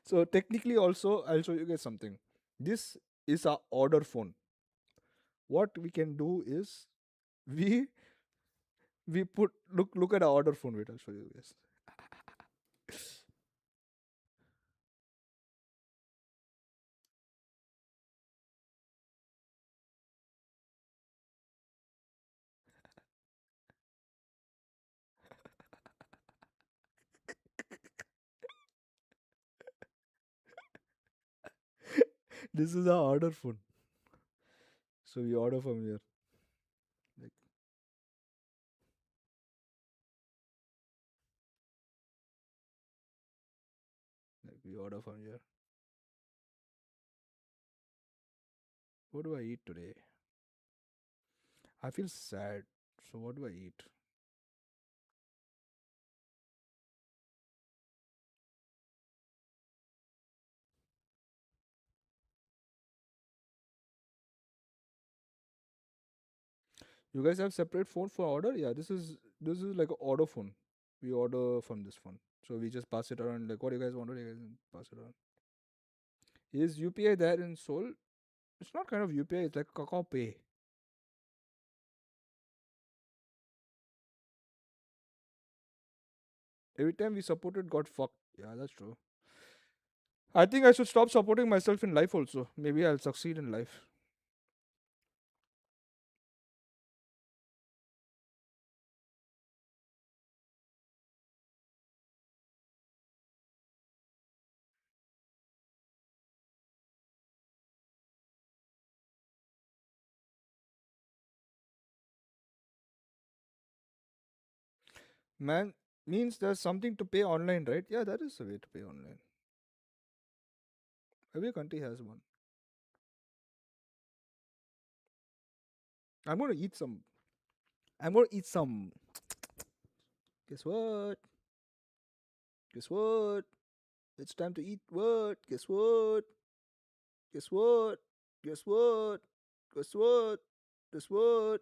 So technically, also, I'll show you guys something. This is our order phone. What we can do is we put look at our order phone. Wait, I'll show you guys. This is our order phone. So we order from here. Like, we order from here. What do I eat today? I feel sad. So what do I eat? You guys have separate phone for order? Yeah, this is like an order phone. We order from this phone. So we just pass it around. Like, what do you guys want? What do you guys pass it around? Is UPI there in Seoul? It's not kind of UPI. It's like Kakao Pay. Every time we supported, got fucked. Yeah, that's true. I think I should stop supporting myself in life also. Maybe I'll succeed in life. Man, means there's something to pay online, right? Yeah, that is a way to pay online. Every country has one. I'm gonna eat some. I'm gonna eat some. Guess what? Guess what? It's time to eat what? Guess what? Guess what? Guess what? Guess what? Guess what?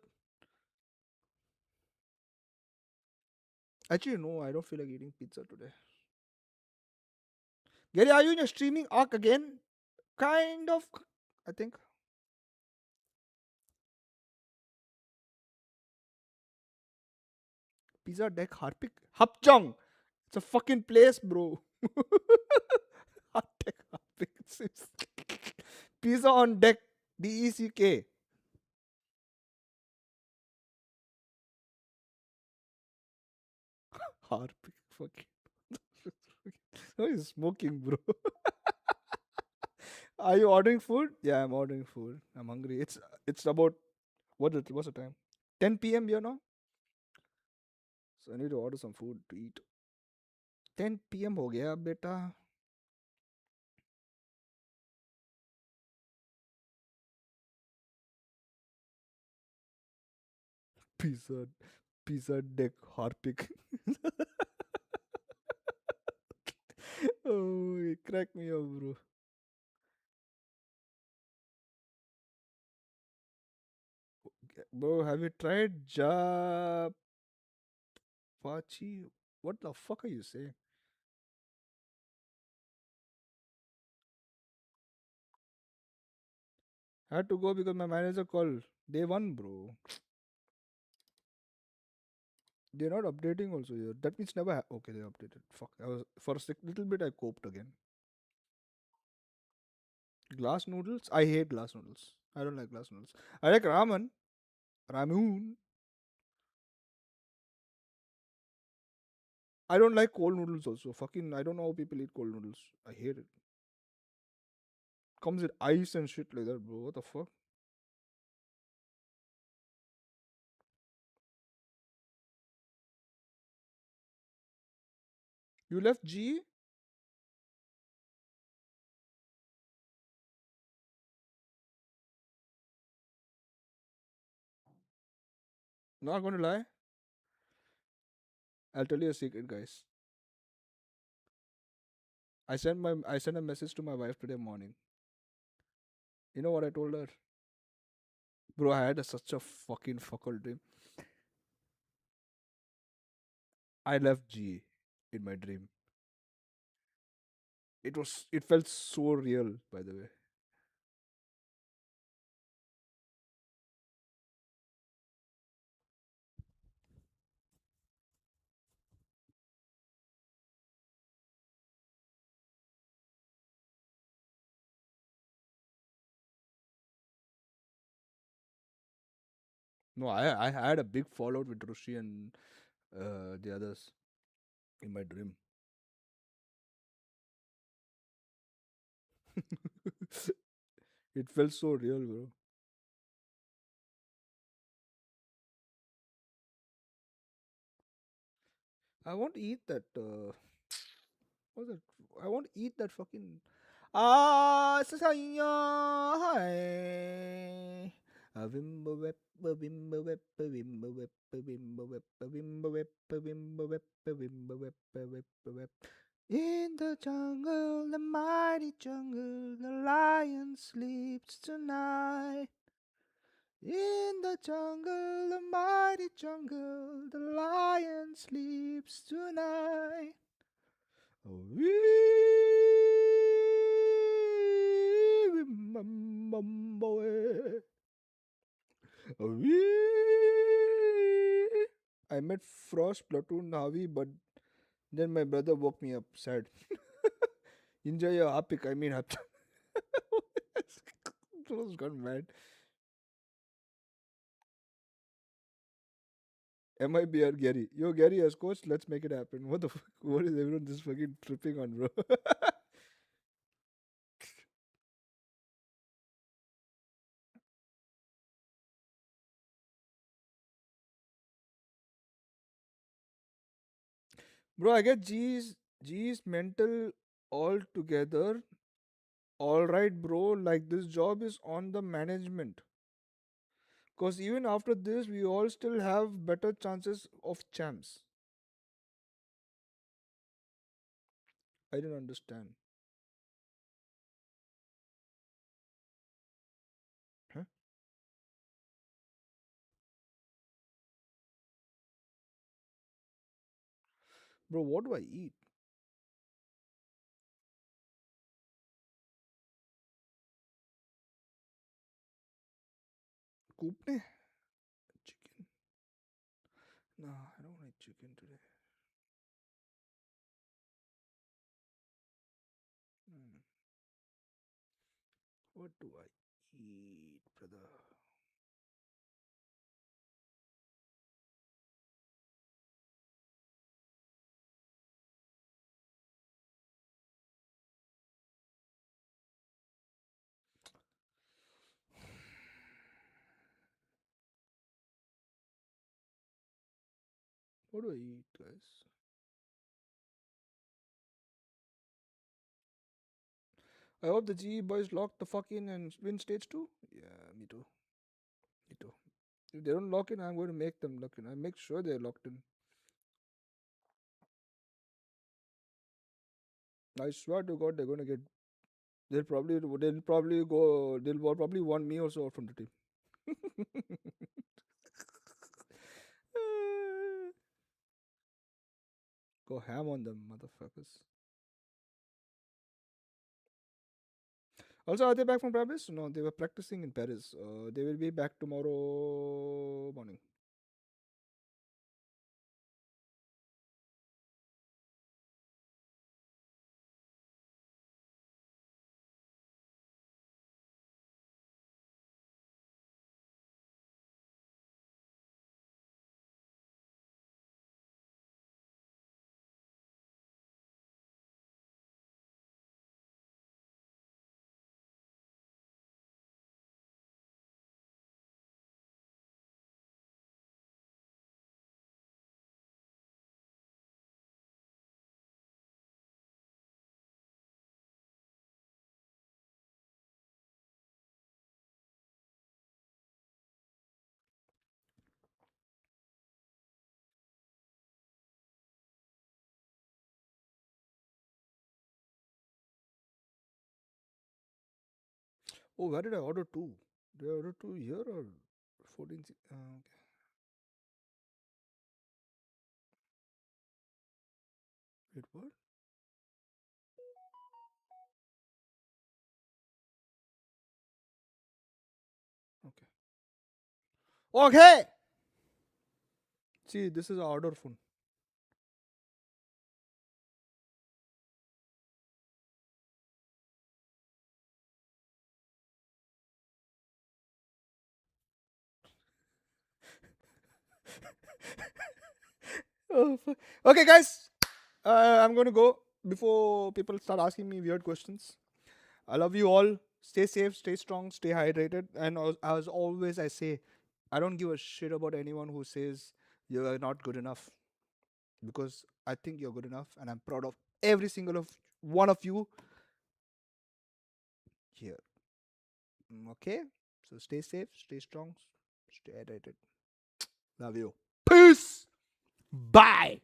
Actually, no, I don't feel like eating pizza today. Gary, are you in a streaming arc again? Kind of, I think. Pizza Deck Harpik? Hapchong! It's a fucking place, bro. Hot Deck Harpik. Pizza on Deck. DECK. Harpik. Fucking. Why is smoking, bro? Are you ordering food? Yeah, I'm ordering food. I'm hungry. It's about what's the time? 10 p.m. here now. So I need to order some food to eat. 10 p.m. हो गया बेटा. Pizza Deck Harpik. Oh, it cracked me up, bro. Bro, have you tried Japachi? What the fuck are you saying? Had to go because my manager called. Day one, bro. They're not updating also here. That means never. Okay, they updated. Fuck. I was for a little bit. I coped again. Glass noodles. I hate glass noodles. I don't like glass noodles. I like ramen. Ramen. I don't like cold noodles also. Fucking. I don't know how people eat cold noodles. I hate it. Comes with ice and shit like that, bro. What the fuck? You left G? Not gonna lie. I'll tell you a secret, guys. I sent a message to my wife today morning. You know what I told her? Bro, I had such a fucking fuckle dream. I left G in my dream. It felt so real, by the way. No, I had a big fallout with Rushi and the others in my dream. It felt so real, bro. I want to eat that. What's that? I want to eat that fucking. Ah, sasaya, hi. A bimbo web, a bimbo web, a bimbo web, a bimbo web, a bimbo web, a bimbo web, a bimbo web, a web. In the jungle, the mighty jungle, the lion sleeps tonight. In the jungle, the mighty jungle, the lion sleeps tonight. We remember it. I met Frost, Platoon, Navi, but then my brother woke me up sad. Enjoy your epic, I mean, Those gone mad. MIBR Gary. Yo, Gary as coach, let's make it happen. What the fuck? What is everyone just fucking tripping on, bro? Bro, I get G's mental all together. Alright, bro, like this job is on the management. Because even after this, we all still have better chances of champs. I don't understand. Huh? Bro, what do I eat? Koopne? Chicken? No, I don't want chicken today. Hmm. What do I eat, brother? What do I eat, guys? I hope the GE boys lock the fuck in and win stage 2. Yeah, me too. Me too. If they don't lock in, I'm going to make them lock in. I make sure they're locked in. I swear to God, they're going to get. They'll probably want me also out from the team. Go ham on them, motherfuckers. Also, are they back from Paris? No, they were practicing in Paris. They will be back tomorrow morning. Oh, where did I order two? Did I order two here or 14? Okay. Wait, what? Okay. Okay. See, this is our order phone. Oh, okay, guys. I'm going to go before people start asking me weird questions. I love you all. Stay safe, stay strong, stay hydrated. And as always, I say, I don't give a shit about anyone who says you are not good enough, because I think you're good enough, and I'm proud of every single of one of you here. Okay? So stay safe, stay strong, stay hydrated. Love you. Peace. Bye.